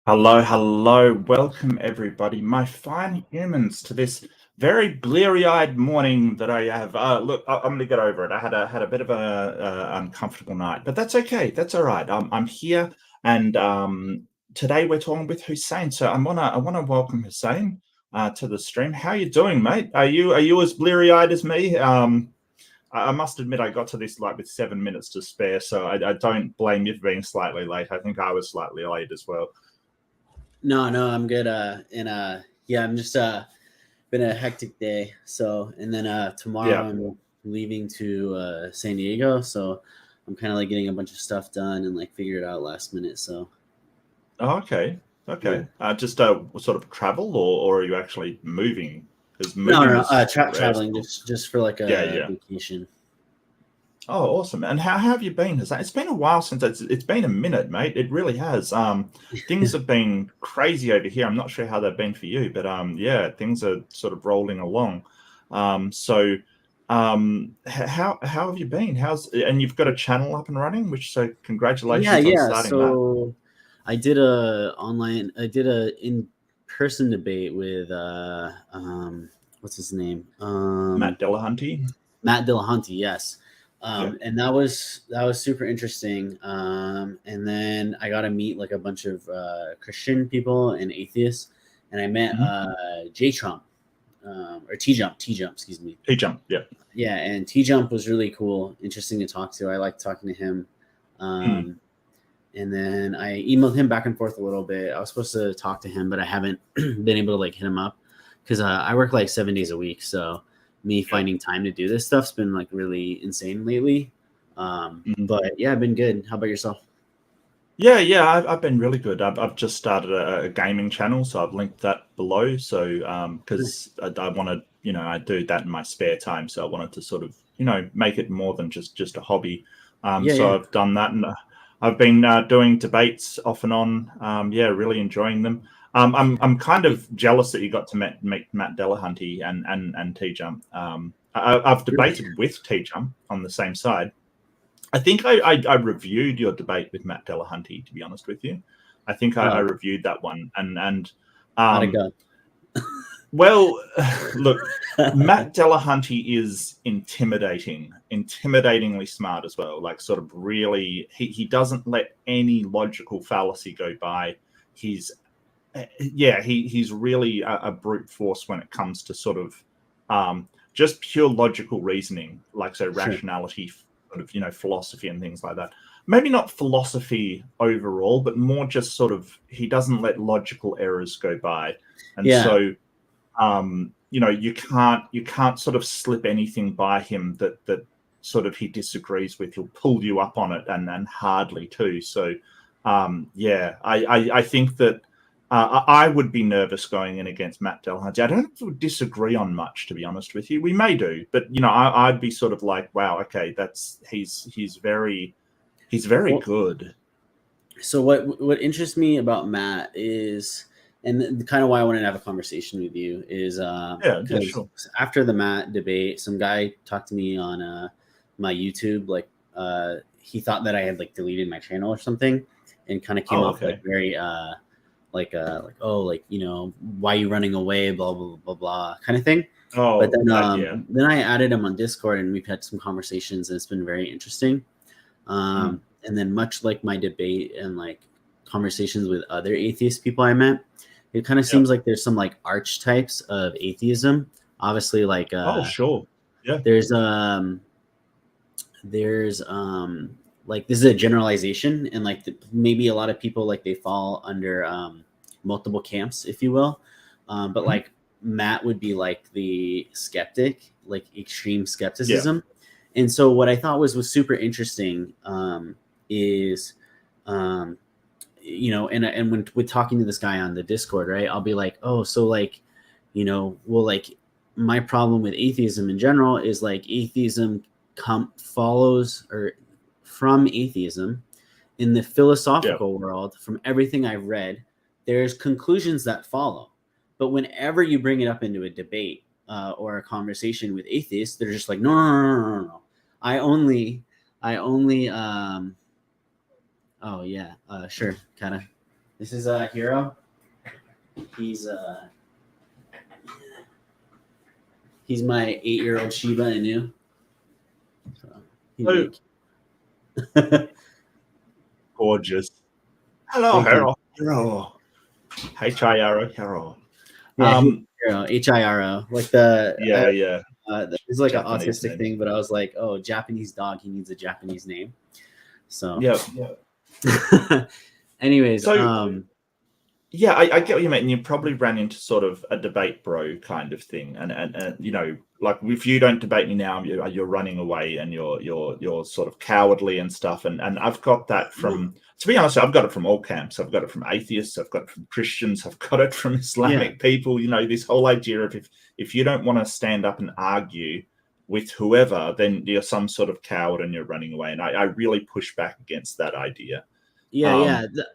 Hello, hello. Welcome, everybody, my fine humans, to this very bleary-eyed morning that I have. Look, I'm going to get over it. I had a bit of a uncomfortable night, but that's okay. That's all right. I'm here, and today we're talking with Hussein. So I wanna welcome Hussein to the stream. How you doing, mate? Are you as bleary-eyed as me? I must admit I got to this like with 7 minutes to spare, so I don't blame you for being slightly late. I think I was slightly late as well. No, I'm good. Yeah, I'm just been a hectic day. So, and then tomorrow Yeah. I'm leaving to San Diego. So I'm kind of like getting a bunch of stuff done and like figure it out last minute. So, Oh, okay. yeah. Okay. Just sort of travel, or are you actually moving? Because No, moving is rare. traveling just for like Yeah, a yeah. vacation. Oh, awesome. And how have you been? It's been a while since it's been a minute, mate. It really has. Things have been crazy over here. I'm not sure how they've been for you, but yeah, things are sort of rolling along. So how have you been? And you've got a channel up and running, which so congratulations on Yeah. starting that. So I did I did a in-person debate with what's his name? Matt Dillahunty. Matt Dillahunty, yes. Yeah. And that was super interesting. And then I got to meet like a bunch of Christian people and atheists, and I met J Trump or T Jump, excuse me. He jumped. Yeah. Yeah, and T Jump was really cool, interesting to talk to. I liked talking to him. Um, and then I emailed him back and forth a little bit. I was supposed to talk to him, but I haven't been able to like hit him up because I work like 7 days a week, so me finding time to do this stuff's been like really insane lately. But yeah, I've been good. How about yourself? Yeah, I've been really good. I've just started a gaming channel, so I've linked that below. So because I want to, I do that in my spare time, so I wanted to sort of, make it more than just a hobby. So Yeah. I've done that, and I've been doing debates off and on. Yeah, really enjoying them. I'm kind of jealous that you got to meet Matt Dillahunty and T Jump. I've debated with T Jump on the same side. I think I reviewed your debate with Matt Dillahunty, to be honest with you. I think I reviewed that one, and How'd it go? well, look, Matt Dillahunty is intimidatingly smart as well. Like, sort of really, he doesn't let any logical fallacy go by. He's he's really a brute force when it comes to sort of just pure logical reasoning, like so Sure. rationality, sort of philosophy and things like that. Maybe not philosophy overall, but more just sort of he doesn't let logical errors go by, and Yeah. so you can't sort of slip anything by him that sort of he disagrees with. He'll pull you up on it, and hardly too. So I think that. I would be nervous going in against Matt Dillahunty. I don't think we would disagree on much, to be honest with you. We may do, but I'd be sort of like, wow, okay, he's very good. So what interests me about Matt is, and kind of why I wanted to have a conversation with you is Yeah, because sure. after the Matt debate, some guy talked to me on my YouTube, like he thought that I had like deleted my channel or something, and kind of came off Okay. like very like oh, like why are you running away, blah blah blah blah kind of thing. But Oh, then yeah. then I added him on Discord, and we've had some conversations, and it's been very interesting. And then much like my debate and like conversations with other atheist people I met, it kind of seems like there's some like archetypes of atheism. Obviously, like Oh, sure. Yeah. there's like this is a generalization, and like maybe a lot of people like they fall under multiple camps, if you will. But like Matt would be like the skeptic, like extreme skepticism. And so what I thought was super interesting is, and when with talking to this guy on the Discord, right, I'll be like, oh, so like, well, like my problem with atheism in general is like atheism follows or from atheism in the philosophical world. From everything I've read, there's conclusions that follow, but whenever you bring it up into a debate or a conversation with atheists, they're just like, no. I only, oh yeah, sure, kind of. This is Hero. He's my 8-year-old Shiba Inu. So gorgeous. Hello, Hero. Hero. H-I-R-O, Hero. Yeah, Hiro, Hiro. Like the yeah. It's like Japanese an autistic name. thing, but I was like, oh, Japanese dog, he needs a Japanese name. So yeah. Anyways, so yeah, I get what you mean. And you probably ran into sort of a debate bro kind of thing, and you know, like if you don't debate me now, you're running away and you're sort of cowardly and stuff. And I've got that from, to be honest, I've got it from all camps. I've got it from atheists. I've got it from Christians. I've got it from Islamic people. You know, this whole idea of if you don't want to stand up and argue with whoever, then you're some sort of coward and you're running away. And I really push back against that idea.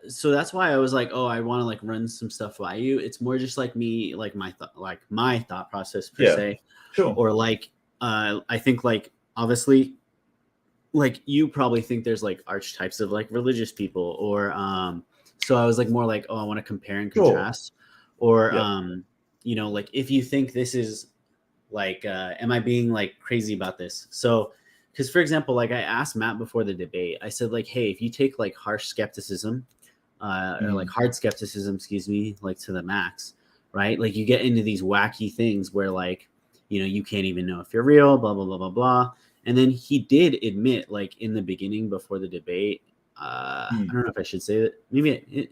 So that's why I was like, oh, I want to like run some stuff by you. It's more just like me, like my thought process per se. Sure. Or like I think like obviously like you probably think there's like archetypes of like religious people, or so I was like more like, oh, I want to compare and contrast. Or you know, like if you think this is like am I being like crazy about this? So because, for example, like I asked Matt before the debate, I said, like, hey, if you take like harsh skepticism or like hard skepticism, excuse me, like to the max, right? Like you get into these wacky things where like, you know, you can't even know if you're real, blah, blah, blah, blah, blah. And then he did admit, like in the beginning before the debate, I don't know if I should say that. Maybe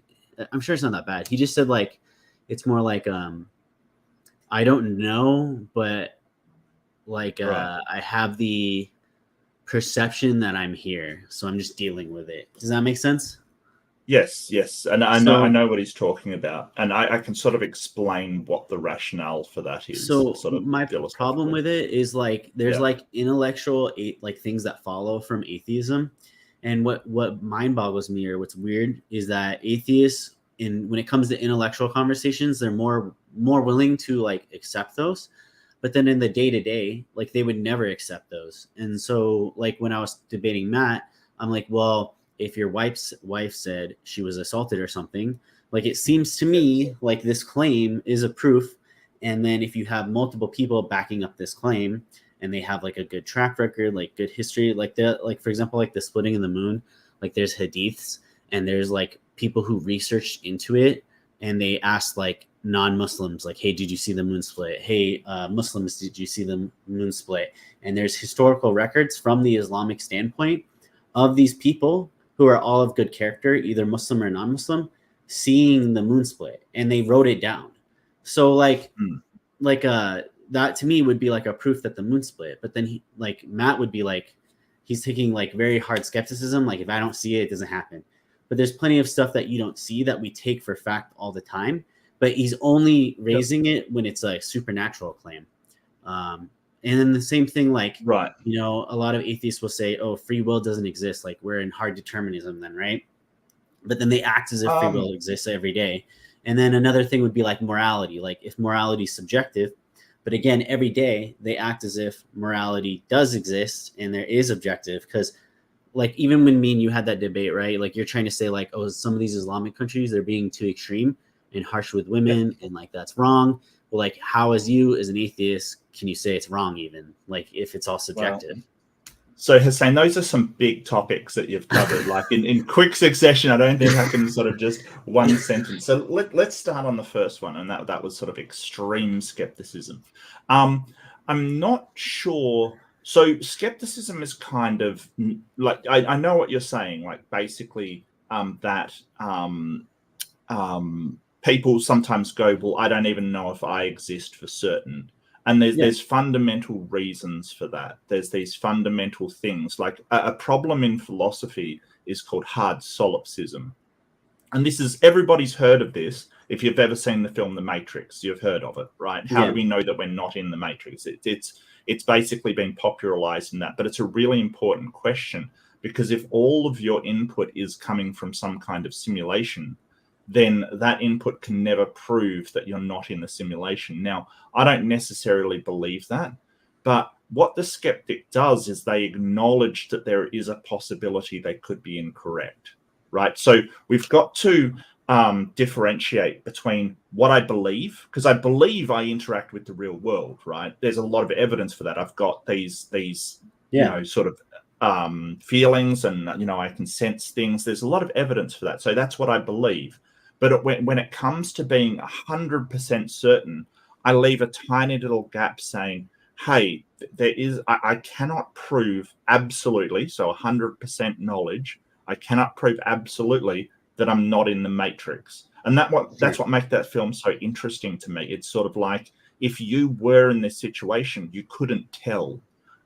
I'm sure it's not that bad. He just said like, it's more like, I don't know, but like I have the perception that I'm here, so I'm just dealing with it. Does that make sense? Yes, and I know what he's talking about, and I can sort of explain what the rationale for that is. So sort of my problem with it is like there's like intellectual like things that follow from atheism, and what mind boggles me or what's weird is that atheists, when it comes to intellectual conversations, they're more willing to like accept those. But then in the day-to-day, like they would never accept those. And so like when I was debating Matt, I'm like, well, if your wife's wife said she was assaulted or something, like it seems to me like this claim is a proof. And then if you have multiple people backing up this claim and they have like a good track record, like good history, like for example, like the splitting of the moon, like there's hadiths and there's like people who researched into it and they asked like non-Muslims, like, hey, did you see the moon split? Hey, Muslims, did you see the moon split? And there's historical records from the Islamic standpoint of these people who are all of good character, either Muslim or non-Muslim, seeing the moon split, and they wrote it down. So like that to me would be like a proof that the moon split. But then Matt would be like, he's taking like very hard skepticism. Like if I don't see it, it doesn't happen. But there's plenty of stuff that you don't see that we take for fact all the time. But he's only raising it when it's a supernatural claim. And then the same thing, like, you know, a lot of atheists will say, oh, free will doesn't exist. Like we're in hard determinism then, right? But then they act as if free will exists every day. And then another thing would be like morality. Like if morality is subjective, but again, every day they act as if morality does exist and there is objective. Because like even when me and you had that debate, right? Like you're trying to say like, oh, some of these Islamic countries, they're being too extreme and harsh with women and like that's wrong. Well, like how as an atheist can you say it's wrong even like if it's all subjective? Well, so Hussein, those are some big topics that you've covered like in quick succession. I don't think I can sort of just one sentence. So let's start on the first one, and that was sort of extreme skepticism. I'm not sure. So skepticism is kind of like I know what you're saying, like basically that people sometimes go, well, I don't even know if I exist for certain. And there's fundamental reasons for that. There's these fundamental things. Like a problem in philosophy is called hard solipsism. And this is, everybody's heard of this. If you've ever seen the film The Matrix, you've heard of it, right? How do we know that we're not in the Matrix? It's basically been popularized in that. But it's a really important question, because if all of your input is coming from some kind of simulation, then that input can never prove that you're not in the simulation. Now, I don't necessarily believe that, but what the skeptic does is they acknowledge that there is a possibility they could be incorrect, right? So we've got to differentiate between what I believe, because I believe I interact with the real world, right? There's a lot of evidence for that. I've got these you know, sort of feelings, and you know, I can sense things. There's a lot of evidence for that, so that's what I believe. But when it comes to being 100% certain, I leave a tiny little gap saying, hey, there is, I cannot prove absolutely, so 100% knowledge, I cannot prove absolutely that I'm not in the matrix. And that's what makes that film so interesting to me. It's sort of like, if you were in this situation, you couldn't tell.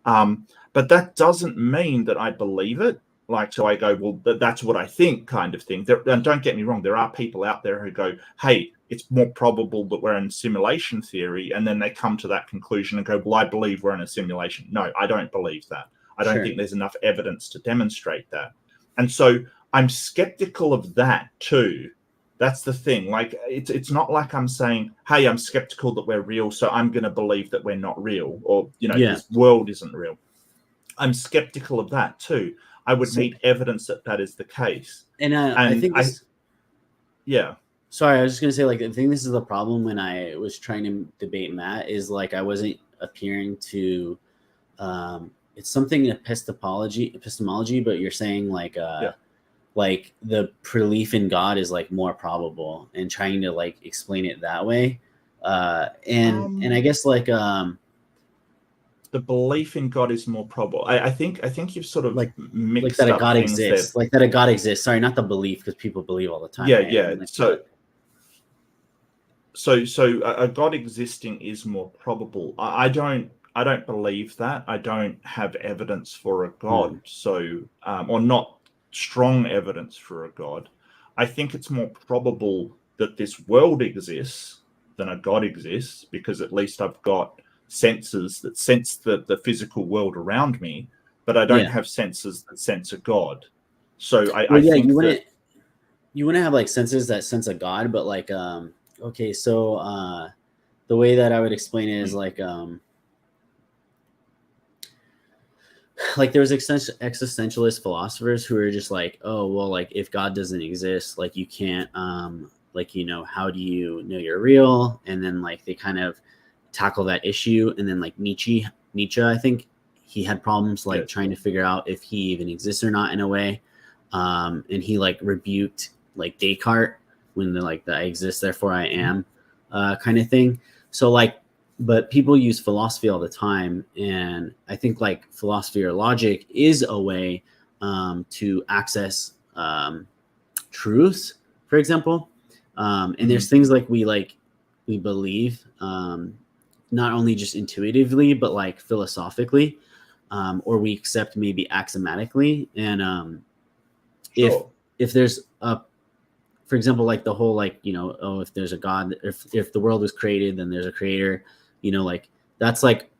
But that doesn't mean that I believe it. Like, so I go, well, that's what I think, kind of thing. And don't get me wrong, there are people out there who go, hey, it's more probable that we're in simulation theory. And then they come to that conclusion and go, well, I believe we're in a simulation. No, I don't believe that. I don't think there's enough evidence to demonstrate that. And so I'm skeptical of that too. That's the thing. Like, it's not like I'm saying, hey, I'm skeptical that we're real, so I'm going to believe that we're not real, or, you know, this world isn't real. I'm skeptical of that too. I would need evidence that that is the case. And I think sorry, I was just going to say, like, I think this is the problem when I was trying to debate Matt, is like, I wasn't appearing to, it's something in epistemology, but you're saying like, like the belief in God is like more probable, and trying to like explain it that way. And I guess like, the belief in God is more probable. I think you've sort of like mixed that up a God things exists, there. like that a God exists. Sorry, not the belief, because people believe all the time. Yeah, right? yeah. Like, So a God existing is more probable. I don't believe that. I don't have evidence for a God. So or not strong evidence for a God. I think it's more probable that this world exists than a God exists, because at least I've got senses that sense the physical world around me, but I don't have senses that sense a God. So I think you wouldn't have like senses that sense a God, but like, okay, so the way that I would explain it is like there was existentialist philosophers who are just like, oh, well, like if God doesn't exist, like you can't like, you know, how do you know you're real? And then like they kind of tackle that issue. And then like Nietzsche, I think he had problems like trying to figure out if he even exists or not in a way. And he like rebuked like Descartes when they're like, the I exist, therefore I am kind of thing. So like, but people use philosophy all the time. And I think like philosophy or logic is a way to access truths, for example. And there's things like we believe, not only just intuitively, but like philosophically, or we accept maybe axiomatically. And if there's a, for example, like the whole, like, you know, oh, if there's a God, if the world was created, then there's a creator, you know, like that's like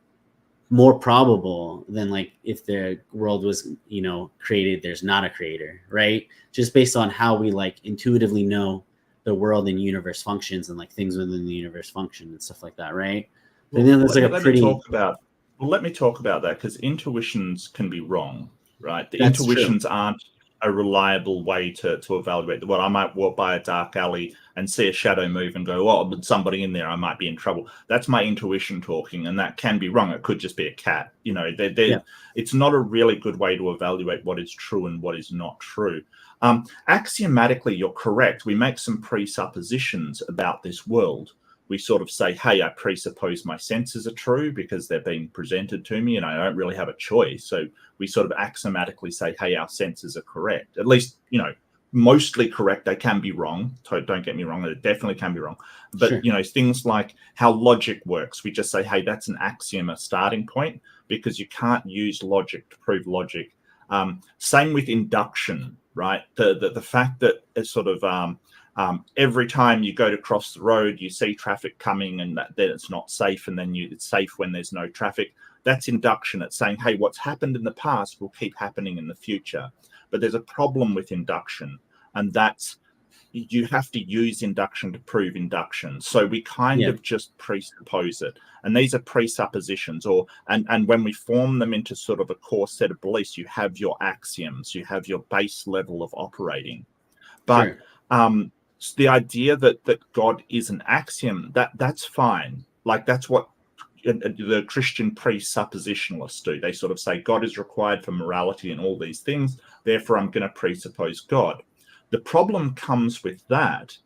more probable than like if the world was, you know, created, there's not a creator, right? Just based on how we like intuitively know the world and universe functions, and like things within the universe function and stuff like that, right? Well, let me talk about that, because intuitions can be wrong, right? The intuitions aren't a reliable way to evaluate the world. I might walk by a dark alley and see a shadow move and go, oh, but somebody in there, I might be in trouble. That's my intuition talking, and that can be wrong. It could just be a cat. You know, it's not a really good way to evaluate what is true and what is not true. Axiomatically, you're correct. We make some presuppositions about this world. We sort of say, hey, I presuppose my senses are true because they're being presented to me and I don't really have a choice. So we sort of axiomatically say, hey, our senses are correct. At least, you know, mostly correct. They can be wrong. Don't get me wrong. They definitely can be wrong. But, you know, things like how logic works, we just say, hey, that's an axiom, a starting point, because you can't use logic to prove logic. Same with induction, right? The fact that it's sort of every time you go to cross the road, you see traffic coming, and then it's not safe, and then it's safe when there's no traffic. That's induction. It's saying, hey, what's happened in the past will keep happening in the future. But there's a problem with induction, and that's you have to use induction to prove induction. So we kind of just presuppose it. And these are presuppositions, and when we form them into sort of a core set of beliefs, you have your axioms, you have your base level of operating. But the idea that God is an axiom, that's fine. Like that's what the Christian presuppositionalists do. They sort of say God is required for morality and all these things, therefore I'm going to presuppose God. The problem comes with that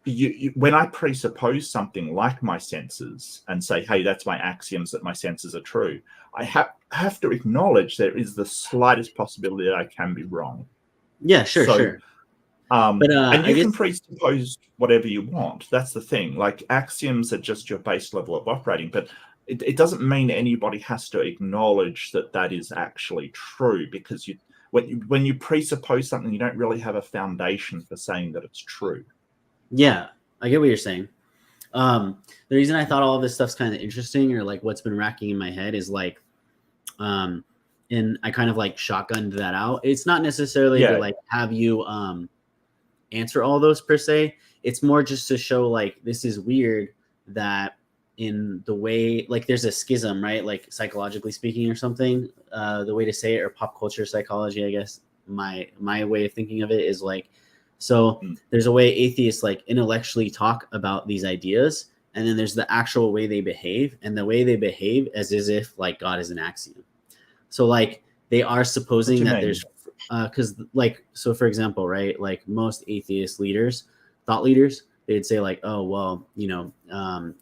when I presuppose something like my senses and say, hey, that's my axioms that my senses are true, I have to acknowledge there is the slightest possibility that I can be wrong. Yeah, sure. And you can presuppose whatever you want. That's the thing. Like axioms are just your base level of operating, but it doesn't mean anybody has to acknowledge that is actually true, because when you presuppose something, you don't really have a foundation for saying that it's true. Yeah, I get what you're saying. The reason I thought all of this stuff's kind of interesting, or like what's been racking in my head, is like, and I kind of like shotgunned that out. It's not necessarily to like have you answer all those per se. It's more just to show like this is weird that in the way, like there's a schism, right? Like psychologically speaking or something, the way to say it, or pop culture psychology, I guess my way of thinking of it is like, so there's a way atheists like intellectually talk about these ideas, and then there's the actual way they behave, and the way they behave as if like God is an axiom. So like they are supposing that there's because like, so for example, right, like most atheist leaders, thought leaders, they'd say like, oh, well, you know,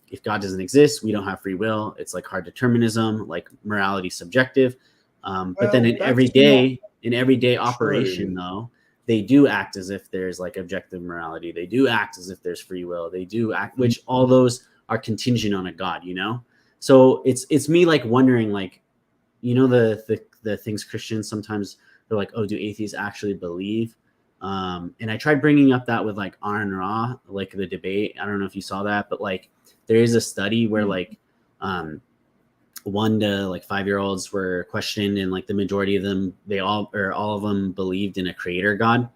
if God doesn't exist, we don't have free will. It's like hard determinism, like morality subjective. But then in everyday operation, though, they do act as if there's like objective morality. They do act as if there's free will. They do act, which all those are contingent on a God, you know? So it's me like wondering, like, you know, the things Christians sometimes they're like, oh, do atheists actually believe? And I tried bringing up that with like Aaron Ra, like the debate. I don't know if you saw that, but like there is a study where like 1 to like 5-year-olds were questioned, and like the majority of them, all of them believed in a creator God.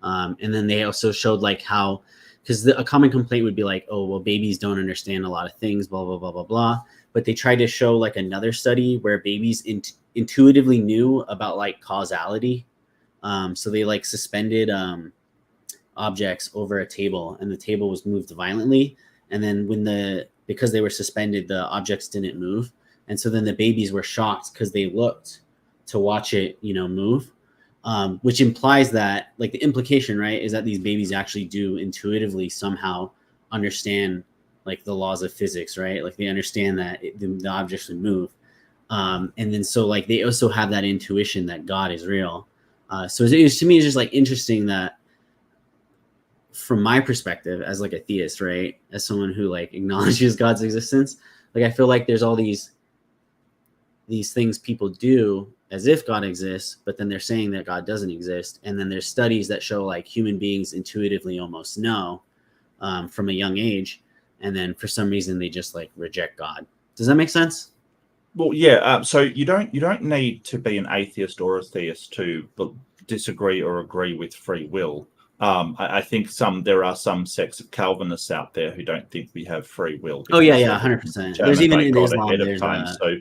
And then they also showed like how, because a common complaint would be like, oh, well, babies don't understand a lot of things, blah, blah, blah, blah, blah. But they tried to show like another study where babies intuitively knew about like causality. So they like suspended objects over a table, and the table was moved violently. And then because they were suspended, the objects didn't move. And so then the babies were shocked because they looked to watch it, you know, move, which implies that like the implication, right, is that these babies actually do intuitively somehow understand like the laws of physics, right? Like they understand that the objects would move. And then so like they also have that intuition that God is real. So to me, it's just like interesting that from my perspective as like a theist, right, as someone who like acknowledges God's existence, like I feel like there's all these things people do as if God exists, but then they're saying that God doesn't exist. And then there's studies that show like human beings intuitively almost know from a young age, and then for some reason they just like reject God. Does that make sense? Well, yeah. So you don't need to be an atheist or a theist to disagree or agree with free will. I think there are some sects of Calvinists out there who don't think we have free will. Oh yeah, 100%. There's even in Islam. So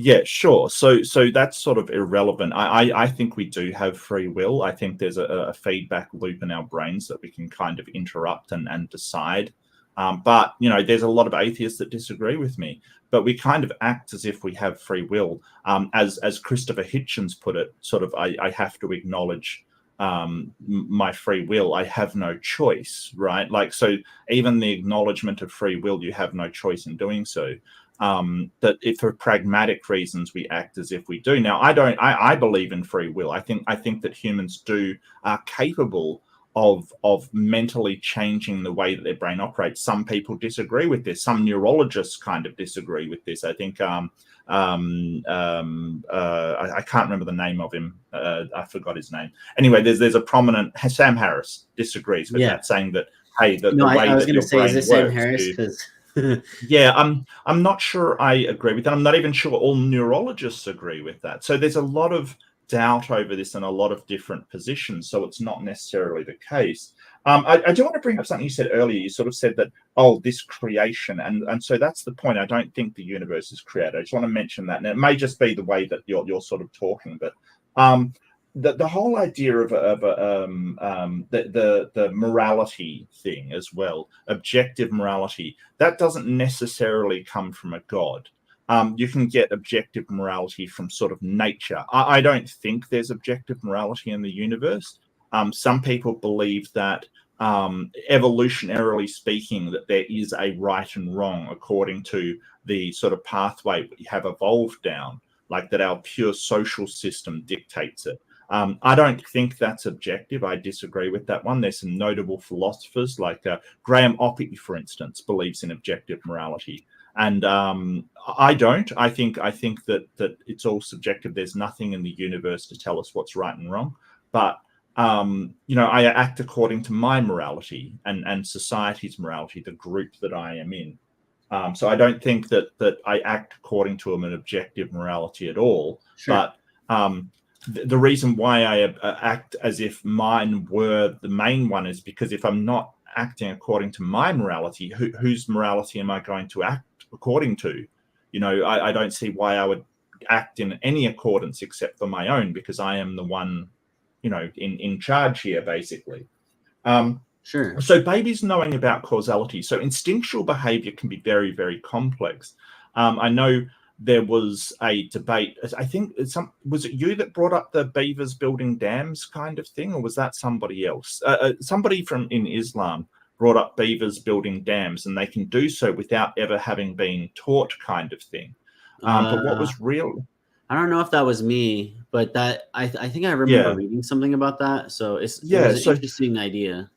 yeah, sure. So that's sort of irrelevant. I think we do have free will. I think there's a feedback loop in our brains that we can kind of interrupt and decide. But you know, there's a lot of atheists that disagree with me. But we kind of act as if we have free will. As Christopher Hitchens put it, sort of, I have to acknowledge my free will. I have no choice, right? Like, so even the acknowledgement of free will, you have no choice in doing so. That if for pragmatic reasons we act as if we do. Now, I believe in free will. I think that humans are capable of mentally changing the way that their brain operates. Some people disagree with this. Some neurologists kind of disagree with this. I think I can't remember the name of him. I forgot his name. Anyway, there's a prominent Sam Harris disagrees with that, saying that hey, the way that your brain works. Sam Harris? Yeah, I'm not sure I agree with that. I'm not even sure all neurologists agree with that. So there's a lot of doubt over this and a lot of different positions. So it's not necessarily the case. I do want to bring up something you said earlier. You sort of said that, oh, this creation. And so that's the point. I don't think the universe is created. I just want to mention that. And it may just be the way that you're sort of talking. But the whole idea of the morality thing as well, objective morality, that doesn't necessarily come from a god. You can get objective morality from sort of nature. I don't think there's objective morality in the universe. Some people believe that, evolutionarily speaking, that there is a right and wrong according to the sort of pathway we have evolved down, like that our pure social system dictates it. I don't think that's objective. I disagree with that one. There's some notable philosophers like Graham Oppy, for instance, believes in objective morality. And I don't. I think that it's all subjective. There's nothing in the universe to tell us what's right and wrong. But I act according to my morality and society's morality, the group that I am in. So I don't think that I act according to an objective morality at all. Sure. But the reason why I act as if mine were the main one is because if I'm not acting according to my morality, whose morality am I going to act according to? I don't see why I would act in any accordance except for my own, because I am the one, in charge here, basically. Sure. So babies knowing about causality. So instinctual behavior can be very, very complex. I know there was a debate. I think was it you that brought up the beavers building dams kind of thing, or was that somebody else? Somebody in Islam brought up beavers building dams, and they can do so without ever having been taught, kind of thing. But what was real? I don't know if that was me, but that I think I remember reading something about that. So it was an interesting idea.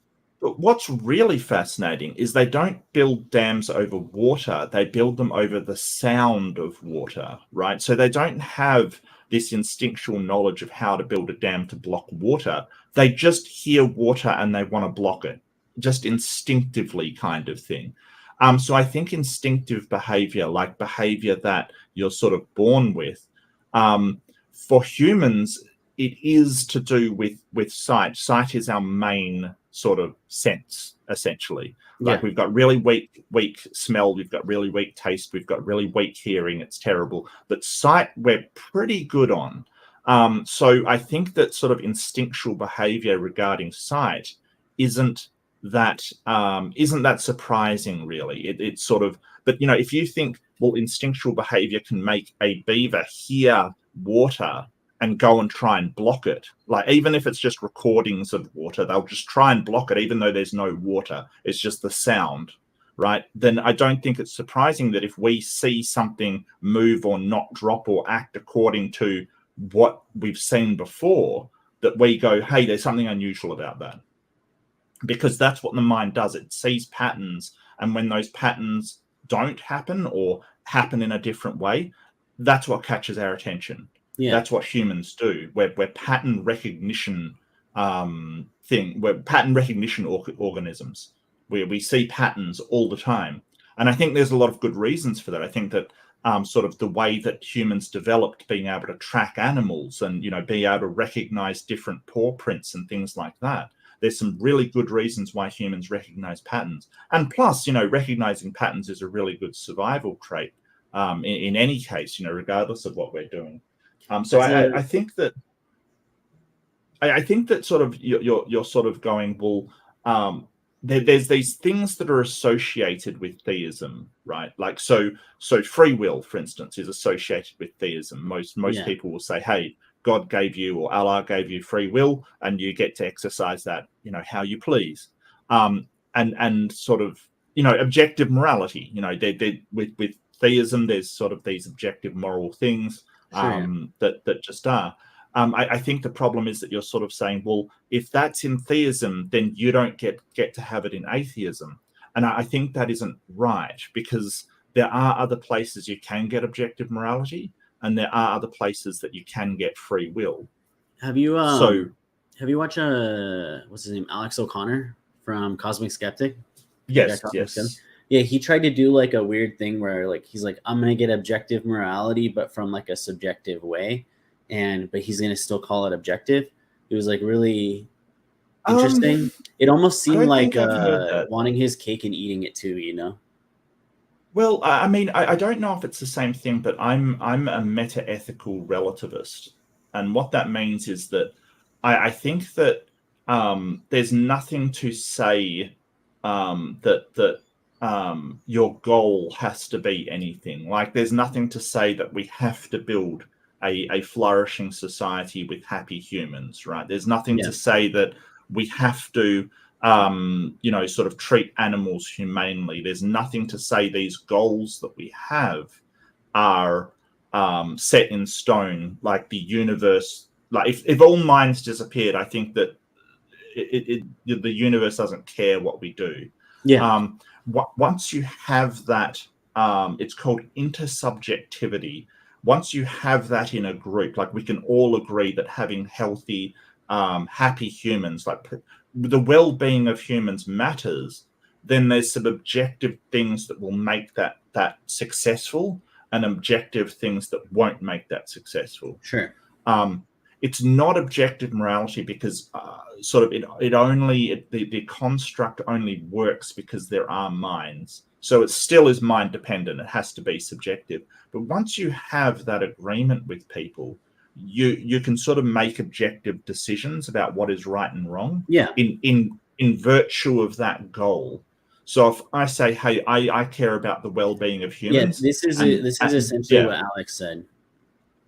But what's really fascinating is they don't build dams over water. They build them over the sound of water, right? So they don't have this instinctual knowledge of how to build a dam to block water. They just hear water and they want to block it, just instinctively, kind of thing. So I think instinctive behavior, like behavior that you're sort of born with, for humans, it is to do with sight. Sight is our main sort of sense, essentially. Like we've got really weak smell, we've got really weak taste, we've got really weak hearing. It's terrible. But sight, we're pretty good on. So I think that sort of instinctual behavior regarding sight isn't that surprising, really. It's sort of, but if you think, well, instinctual behavior can make a beaver hear water and go and try and block it. Like, even if it's just recordings of water, they'll just try and block it, even though there's no water. It's just the sound, right? Then I don't think it's surprising that if we see something move or not drop or act according to what we've seen before, that we go, hey, there's something unusual about that. Because that's what the mind does. It sees patterns. And when those patterns don't happen or happen in a different way, that's what catches our attention. Yeah. That's what humans do. We're pattern recognition we're pattern recognition organisms. We see patterns all the time. And I think there's a lot of good reasons for that. I think that sort of the way that humans developed being able to track animals and, being able to recognize different paw prints and things like that. There's some really good reasons why humans recognize patterns. And plus, recognizing patterns is a really good survival trait in any case, regardless of what we're doing. So I think that sort of you're sort of going, well, there's these things that are associated with theism, right? Like so free will, for instance, is associated with theism. Most people will say, hey, God gave you, or Allah gave you free will, and you get to exercise that, how you please. And sort of, objective morality, with theism, there's sort of these objective moral things that just are. I think the problem is that you're sort of saying, well, if that's in theism, then you don't get to have it in atheism. And I think that isn't right, because there are other places you can get objective morality, and there are other places that you can get free will. Have you watched what's his name, Alex O'Connor from Cosmic Skeptic? Yes. Yeah, he tried to do like a weird thing where like he's like, I'm gonna get objective morality, but from like a subjective way, but he's gonna still call it objective. It was like really interesting. It almost seemed like wanting his cake and eating it too, Well, I mean, I don't know if it's the same thing, but I'm a meta-ethical relativist. And what that means is that I think that there's nothing to say that your goal has to be anything. Like, there's nothing to say that we have to build a flourishing society with happy humans, right? There's nothing Yeah. to say that we have to, sort of treat animals humanely. There's nothing to say these goals that we have are set in stone, like the universe. Like, if all minds disappeared, I think that the universe doesn't care what we do. Yeah. Once you have that, it's called intersubjectivity. Once you have that in a group, like, we can all agree that having healthy, happy humans, like the well-being of humans matters, then there's some objective things that will make that successful, and objective things that won't make that successful. Sure. It's not objective morality because the construct only works because there are minds. So it still is mind dependent. It has to be subjective. But once you have that agreement with people, you can sort of make objective decisions about what is right and wrong. Yeah. In virtue of that goal. So if I say, hey, I care about the well-being of humans. Yeah, this is essentially what Alex said.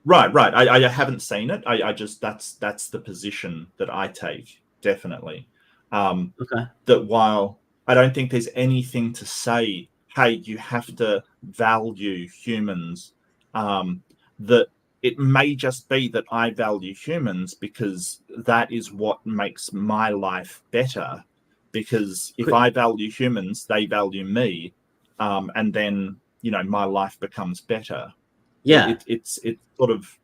Right. I haven't seen it. I just that's the position that I take, definitely. Okay. That while I don't think there's anything to say, hey, you have to value humans, that it may just be that I value humans because that is what makes my life better. Because if I value humans, they value me, and then my life becomes better. Yeah. It's sort of,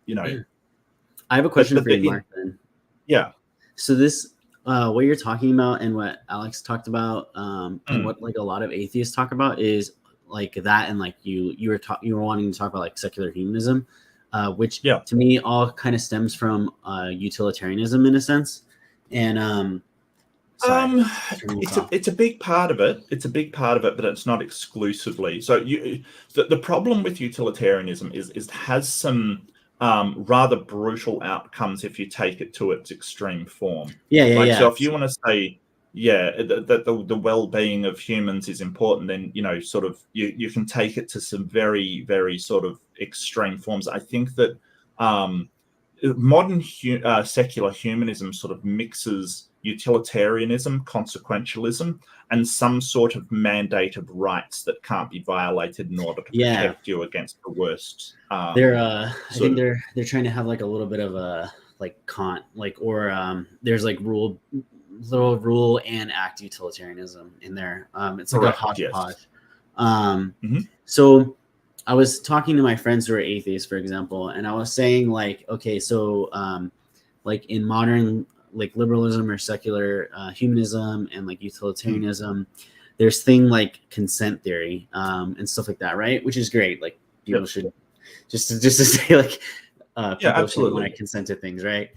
I have a question for you, Mark, then. Yeah. So this, what you're talking about and what Alex talked about, and what like a lot of atheists talk about is like that, and like you were wanting to talk about like secular humanism, which to me all kind of stems from utilitarianism in a sense, and it's a big part of it. It's a big part of it, but it's not exclusively. So the problem with utilitarianism is it has some rather brutal outcomes if you take it to its extreme form. So if you want to say, that the well-being of humans is important, then sort of you can take it to some very, very sort of extreme forms. I think that modern secular humanism sort of mixes utilitarianism, consequentialism, and some sort of mandate of rights that can't be violated in order to protect you against the worst. I think they're trying to have like a little bit of a like there's like rule and act utilitarianism in there. It's like a hodgepodge. So I was talking to my friends who are atheists, for example, and I was saying like, okay, so like in modern like liberalism or secular humanism and like utilitarianism, there's thing like consent theory and stuff like that, right? Which is great. Like people should just to say like people should want to consent to things, right?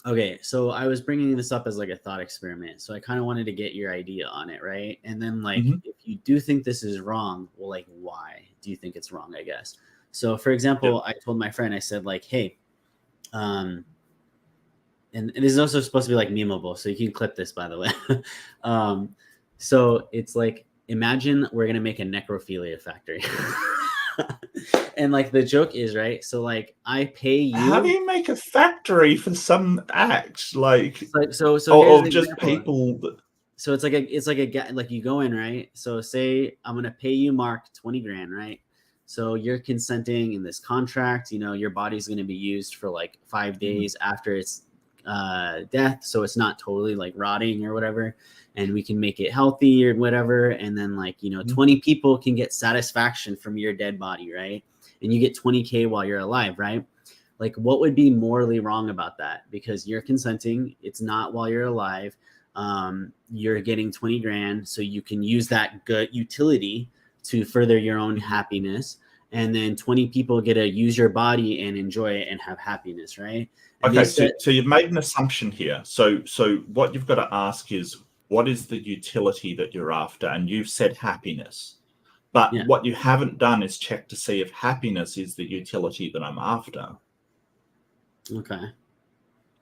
Okay, so I was bringing this up as like a thought experiment. So I kind of wanted to get your idea on it, right? And then like, if you do think this is wrong, well, like, why do you think it's wrong, I guess? So for example, I told my friend, I said like, hey, and this is also supposed to be like memeable, so you can clip this, by the way. So it's like, imagine we're going to make a necrophilia factory. And like the joke is, right, so like I pay you. How do you make a factory for some act like so of just people so it's like like you go in, right? So say I'm gonna pay you, Mark, 20 grand, right? So you're consenting in this contract, your body's going to be used for like 5 days after its death, so it's not totally like rotting or whatever, and we can make it healthy or whatever, and then like 20 people can get satisfaction from your dead body, right? And you get 20K while you're alive, right? Like, what would be morally wrong about that? Because you're consenting, it's not while you're alive, you're getting 20 grand, so you can use that good utility to further your own happiness, and then 20 people get to use your body and enjoy it and have happiness, right? And okay, so you've made an assumption here. So what you've got to ask is, what is the utility that you're after? And you've said happiness. But what you haven't done is check to see if happiness is the utility that I'm after. Okay.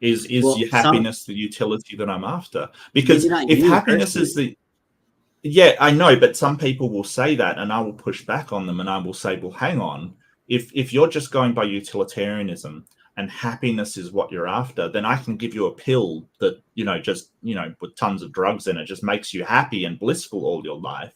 Is your happiness the utility that I'm after? Because if happiness is the I know, but some people will say that, and I will push back on them, and I will say, well, hang on. If you're just going by utilitarianism and happiness is what you're after, then I can give you a pill that, just, with tons of drugs in it, just makes you happy and blissful all your life.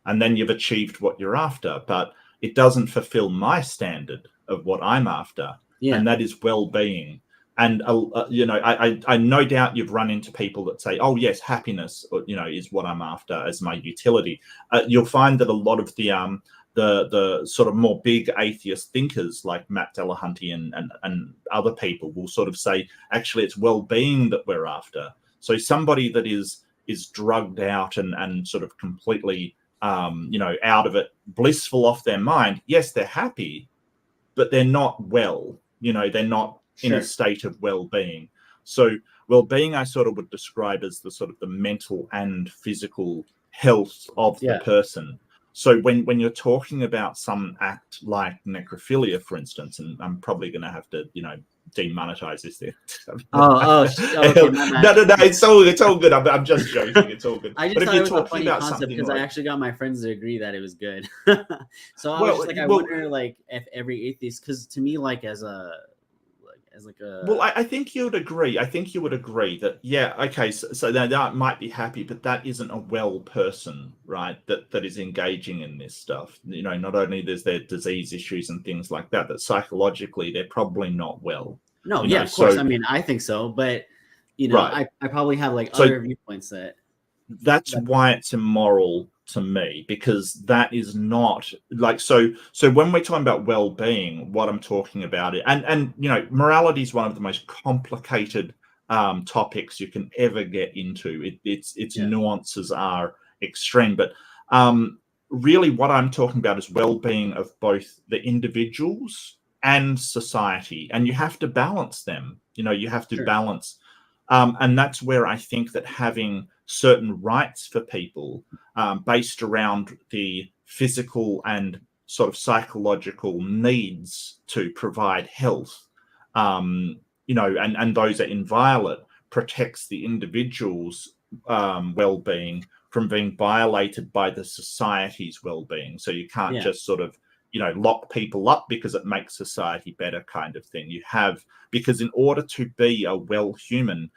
And then you've achieved what you're after. But it doesn't fulfill my standard of what I'm after. Yeah. And that is well-being. And, I no doubt you've run into people that say, oh, yes, happiness, is what I'm after as my utility. You'll find that a lot of the sort of more big atheist thinkers like Matt Delahunty and other people will sort of say, actually, it's well-being that we're after. So somebody that is drugged out and sort of completely, out of it, blissful off their mind, yes, they're happy, but they're not well. They're not in a state of well-being. So well-being I sort of would describe as the sort of the mental and physical health of the person. So when you're talking about some act like necrophilia, for instance, and I'm probably going to have to, demonetize this thing. Okay, no, it's all good. I'm just joking. It's all good. I just thought it was a funny concept because I actually got my friends to agree that it was good. So I was just like, I wonder, like, if every atheist, because to me, like, I think you would agree. I think you would agree that, okay, so that might be happy, but that isn't a well person, right? That is engaging in this stuff. Not only there's their disease issues and things like that, that psychologically they're probably not well. No, of course. I mean, I think so, but right. I probably have like other viewpoints that. That's why it's immoral to me, because that is not like so when we're talking about well-being, what I'm talking about it and morality is one of the most complicated topics you can ever get into. Its nuances are extreme, but really what I'm talking about is well-being of both the individuals and society, and you have to balance them. You have to balance and that's where I think that having certain rights for people based around the physical and sort of psychological needs to provide health, and those are inviolate, protects the individual's well-being from being violated by the society's well-being. So you can't just sort of, lock people up because it makes society better kind of thing. Because in order to be a well human,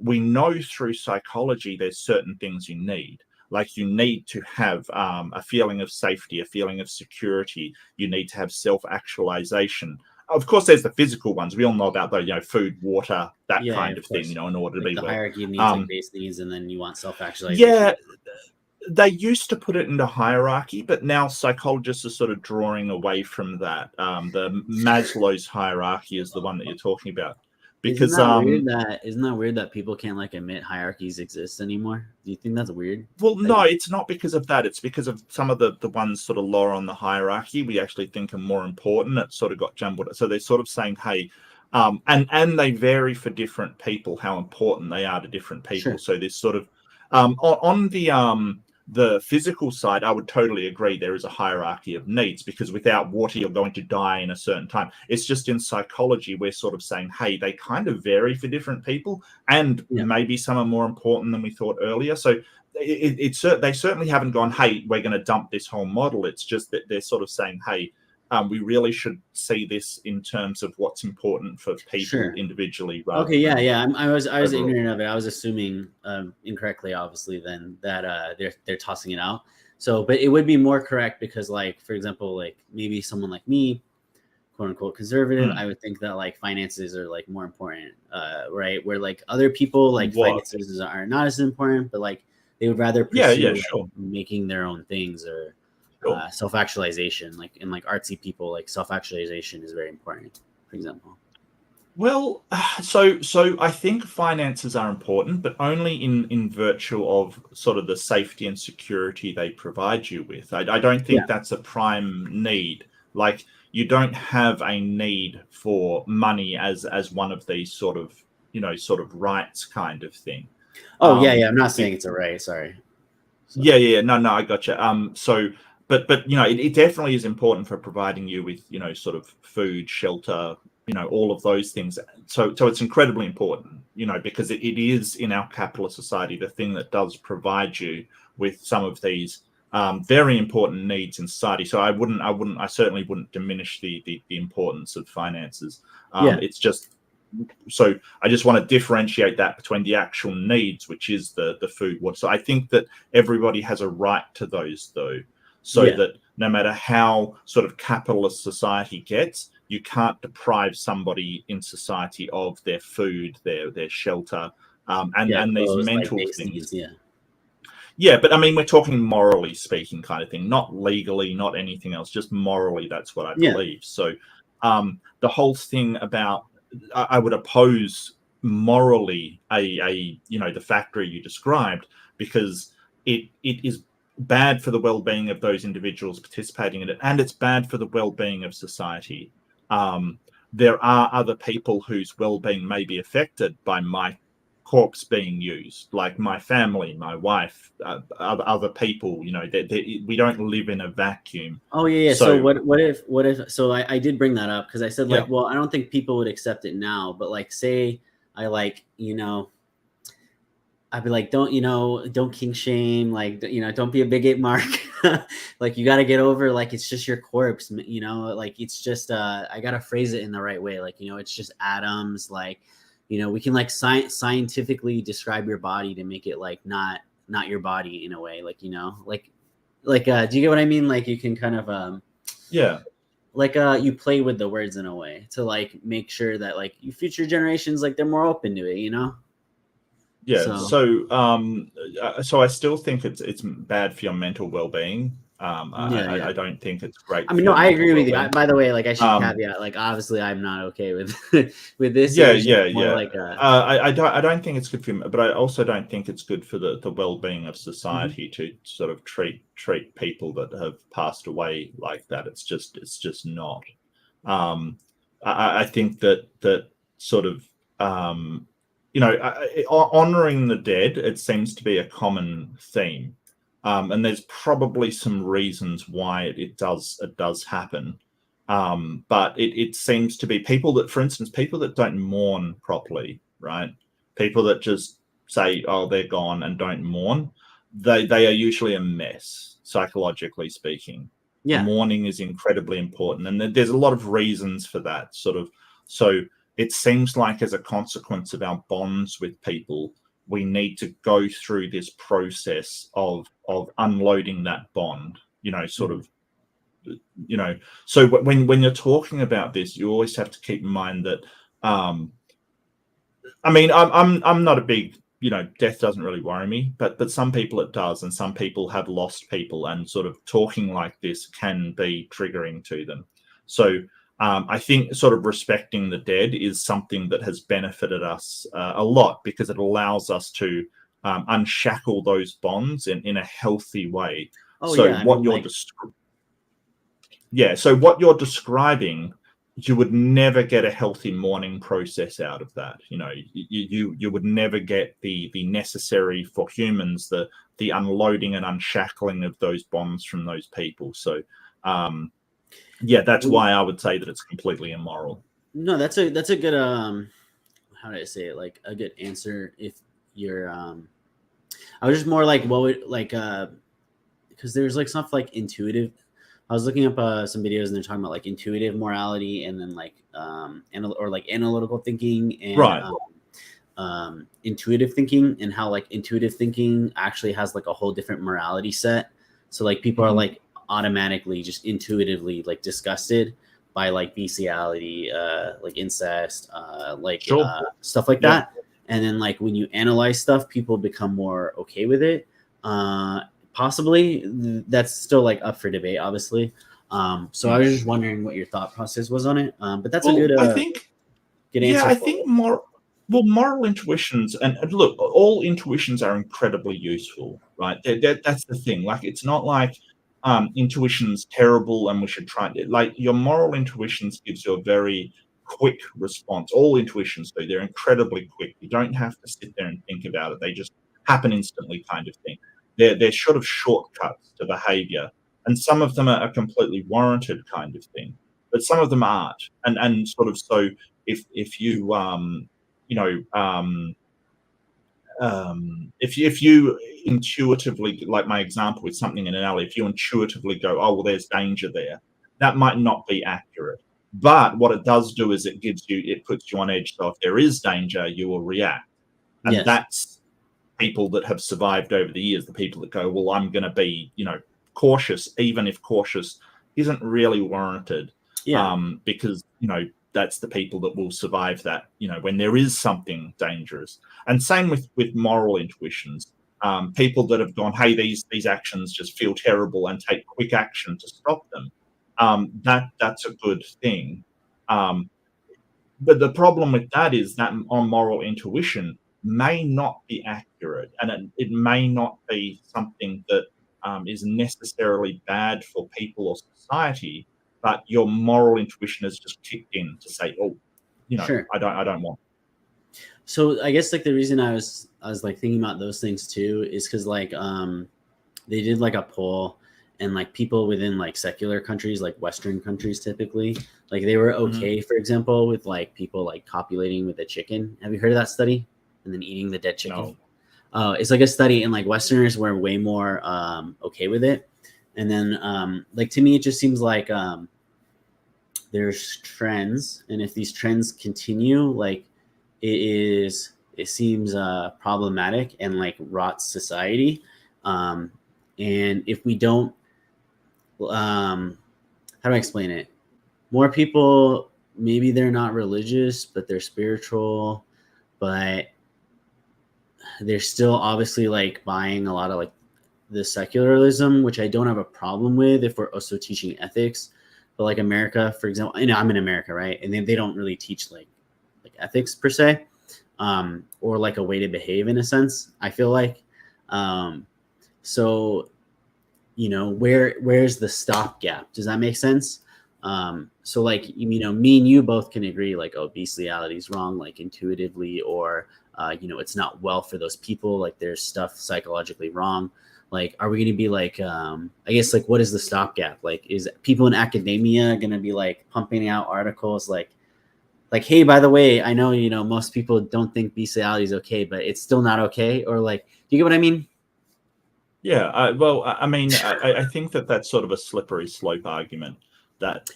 we know through psychology there's certain things you need. Like you need to have a feeling of safety, a feeling of security. You need to have self-actualization. Of course, there's the physical ones. We all know about those, food, water, that kind of thing, in order to be the well. hierarchy of needs, like base needs, and then you want self-actualization. Yeah, they used to put it into hierarchy, but now psychologists are sort of drawing away from that. The Maslow's hierarchy is the one that you're talking about. Because isn't that weird that people can't like admit hierarchies exist anymore? Do you think that's weird? Well, no, it's not because of that. It's because of some of the ones sort of lower on the hierarchy we actually think are more important. It sort of got jumbled. So they're sort of saying, hey, and they vary for different people how important they are to different people. Sure. So there's sort of on the physical side, I would totally agree there is a hierarchy of needs, because without water, you're going to die in a certain time. It's just in psychology, we're sort of saying, hey, they kind of vary for different people, and maybe some are more important than we thought earlier. So they certainly haven't gone, hey, we're going to dump this whole model. It's just that they're sort of saying, hey, we really should see this in terms of what's important for people individually. Okay, yeah. I was ignorant of it. I was assuming incorrectly, obviously, then that they're tossing it out. So, but it would be more correct because, like, for example, like maybe someone like me, quote unquote conservative, I would think that like finances are like more important, right? Where like other people like finances are not as important, but like they would rather pursue making their own things or. Self-actualization, like in like artsy people, like self-actualization is very important, for example. Well, so I think finances are important, but only in virtue of sort of the safety and security they provide you with. I don't think that's a prime need. Like you don't have a need for money as one of these sort of rights kind of thing. Oh I'm not saying it's a right. Sorry. No, I gotcha. But it definitely is important for providing you with sort of food, shelter, all of those things. So it's incredibly important, because it is in our capitalist society the thing that does provide you with some of these very important needs in society. So I certainly wouldn't diminish the importance of finances. It's just, so I just want to differentiate that between the actual needs, which is the food, water. So I think that everybody has a right to those, though, so that no matter how sort of capitalist society gets, you can't deprive somebody in society of their food, their shelter, and these mental things. Yeah, but I mean, we're talking morally speaking kind of thing, not legally, not anything else, just morally. That's what I believe. So the whole thing about, I would oppose morally the factory you described, because it is bad for the well-being of those individuals participating in it, and it's bad for the well-being of society. There are other people whose well-being may be affected by my corpse being used, like my family, my wife, other people. We don't live in a vacuum. Oh yeah. So what if? So I did bring that up because I said well, I don't think people would accept it now, but like, say I I'd be like, don't kink shame, like, don't be a bigot, Mark. Like, you got to get over, like, it's just your corpse, like, it's just, I got to phrase it in the right way. Like, it's just atoms, like, we can like scientifically describe your body to make it like not your body in a way, like, do you get what I mean? Like, you can kind of, you play with the words in a way to like make sure that like future generations, like, they're more open to it, Yeah. So I still think it's bad for your mental well-being. I don't think it's great. I mean, no, I agree with you. By the way, like, I should caveat, like, obviously I'm not okay with with this. Like I don't think it's good for you, but I also don't think it's good for the well-being of society to sort of treat people that have passed away like that. It's just not. I think that sort of honoring the dead, it seems to be a common theme. And there's probably some reasons why it does happen. But it seems to be people that, for instance, people that don't mourn properly, right? People that just say, oh, they're gone, and don't mourn, they are usually a mess, psychologically speaking. Yeah. Mourning is incredibly important. And there's a lot of reasons for that, sort of. So it seems like as a consequence of our bonds with people, we need to go through this process of unloading that bond, sort of, so when you're talking about this, you always have to keep in mind that, I mean, I'm not a big, death doesn't really worry me, but some people it does. And some people have lost people, and sort of talking like this can be triggering to them. So I think sort of respecting the dead is something that has benefited us a lot, because it allows us to unshackle those bonds in a healthy way. So what you're describing, you would never get a healthy mourning process out of that. You would never get the necessary, for humans, the unloading and unshackling of those bonds from those people. So that's why I would say that it's completely immoral. No, that's a good how do I say it? Like, a good answer. If you're I was just more like, what would, like, because there's like stuff like intuitive. I was looking up some videos, and they're talking about like intuitive morality, and then like analytical thinking, and intuitive thinking, and how like intuitive thinking actually has like a whole different morality set. So like people are like automatically just intuitively like disgusted by like bestiality, like incest, stuff like that. And then like when you analyze stuff, people become more okay with it. Possibly that's still like up for debate, obviously. So I was just wondering what your thought process was on it. But that's a good I think good answer. I think moral intuitions, and look, all intuitions are incredibly useful, right? That's the thing. Like, it's not like intuition's terrible and we should try it. Like, your moral intuitions gives you a very quick response. All intuitions do. They're incredibly quick. You don't have to sit there and think about it. They just happen instantly, kind of thing. They're sort of shortcuts to behavior, and some of them are completely warranted, kind of thing. but some of them aren't. And sort of, so if you you know if you intuitively, like my example with something in an alley, if you intuitively go, oh well, there's danger there, that might not be accurate. But what it does do is it puts you on edge. So if there is danger, you will react. And Yes. that's people that have survived over the years, the people that go, well, I'm going to be, cautious, even if cautious isn't really warranted. Yeah. Because, that's the people that will survive that, when there is something dangerous. And same with moral intuitions. People that have gone, hey, these actions just feel terrible, and take quick action to stop them. That's a good thing. But the problem with that is that on moral intuition may not be accurate, and it may not be something that is necessarily bad for people or society, but your moral intuition has just kicked in to say, oh, Sure. I don't want. So I guess like the reason I was like thinking about those things too is because like they did like a poll, and like people within like secular countries, like Western countries typically, like they were okay, for example, with like people like copulating with a chicken. Have you heard of that study? And then eating the dead chicken. No. It's like a study, and like Westerners were way more okay with it. And then like to me, it just seems like there's trends, and if these trends continue, like it seems problematic and like rots society. And if we don't, how do I explain it? More people, maybe they're not religious, but they're spiritual, but they're still obviously like buying a lot of like the secularism, which I don't have a problem with if we're also teaching ethics. But like America, for example, I'm in America, right? And they don't really teach like ethics per se, or like a way to behave in a sense, I feel like. So, where's the stopgap? Does that make sense? So like, me and you both can agree like, oh, bestiality is wrong, like intuitively, or, it's not well for those people. Like there's stuff psychologically wrong. Like, are we going to be like, I guess like, what is the stopgap? Like, is people in academia going to be like pumping out articles like, hey, by the way, I know, most people don't think bestiality is okay, but it's still not okay. Or like, do you get what I mean? Yeah. Well, I mean, I think that's sort of a slippery slope argument that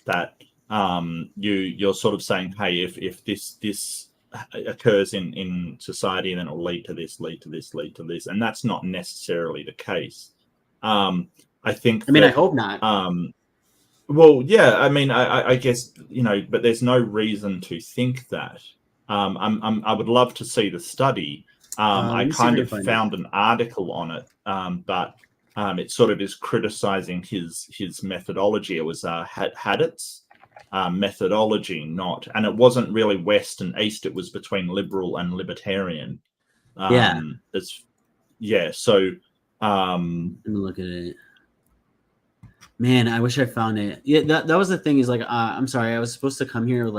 you're sort of saying, hey, if this occurs in society, and then it'll lead to this, and that's not necessarily the case. I think. I hope not. Well, yeah. I mean, I guess but there's no reason to think that. I would love to see the study. I kind of found an article on it, but it sort of is criticizing his methodology. It was Haddott's methodology, and it wasn't really West and East. It was between liberal and libertarian. So let me look at it. Man, I wish I found it. Yeah, that was the thing. Is like, I'm sorry, I was supposed to come here with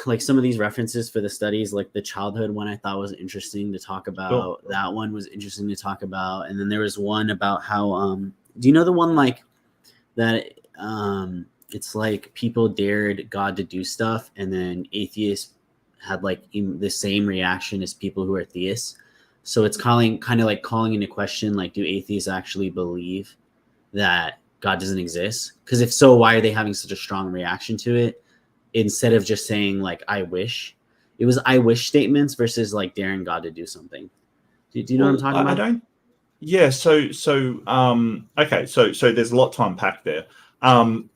like some of these references for the studies, like the childhood one I thought was interesting to talk about. Cool. That one was interesting to talk about. And then there was one about how, do you know the one like that, it's like people dared God to do stuff, and then atheists had like the same reaction as people who are theists. So it's kind of like calling into question, like, do atheists actually believe that God doesn't exist? Because if so, why are they having such a strong reaction to it? Instead of just saying like, I wish. It was I wish statements versus like daring God to do something. Do you know what I'm talking about? I don't. Yeah. So okay. So there's a lot to unpack there.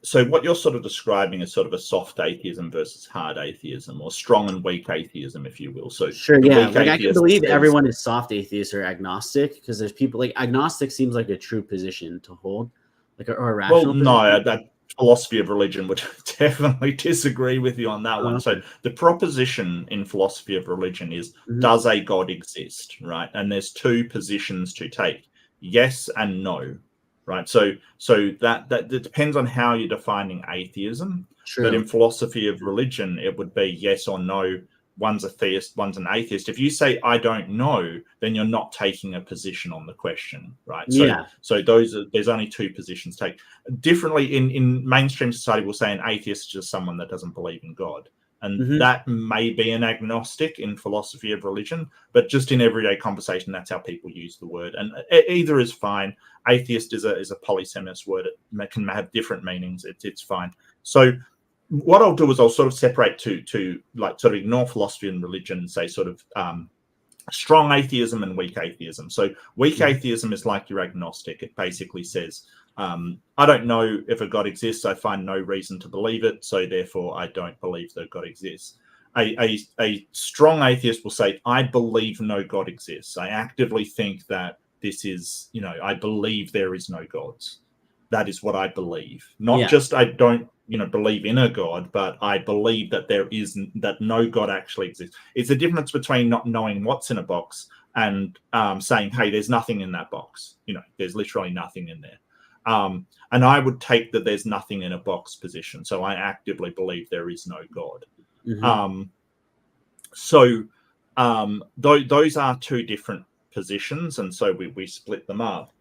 So what you're sort of describing is sort of a soft atheism versus hard atheism, or strong and weak atheism, if you will. So sure, yeah. Like I can believe everyone is soft atheist or agnostic, because there's people like agnostic seems like a true position to hold, like or a rational. Well, no, that philosophy of religion would definitely disagree with you on that one. So the proposition in philosophy of religion is, does a God exist, right? And there's two positions to take, yes and no, right? So that depends on how you're defining atheism. True. But in philosophy of religion, it would be yes or no. one's a theist, one's an atheist. If you say I don't know, then you're not taking a position on the question, right? So there's only two positions take. Differently in mainstream society, we'll say an atheist is just someone that doesn't believe in God. And that may be an agnostic in philosophy of religion, but just in everyday conversation, that's how people use the word. And either is fine. Atheist is a polysemous word. It can have different meanings. It's fine. So what I'll do is I'll sort of separate to like sort of ignore philosophy and religion and say sort of strong atheism and weak atheism. So weak atheism is like your agnostic. It basically says, I don't know if a God exists. I find no reason to believe it. So therefore, I don't believe that God exists. A strong atheist will say, I believe no God exists. I actively think that this is, I believe there is no gods. That is what I believe. Not just I don't, believe in a God, but I believe that that no God actually exists. It's the difference between not knowing what's in a box and saying, hey, there's nothing in that box. There's literally nothing in there. And I would take that there's nothing in a box position. So I actively believe there is no God. Those are two different positions. And so we split them up.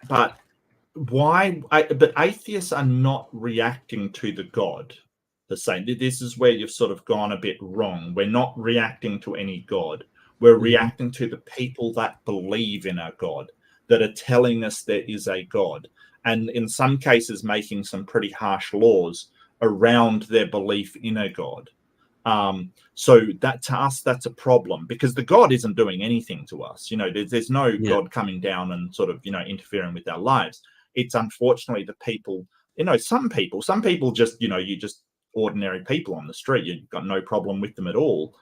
But atheists are not reacting to the God the same. This is where you've sort of gone a bit wrong. We're not reacting to any God. We're reacting to the people that believe in a God, that are telling us there is a God, and in some cases making some pretty harsh laws around their belief in a God. So that to us, that's a problem, because the God isn't doing anything to us. There's no God coming down and sort of, interfering with our lives. It's unfortunately the people, some people just, you just ordinary people on the street. You've got no problem with them at all.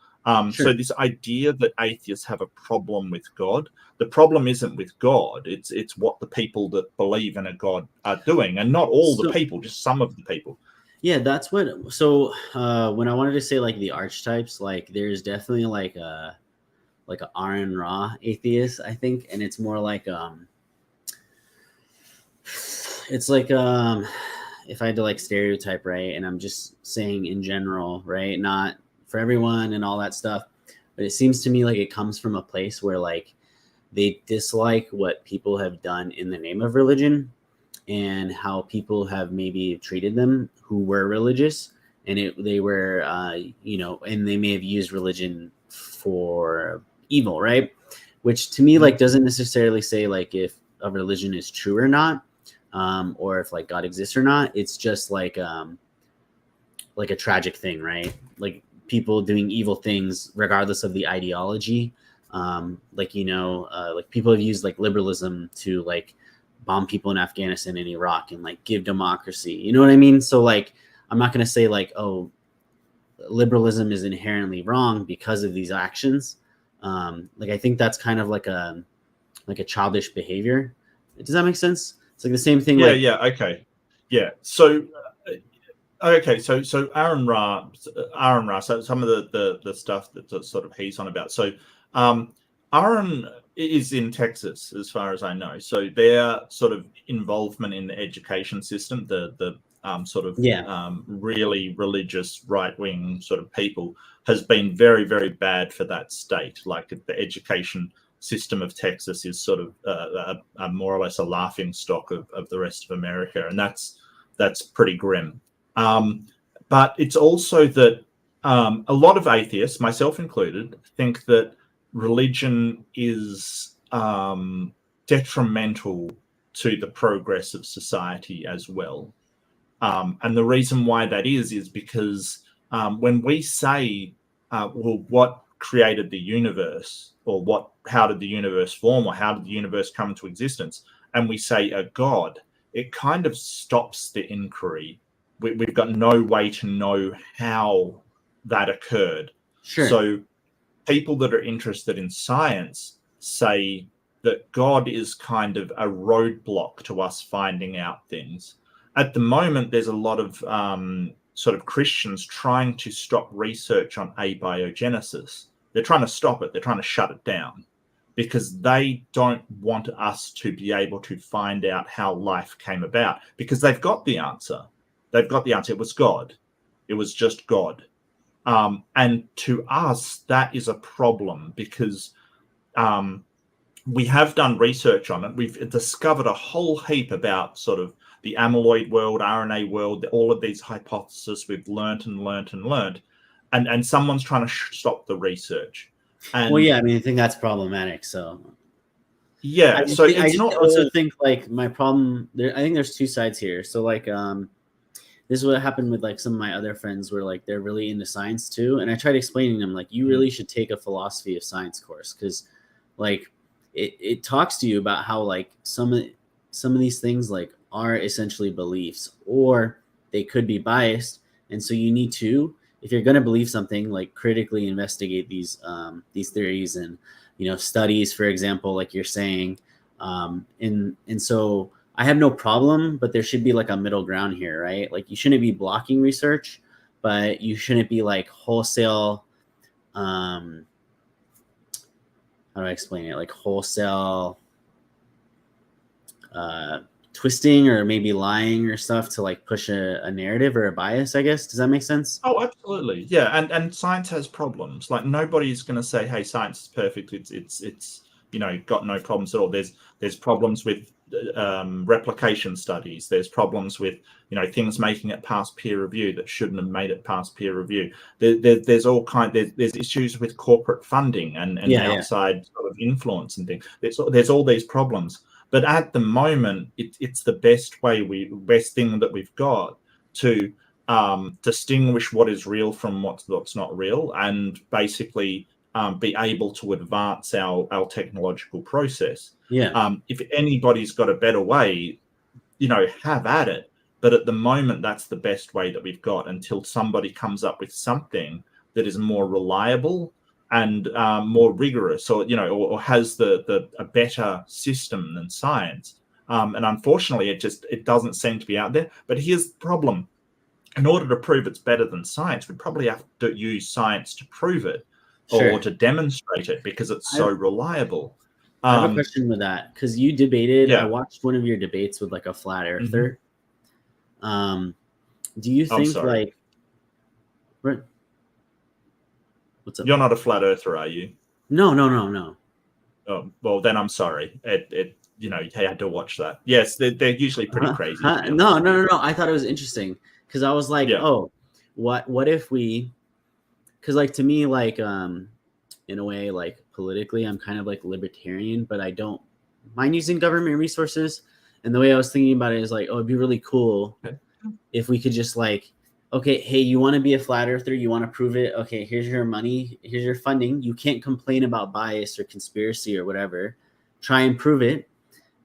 So this idea that atheists have a problem with God, the problem isn't with God. It's what the people that believe in a God are doing, and not all the people, just some of the people. Yeah, that's what. So when I wanted to say like the archetypes, like there's definitely like a Aaron Ra atheist, I think, and it's more like it's like if I had to like stereotype, right, and I'm just saying in general, right, not for everyone and all that stuff, but it seems to me like it comes from a place where like they dislike what people have done in the name of religion and how people have maybe treated them who were religious, and they were and they may have used religion for evil, right? Which to me like doesn't necessarily say like if a religion is true or not, or if like God exists or not. It's just like a tragic thing, right? Like people doing evil things regardless of the ideology. Like people have used like liberalism to like bomb people in Afghanistan and Iraq and like give democracy. You know what I mean? So like, I'm not going to say like, oh, liberalism is inherently wrong because of these actions. Like, I think that's kind of like a childish behavior. Does that make sense? It's like the same thing. Okay. Yeah. So, okay. So Aaron Ra, so some of the stuff that sort of he's on about. So, Aaron is in Texas, as far as I know. So their sort of involvement in the education system, the really religious right-wing sort of people, has been very, very bad for that state. Like the education system of Texas is sort of a more or less a laughing stock of the rest of America, and that's pretty grim. But it's also that a lot of atheists, myself included, think that religion is detrimental to the progress of society as well. And the reason why that is because when we say, well, what created the universe, or how did the universe form, or how did the universe come into existence, and we say a God, it kind of stops the inquiry. We've got no way to know how that occurred. Sure. So people that are interested in science say that God is kind of a roadblock to us finding out things. At the moment, there's a lot of sort of Christians trying to stop research on abiogenesis. They're trying to stop it. They're trying to shut it down because they don't want us to be able to find out how life came about, because they've got the answer. They've got the answer. It was God. It was just God. And to us, that is a problem because we have done research on it. We've discovered a whole heap about sort of the amyloid world, RNA world, all of these hypotheses we've learnt and learnt and learnt. And someone's trying to stop the research. And well, yeah, I mean, I think that's problematic. So yeah, so I it's just not also all... think like my problem there. I think there's two sides here. So like, this is what happened with like some of my other friends where like they're really into science too, and I tried explaining to them like you really should take a philosophy of science course because like it talks to you about how like some of these things like are essentially beliefs or they could be biased, and so you need to, if you're going to believe something, like critically investigate these theories and studies, for example, like you're saying, and so I have no problem, but there should be like a middle ground here, right? Like you shouldn't be blocking research, but you shouldn't be like wholesale. How do I explain it? Like wholesale twisting or maybe lying or stuff to like push a narrative or a bias, I guess. Does that make sense? Oh, absolutely. Yeah. And science has problems. Like nobody's going to say, hey, science is perfect. It's got no problems at all. There's problems with replication studies. There's problems with, things making it past peer review that shouldn't have made it past peer review. There's all there's issues with corporate funding and outside sort of influence and things. There's all these problems. But at the moment, it's the best thing that we've got to distinguish what is real from what's not real, and basically be able to advance our technological process. Yeah. If anybody's got a better way, have at it. But at the moment, that's the best way that we've got until somebody comes up with something that is more reliable and more rigorous, or has a better system than science. And unfortunately, it doesn't seem to be out there. But here's the problem. In order to prove it's better than science, we'd probably have to use science to prove it or to demonstrate it because it's so reliable. I have a question with that because you debated. Yeah. I watched one of your debates with like a flat earther. Do you think like what's up? You're not a flat earther, are you? No. Oh, well, then I'm sorry. You had to watch that. Yes, they're usually pretty crazy. No. I thought it was interesting because I was like, oh, what if we? Because like to me, like in a way, like politically, I'm kind of like libertarian, but I don't mind using government resources. And the way I was thinking about it is like, oh, it'd be really cool if we could just like, okay, hey, you want to be a flat earther? You want to prove it? Okay, here's your money. Here's your funding. You can't complain about bias or conspiracy or whatever. Try and prove it.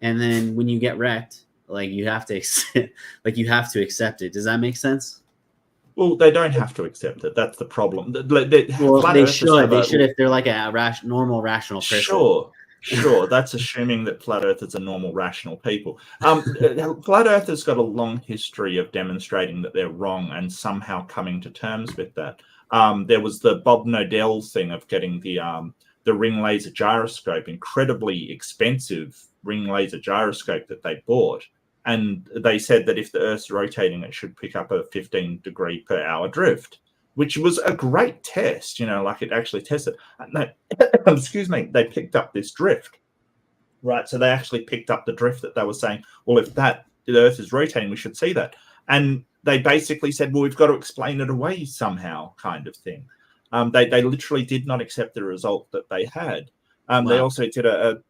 And then when you get wrecked, like you have to accept it. Does that make sense? Well, they don't have to accept it. That's the problem. They should if they're like a normal, rational person. Sure. That's assuming that flat earthers are normal, rational people. Flat earthers got a long history of demonstrating that they're wrong and somehow coming to terms with that. There was the Bob Nodell thing of getting the ring laser gyroscope, incredibly expensive ring laser gyroscope that they bought. And they said that if the Earth's rotating, it should pick up a 15 degree per hour drift, which was a great test, like it actually tested. And excuse me, they picked up this drift, right? So they actually picked up the drift that they were saying, well, if the Earth is rotating, we should see that. And they basically said, well, we've got to explain it away somehow, kind of thing. They literally did not accept the result that they had. They also did a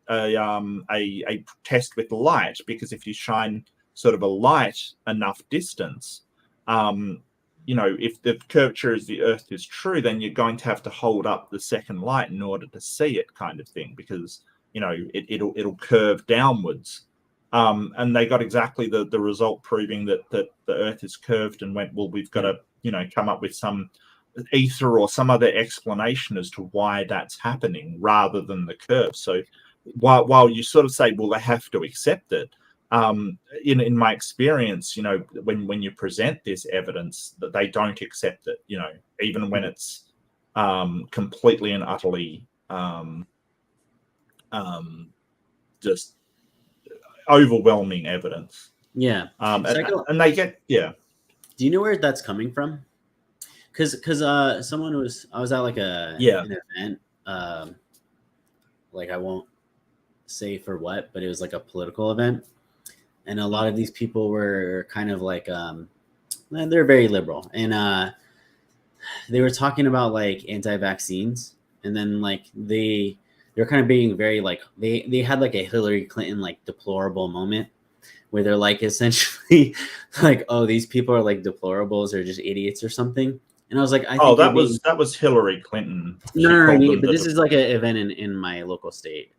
test with light, because if you shine sort of a light enough distance, if the curvature of the Earth is true, then you're going to have to hold up the second light in order to see it, kind of thing, because it'll curve downwards. And they got exactly the result proving that the Earth is curved, and went, well, we've got to come up with some ether or some other explanation as to why that's happening rather than the curve. So while you sort of say, well, they have to accept it, in my experience, when you present this evidence, that they don't accept it, even when it's completely and utterly just overwhelming evidence. Yeah. And they get, Do you know where that's coming from? because someone I was at like an event, like I won't say for what, but it was like a political event, and a lot of these people were kind of like they're very liberal, and they were talking about like anti-vaccines, and then like they're kind of being very like they had like a Hillary Clinton like deplorable moment where they're like essentially like, oh, these people are like deplorables or just idiots or something. And I was like, I think that was Hillary Clinton. No, but this is like an event in my local state.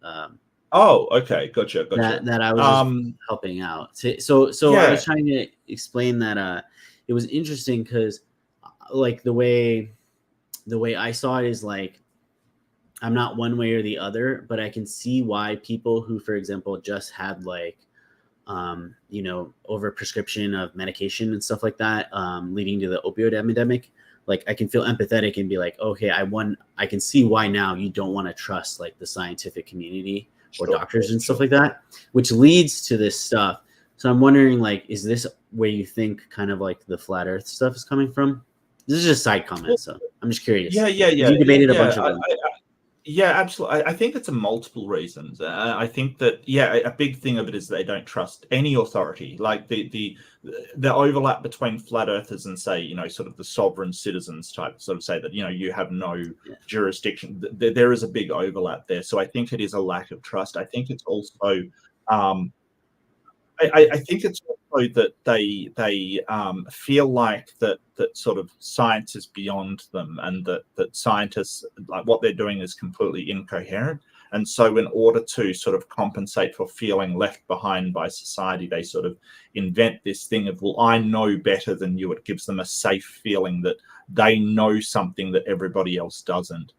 Oh, okay, gotcha. That I was just helping out. So I was trying to explain that it was interesting because like the way I saw it is like I'm not one way or the other, but I can see why people who, for example, just had like over prescription of medication and stuff like that, leading to the opioid epidemic. Like I can feel empathetic and be like, okay, I can see why now you don't want to trust like the scientific community or doctors and stuff like that, which leads to this stuff. So I'm wondering, like, is this where you think kind of like the flat Earth stuff is coming from? This is just side comments, so I'm just curious. Yeah. You debated a bunch of them. Yeah, absolutely. I think it's a multiple reasons. I think that a big thing of it is they don't trust any authority. Like the overlap between flat earthers and say sort of the sovereign citizens type sort of say that you have no jurisdiction. There is a big overlap there. So I think it is a lack of trust. I think it's also I think it's also that they feel like that sort of science is beyond them, and that scientists, like what they're doing is completely incoherent. And so in order to sort of compensate for feeling left behind by society, they sort of invent this thing of, well, I know better than you. It gives them a safe feeling that they know something that everybody else doesn't.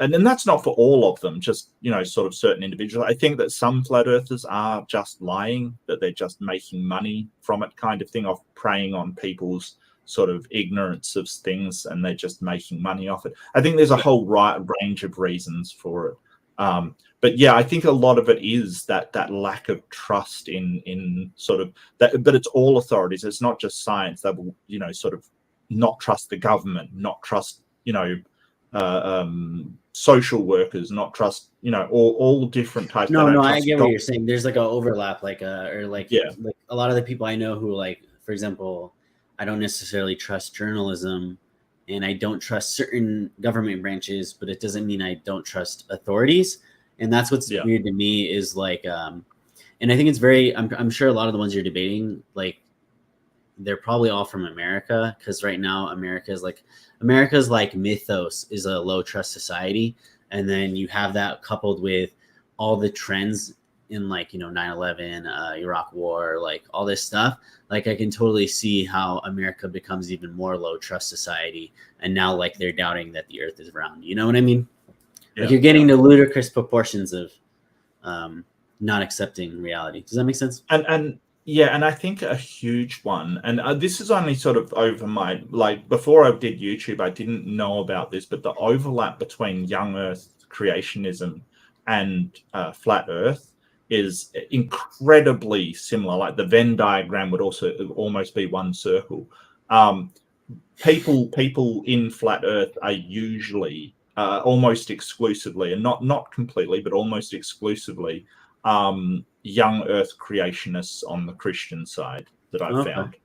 And then that's not for all of them, just, sort of certain individuals. I think that some flat earthers are just lying, that they're just making money from it kind of thing, off preying on people's sort of ignorance of things, and they're just making money off it. I think there's a whole range of reasons for it. But yeah, I think a lot of it is that lack of trust in sort of that, but it's all authorities. It's not just science. They will, sort of not trust the government, not trust, social workers, not trust, all different types. No, I get what you're saying. There's like an overlap, like like a lot of the people I know who, like, for example, I don't necessarily trust journalism, and I don't trust certain government branches, but it doesn't mean I don't trust authorities. And that's what's weird to me is like, and I think it's very, I'm sure a lot of the ones you're debating, like, they're probably all from America, because right now America's like mythos is a low trust society. And then you have that coupled with all the trends in, like, 9/11, Iraq war, like all this stuff. Like I can totally see how America becomes even more low trust society. And now like they're doubting that the earth is round. You know what I mean? Like you're getting to ludicrous proportions of not accepting reality. Does that make sense? And I think a huge one, and this is only sort of over my, like, before I did YouTube, I didn't know about this, but the overlap between young Earth creationism and flat Earth is incredibly similar. Like the Venn diagram would also almost be one circle. People in flat Earth are usually almost exclusively, and not completely, but almost exclusively, young Earth creationists on the Christian side that I've found.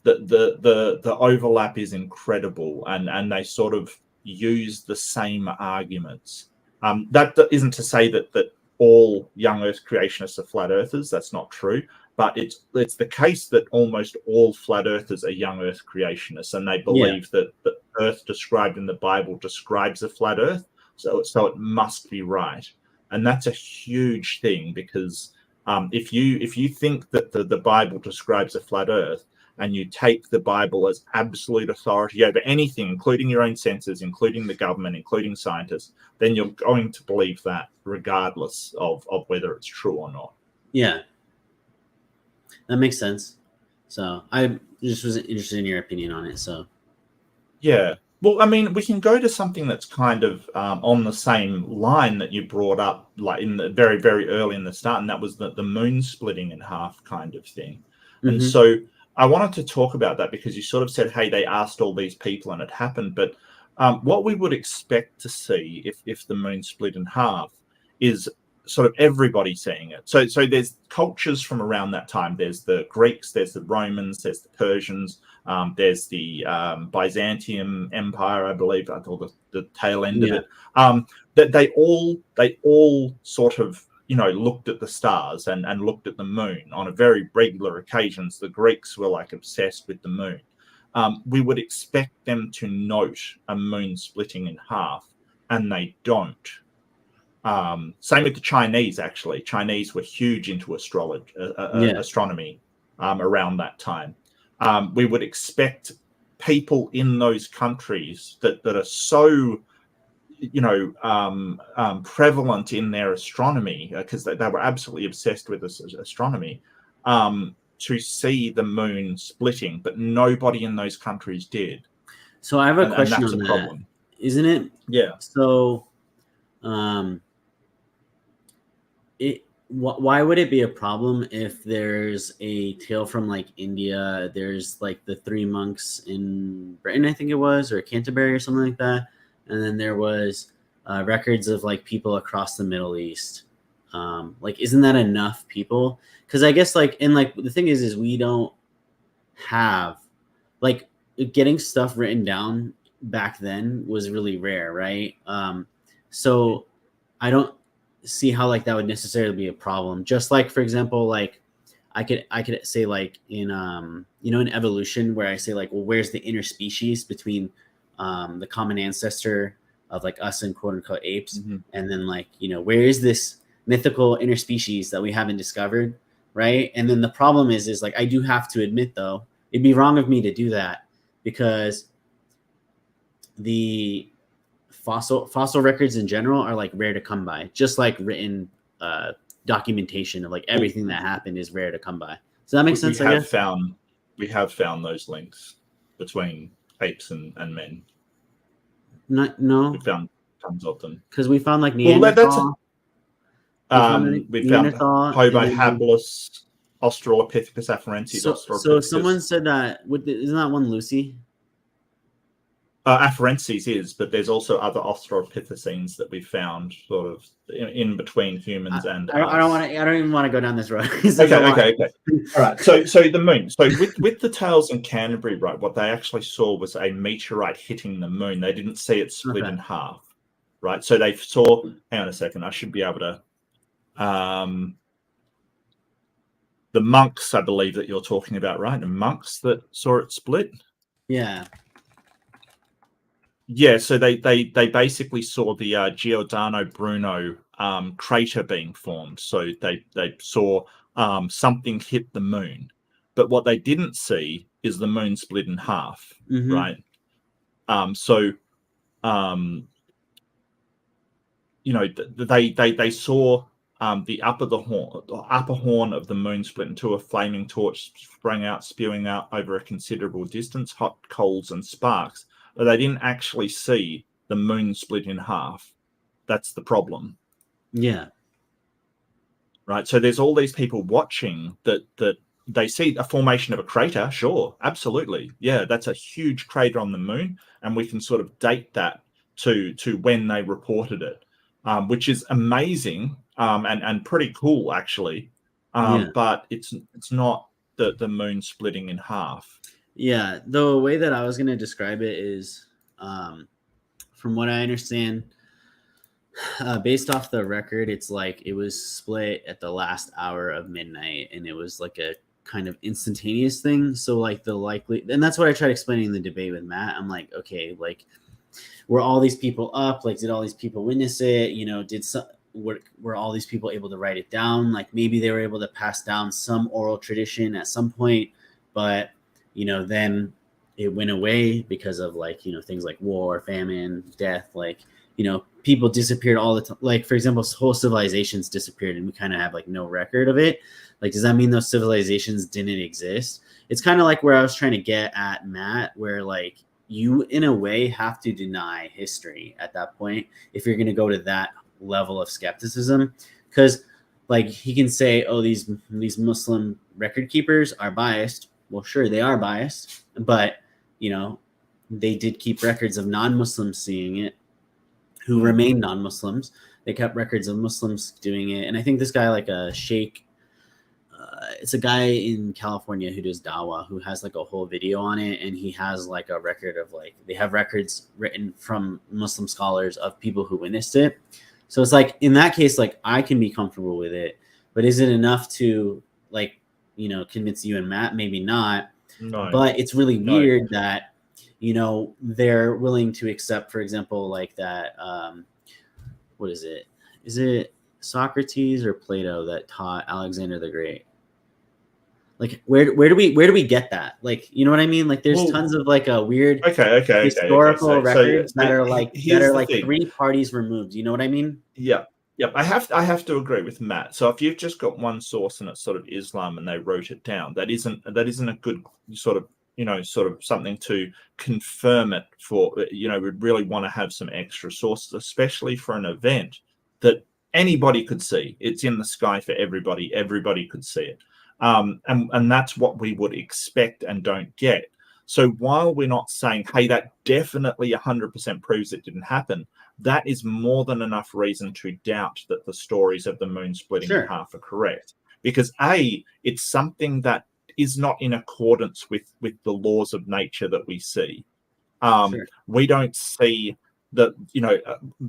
The overlap is incredible, and they sort of use the same arguments. That isn't to say that all young Earth creationists are flat earthers. That's not true. But it's the case that almost all flat earthers are young Earth creationists, and they believe that the Earth described in the Bible describes a flat Earth, so it must be right. And that's a huge thing, because if you think that the Bible describes a flat Earth, and you take the Bible as absolute authority over anything, including your own senses, including the government, including scientists, then you're going to believe that regardless of whether it's true or not. Yeah, that makes sense. So I just was interested in your opinion on it. So yeah. Well, I mean, we can go to something that's kind of on the same line that you brought up, like in the very, very early in the start, and that was the moon splitting in half kind of thing. Mm-hmm. And so I wanted to talk about that because you sort of said, hey, they asked all these people and it happened. But what we would expect to see if the moon split in half is sort of everybody seeing it. So there's cultures from around that time. There's the Greeks, there's the Romans, there's the Persians, there's the Byzantium Empire, I believe, or the tail end of it. That they all sort of, you know, looked at the stars and looked at the moon on a very regular occasions. The Greeks were like obsessed with the moon. We would expect them to note a moon splitting in half, and they don't. Same with the Chinese, actually. Chinese were huge into astronomy around that time. We would expect people in those countries that are so, you know, prevalent in their astronomy, because they were absolutely obsessed with astronomy, to see the moon splitting, but nobody in those countries did. So I have a question on that. Problem. Isn't it? Yeah. So, why would it be a problem if there's a tale from like India? There's like the three monks in Britain, I think it was, or Canterbury or something like that. And then there was records of like people across the Middle East. Like, isn't that enough people? Because I guess like, and like the thing is we don't have like getting stuff written down back then was really rare, right? So I don't see how like that would necessarily be a problem. Just like, for example, like I could say like in you know, in evolution, where I say like, well, where's the interspecies between the common ancestor of like us and quote unquote apes, and then like, you know, where is this mythical interspecies that we haven't discovered, right? And then the problem is like, I do have to admit though, it'd be wrong of me to do that, because the fossil records in general are like rare to come by, just like written documentation of like everything that happened is rare to come by. Does that make sense? We have found those links between apes and men. No, we found tons of them because we found like Neanderthal. We found Homo habilis, Australopithecus afarensis. So someone said that, isn't that one Lucy? Afarensis is, but there's also other Australopithecines that we found sort of in between humans and I don't even want to go down this road. Okay. All right. So the moon. So with the tales in Canterbury, right, what they actually saw was a meteorite hitting the moon. They didn't see it split in half, right? So they saw. Hang on a second. I should be able to. The monks, I believe that you're talking about, right? The monks that saw it split. Yeah. Yeah, so they basically saw the Giordano Bruno crater being formed. So they saw something hit the moon, but what they didn't see is the moon split in half, right? You know, they saw the upper horn of the moon split into a flaming torch sprang out, spewing out over a considerable distance, hot coals and sparks. But they didn't actually see the moon split in half. That's the problem. Yeah. Right. So there's all these people watching that they see a formation of a crater. Sure. Absolutely. Yeah. That's a huge crater on the moon. And we can sort of date that to when they reported it, which is amazing and pretty cool, actually. But it's not the moon splitting in half. Yeah, the way that I was going to describe it is, from what I understand, based off the record, it's like it was split at the last hour of midnight, and it was like a kind of instantaneous thing. So like and that's what I tried explaining in the debate with Matt. I'm like, okay, like were all these people up? Like, did all these people witness it? You know, were all these people able to write it down? Like maybe they were able to pass down some oral tradition at some point, but you know, then it went away because of like, you know, things like war, famine, death, like, you know, people disappeared all the time. Like, for example, whole civilizations disappeared and we kind of have like no record of it. Like, does that mean those civilizations didn't exist? It's kind of like where I was trying to get at, Matt, where like you in a way have to deny history at that point if you're going to go to that level of skepticism. Because like he can say, oh, these Muslim record keepers are biased. well, sure, they are biased, but you know, they did keep records of non-Muslims seeing it, who remain non-Muslims. They kept records of Muslims doing it, and I think this guy, like a sheikh, it's a guy in California who does dawah, who has like a whole video on it, and he has like a record of like, they have records written from Muslim scholars of people who witnessed it. So it's like, in that case, like I can be comfortable with it, but is it enough to like, you know, convince you and Matt? Maybe not. No. But it's really weird that, you know, they're willing to accept, for example, like that, what is it? Is it Socrates or Plato that taught Alexander the Great? Like, where do we get that? Like, you know what I mean? Like, there's tons of like a weird historical records that are like 3 parties removed. You know what I mean? Yeah. Yep, I have to agree with Matt. So if you've just got one source and it's sort of Islam and they wrote it down, that isn't a good sort of, you know, sort of something to confirm it for. You know, we'd really want to have some extra sources, especially for an event that anybody could see. It's in the sky for everybody. Everybody could see it. And that's what we would expect and don't get. So while we're not saying, hey, that definitely 100% proves it didn't happen, that is more than enough reason to doubt that the stories of the moon splitting in half are correct. Because A, it's something that is not in accordance with the laws of nature that we see. We don't see the, you know,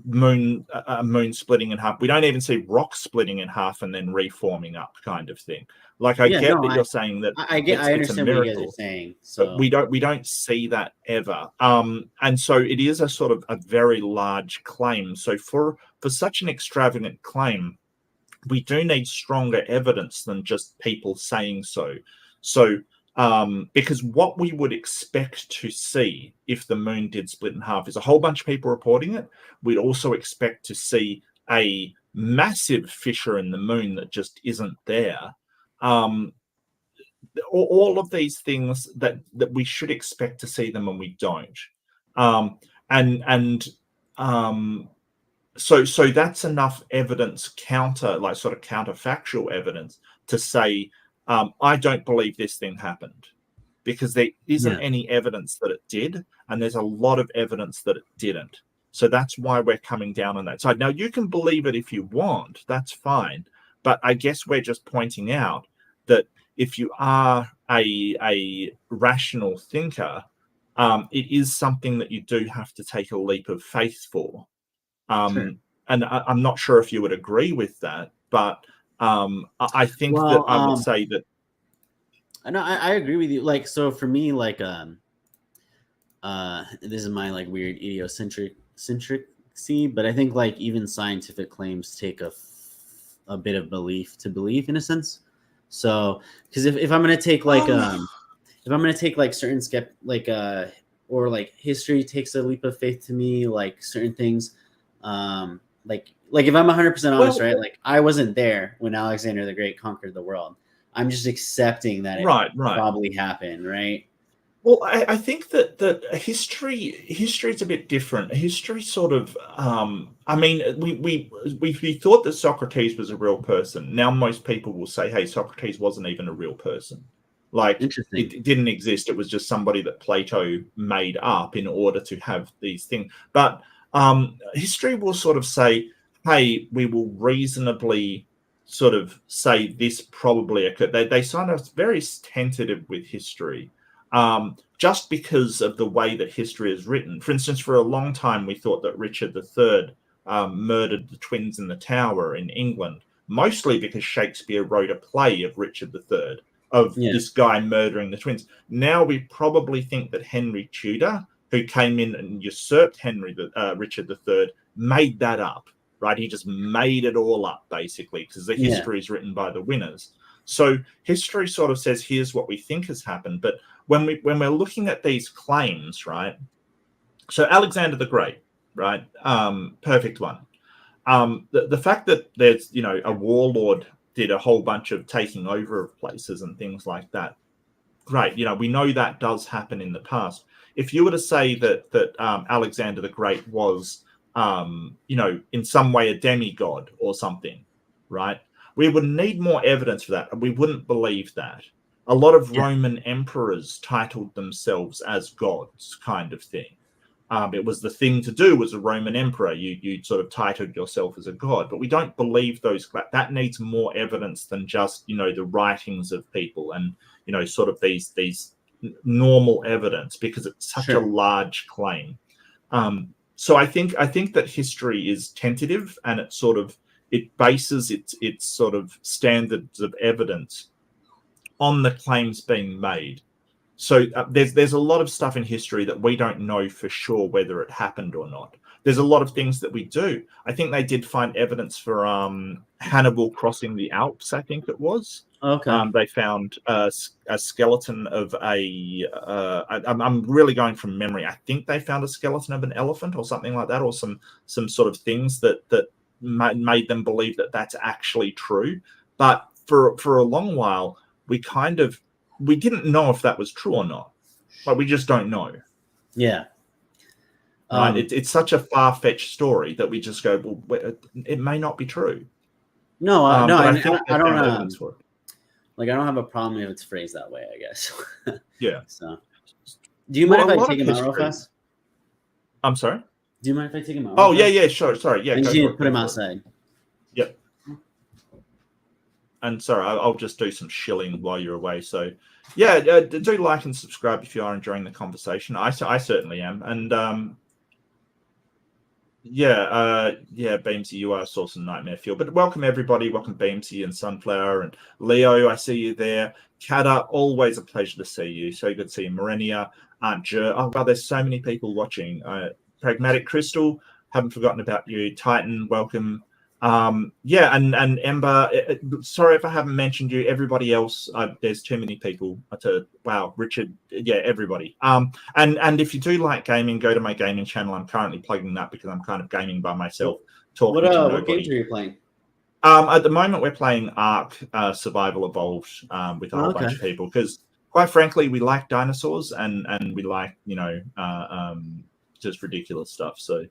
moon splitting in half. We don't even see rocks splitting in half and then reforming up, kind of thing. Like, I get that you're saying that I understand what you guys are saying. So but we don't see that ever. And so it is a sort of a very large claim. So for such an extravagant claim, we do need stronger evidence than just people saying so. So because what we would expect to see if the moon did split in half is a whole bunch of people reporting it. We'd also expect to see a massive fissure in the moon that just isn't there. All of these things that we should expect to see them and we don't. So that's enough evidence, counterfactual evidence to say, I don't believe this thing happened, because there isn't any evidence that it did, and there's a lot of evidence that it didn't. So that's why we're coming down on that side. Now, you can believe it if you want, that's fine. But I guess we're just pointing out that if you are a rational thinker, it is something that you do have to take a leap of faith for. And I'm not sure if you would agree with that, but I think that I would say that. No, I agree with you. Like, so for me, like, this is my like weird idiosyncrasy, but I think like even scientific claims take a bit of belief to believe, in a sense. So, because if I'm gonna take like if I'm gonna take like certain or like history takes a leap of faith to me, like certain things, like if I'm 100% honest, right? Like, I wasn't there when Alexander the Great conquered the world. I'm just accepting that it probably happened, right? Well, I think that history is a bit different. History sort of, I mean, we thought that Socrates was a real person. Now most people will say, hey, Socrates wasn't even a real person. Like, it didn't exist. It was just somebody that Plato made up in order to have these things. But history will sort of say, hey, we will reasonably sort of say this probably occurred. They sound very tentative with history. Just because of the way that history is written. For instance, for a long time, we thought that Richard III murdered the twins in the Tower in England, mostly because Shakespeare wrote a play of Richard III, of this guy murdering the twins. Now we probably think that Henry Tudor, who came in and usurped Richard III, made that up, right? He just made it all up, basically, because the history is written by the winners. So history sort of says, here's what we think has happened. But when we're looking at these claims, right? So Alexander the Great, right? Perfect one. The fact that there's, you know, a warlord did a whole bunch of taking over of places and things like that. Great. You know, we know that does happen in the past. If you were to say that Alexander the Great was, you know, in some way a demigod or something, right? We would need more evidence for that, and we wouldn't believe that. A lot of Roman emperors titled themselves as gods, kind of thing. It was the thing to do as a Roman emperor. You sort of titled yourself as a god, but we don't believe those. That needs more evidence than just, you know, the writings of people and, you know, sort of these normal evidence, because it's such a large claim. So I think that history is tentative, and it bases its sort of standards of evidence on the claims being made. So there's a lot of stuff in history that we don't know for sure whether it happened or not. There's a lot of things that we do. I think they did find evidence for Hannibal crossing the Alps, I think it was. Okay. They found a skeleton of I'm really going from memory. I think they found a skeleton of an elephant or something like that, or some sort of things that made them believe that that's actually true. But for a long while, we didn't know if that was true or not. Like, we just don't know. Yeah. Right. It's such a far-fetched story that we just go, well, it may not be true. No, I don't evidence for it. Like, I don't have a problem if it's phrased that way, I guess. Yeah. So, do you mind if I take him out real fast? I'm sorry? Do you mind if I take him out? Oh, yeah, sure. Sorry. Yeah, I just need to put him outside. Yep. And sorry, I'll just do some shilling while you're away. So, yeah, do like and subscribe if you are enjoying the conversation. I certainly am. And Beamsy, you are a source of nightmare fuel. But welcome everybody. Welcome Beamsy and Sunflower and Leo. I see you there. Kata, always a pleasure to see you. So good to see you. Marenia, Aunt Jer. Oh God, there's so many people watching. Pragmatic Crystal, haven't forgotten about you. Titan, welcome. And Ember, sorry if I haven't mentioned you. Everybody else, there's too many people wow, Richard, everybody. And if you do like gaming, go to my gaming channel. I'm currently plugging that because I'm kind of gaming by myself, talking to nobody. What games are you playing? At the moment, we're playing Ark Survival Evolved with a whole bunch of people, because quite frankly, we like dinosaurs and we like, just ridiculous stuff. So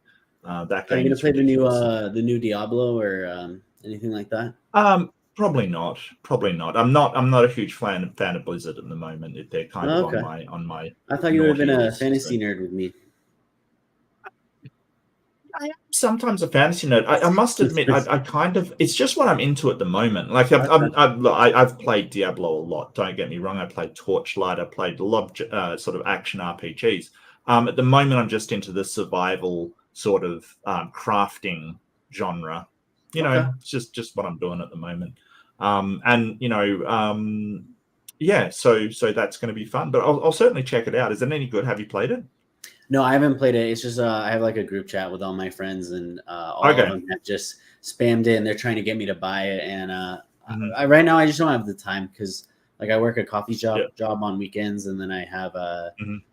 that game. Are you gonna play the new Diablo or anything like that? Probably not. I'm not a huge fan of Blizzard at the moment. They're kind of on my. I thought you would have been a fantasy nerd with me. I am sometimes a fantasy nerd. I must admit, I kind of, it's just what I'm into at the moment. Like I've played Diablo a lot. Don't get me wrong. I played Torchlight. I played a lot of sort of action RPGs. At the moment, I'm just into the survival sort of crafting genre. It's just what I'm doing at the moment. So that's going to be fun. But I'll certainly check it out. Is it any good? Have you played it? No, I haven't played it. It's just I have like a group chat with all my friends, and all of them have just spammed it, and they're trying to get me to buy it. And right now, I just don't have the time because like I work a coffee job on weekends, and then I have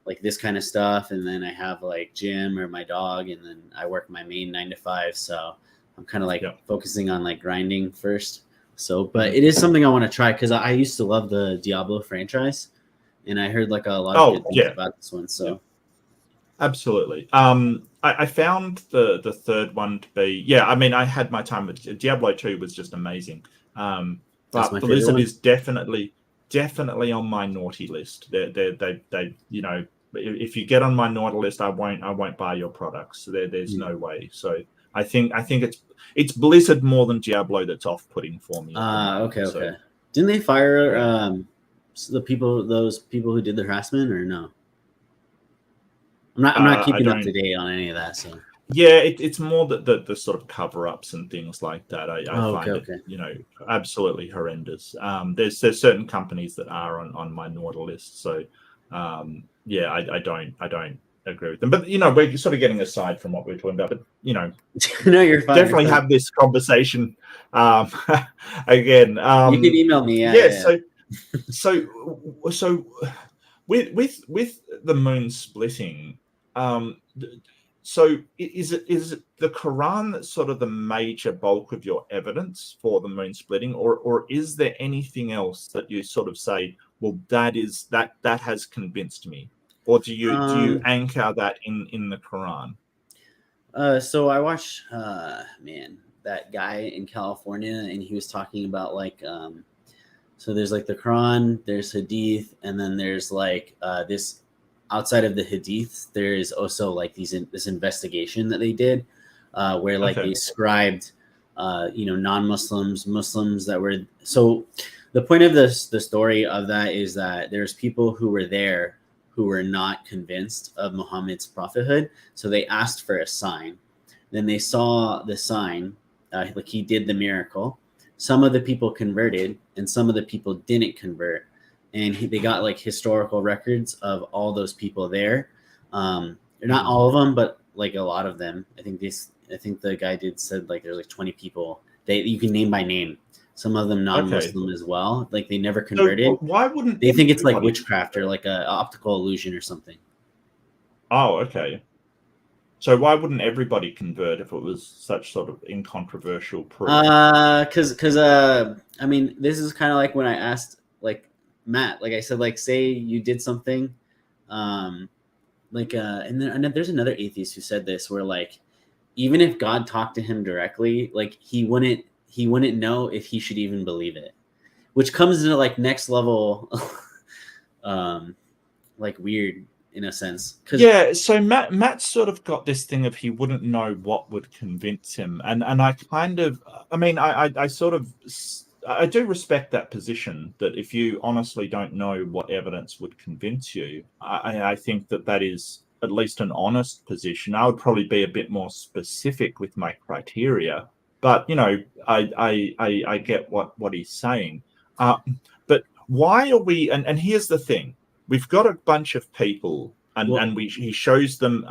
like this kind of stuff, and then I have like gym or my dog, and then I work my main 9 to 5. So I'm kind of like focusing on like grinding first. So, but it is something I want to try because I used to love the Diablo franchise, and I heard like a lot of good things about this one. So. Absolutely. I found the third one to be, I had my time with Diablo 2 was just amazing. But Blizzard is definitely on my naughty list. They if you get on my naughty list, I won't buy your products. There's no way. So I think it's Blizzard more than Diablo that's off-putting for me. Okay. Didn't they fire those people who did the harassment, or no? I'm not keeping up to date on any of that. So it's more the sort of cover-ups and things like that. I find it absolutely horrendous. There's certain companies that are on my naughty list. So I don't agree with them. But we're sort of getting aside from what we're talking about. But no, you're fine. Definitely have this conversation again. You can email me. So with the moon splitting. So is it the Quran that's sort of the major bulk of your evidence for the moon splitting, or is there anything else that you sort of say, well, that has convinced me, or do you anchor that in the Quran? So I watched that guy in California, and he was talking about like So there's like the Quran, there's Hadith, and then there's like this outside of the Hadith. There is also like this investigation that they did, where like they scribed, non-Muslims, Muslims that were. So the point of the story of that is that there's people who were there who were not convinced of Muhammad's prophethood, so they asked for a sign. Then they saw the sign, like he did the miracle. Some of the people converted, and some of the people didn't convert. And they got like historical records of all those people there. Not all of them, but like a lot of them. I think the guy said like there's like 20 people that you can name by name. Some of them non-Muslim as well. Like they never converted. So why wouldn't they think it's like witchcraft or like a optical illusion or something? Oh, okay. So why wouldn't everybody convert if it was such sort of incontroversial proof? Because I mean, this is kind of like when I asked like Matt, like I said, like say you did something, and then there's another atheist who said this, where like even if God talked to him directly, like he wouldn't know if he should even believe it, which comes into like next level, like weird. In a sense, so Matt sort of got this thing of he wouldn't know what would convince him, and I kind of, I mean, I do respect that position, that if you honestly don't know what evidence would convince you, I think that is at least an honest position. I would probably be a bit more specific with my criteria, but I get what he's saying, but why are we? And here's the thing. We've got a bunch of people, and he shows them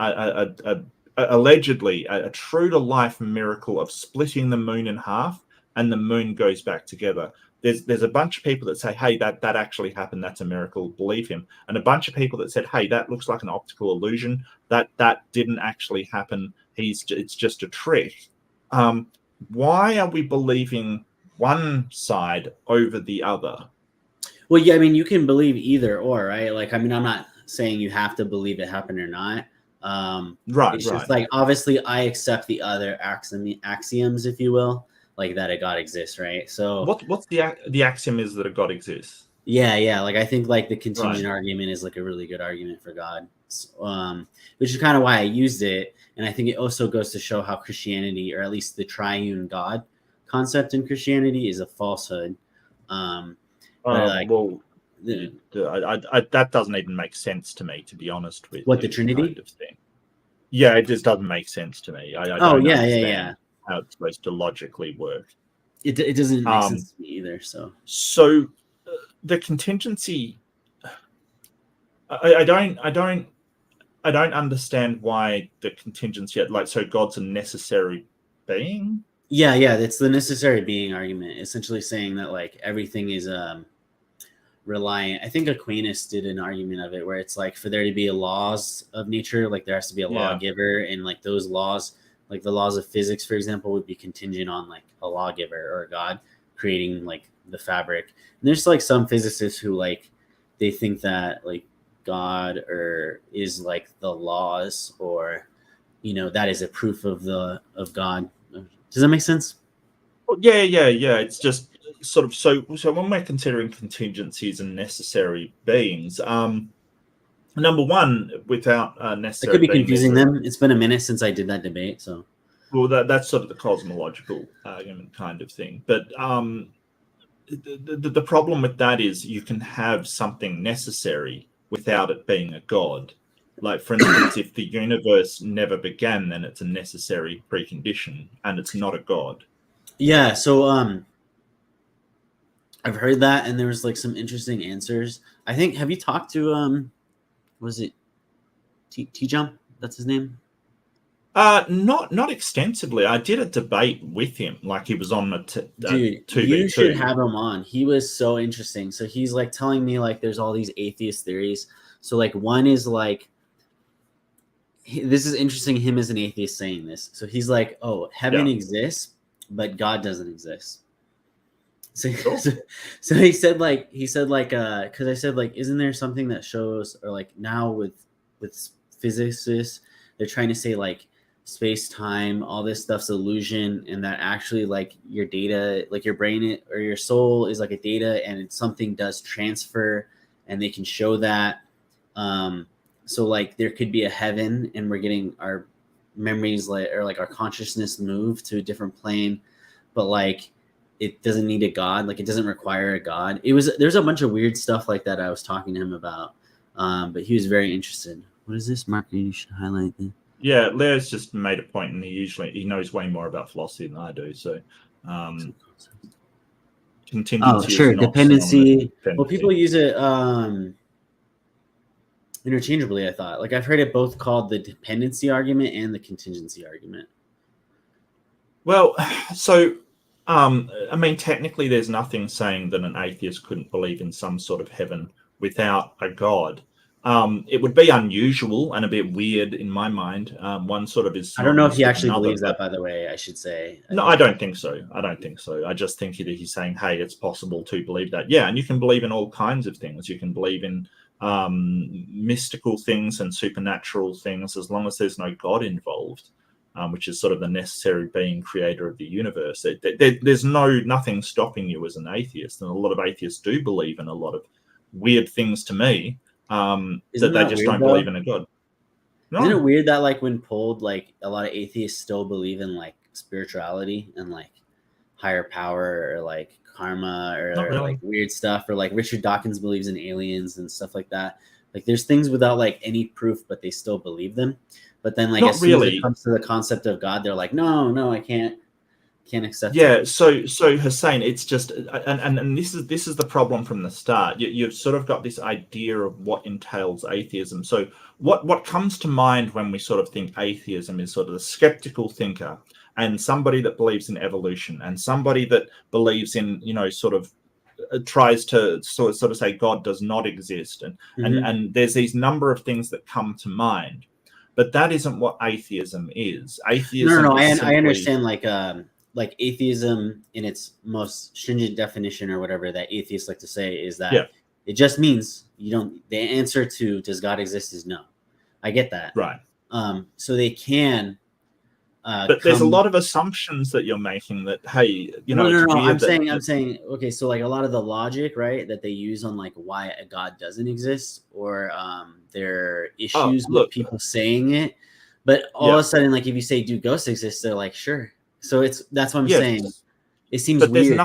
allegedly a true-to-life miracle of splitting the moon in half, and the moon goes back together. There's a bunch of people that say, hey, that actually happened. That's a miracle. Believe him. And a bunch of people that said, hey, that looks like an optical illusion. That didn't actually happen. It's just a trick. Why are we believing one side over the other? Well, yeah, I mean, you can believe either or, right? Like, I mean, I'm not saying you have to believe it happened or not. It's just like, obviously, I accept the other axioms, if you will, like that a God exists, right? So, what's the axiom is that a God exists? Yeah. Like, I think like the contingent argument is like a really good argument for God, which is kind of why I used it. And I think it also goes to show how Christianity, or at least the triune God concept in Christianity, is a falsehood. That doesn't even make sense to me, to be honest with what, the Trinity kind of thing. Yeah, it just doesn't make sense to me. I don't understand how it's supposed to logically work. It doesn't make sense to me either. So the contingency, I don't understand why the contingency, like, so God's a necessary being. Yeah, it's the necessary being argument, essentially saying that like everything is reliant. I think Aquinas did an argument of it where it's like, for there to be laws of nature, like there has to be a lawgiver, and like those laws, like the laws of physics, for example, would be contingent on like a lawgiver or a God creating like the fabric. And there's like some physicists who like they think that like God is like the laws, or that is a proof of God. Does that make sense? Yeah. It's just sort of so when we're considering contingencies and necessary beings, number one, without necessary, it could be confusing them. It's been a minute since I did that debate, so that's sort of the cosmological argument kind of thing. But the problem with that is you can have something necessary without it being a god. Like, for instance, if the universe never began, then it's a necessary precondition, and it's not a god. Yeah, so I've heard that, and there was like some interesting answers. I think, have you talked to was it T-Jump? That's his name? Not extensively. I did a debate with him, like he was on the dude. 2v2. You should have him on. He was so interesting. So he's like telling me like there's all these atheist theories. So like one is like, this is interesting, him as an atheist saying this. So he's like, oh, heaven exists, but God doesn't exist. So he said because I said like, isn't there something that shows, or like now with physicists, they're trying to say like space time, all this stuff's illusion, and that actually like your data, like your brain or your soul is like a data, and something does transfer, and they can show that. So like there could be a heaven, and we're getting our memories or like our consciousness moved to a different plane, but like it doesn't need a god, like it doesn't require a god. There's a bunch of weird stuff like that I was talking to him about, but he was very interested. What is this, Mark? You should highlight that. Yeah, Leo's just made a point, and he knows way more about philosophy than I do. So, contingency. Oh, sure, is not dependency. Well, people use it interchangeably. I thought, like, I've heard it both called the dependency argument and the contingency argument. Well, so I mean, technically, there's nothing saying that an atheist couldn't believe in some sort of heaven without a god. It would be unusual and a bit weird in my mind. One sort of is. I don't know if he actually believes that, by the way, I should say. No, I don't think so. I don't think so. I just think that he's saying, hey, it's possible to believe that. Yeah, and you can believe in all kinds of things. You can believe in mystical things and supernatural things as long as there's no God involved, which is sort of the necessary being, creator of the universe. There's nothing stopping you as an atheist. And a lot of atheists do believe in a lot of weird things to me. That they just don't believe in a god. No. Isn't it weird that like when polled, like a lot of atheists still believe in like spirituality and like higher power or like karma or like weird stuff, or like Richard Dawkins believes in aliens and stuff like that. Like there's things without like any proof, but they still believe them. But then like as soon as it comes to the concept of God, they're like, no, I can't accept. Yeah, it. So Hussein, it's just, and this is the problem from the start. You've sort of got this idea of what entails atheism. So what comes to mind when we sort of think atheism is sort of the skeptical thinker, and somebody that believes in evolution, and somebody that believes in, sort of tries to sort of say God does not exist, and there's these number of things that come to mind, but that isn't what atheism is. Atheism. No, I understand like atheism in its most stringent definition or whatever that atheists like to say is that it just means the answer to does God exist is no. I get that. Right. So they can. But there's a lot of assumptions that you're making that, hey, No. I'm saying, okay, so like a lot of the logic, right, that they use on like why a God doesn't exist, or their issues with people saying it. But all of a sudden, like if you say, do ghosts exist? They're like, sure. So that's what I'm saying. It seems weird.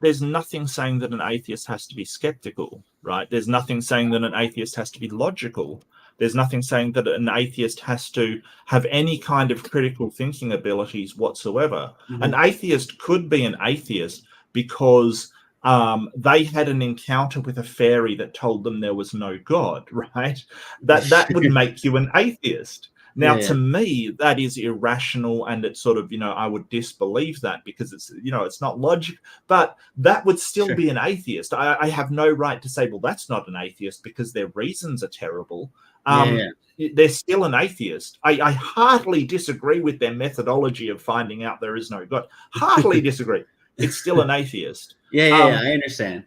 There's nothing saying that an atheist has to be skeptical, right? There's nothing saying that an atheist has to be logical. There's nothing saying that an atheist has to have any kind of critical thinking abilities whatsoever. An atheist could be an atheist because they had an encounter with a fairy that told them there was no God, right? That would make you an atheist. Now, to me, that is irrational, and it's sort of, I would disbelieve that because it's, it's not logic, but that would still be an atheist. I have no right to say, well, that's not an atheist because their reasons are terrible. They're still an atheist. I heartily disagree with their methodology of finding out there is no God. Heartily disagree. It's still an atheist. I understand.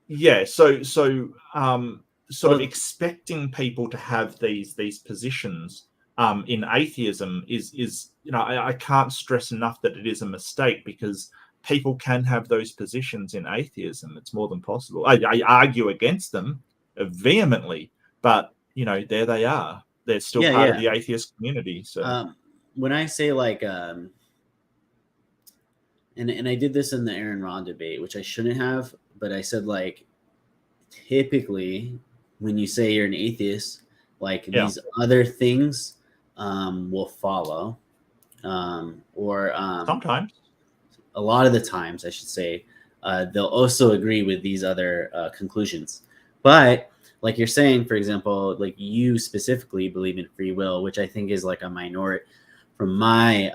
Yeah, so sort of expecting people to have these positions in atheism is I can't stress enough that it is a mistake, because people can have those positions in atheism. It's more than possible. I argue against them vehemently, but there they are. They're still part of the atheist community. So when I say like and I did this in the Aaron Ron debate, which I shouldn't have, but I said like typically when you say you're an atheist, like these other things will follow, or sometimes, a lot of the times, I should say, they'll also agree with these other conclusions. But like you're saying, for example, like you specifically believe in free will, which I think is like a minority. From my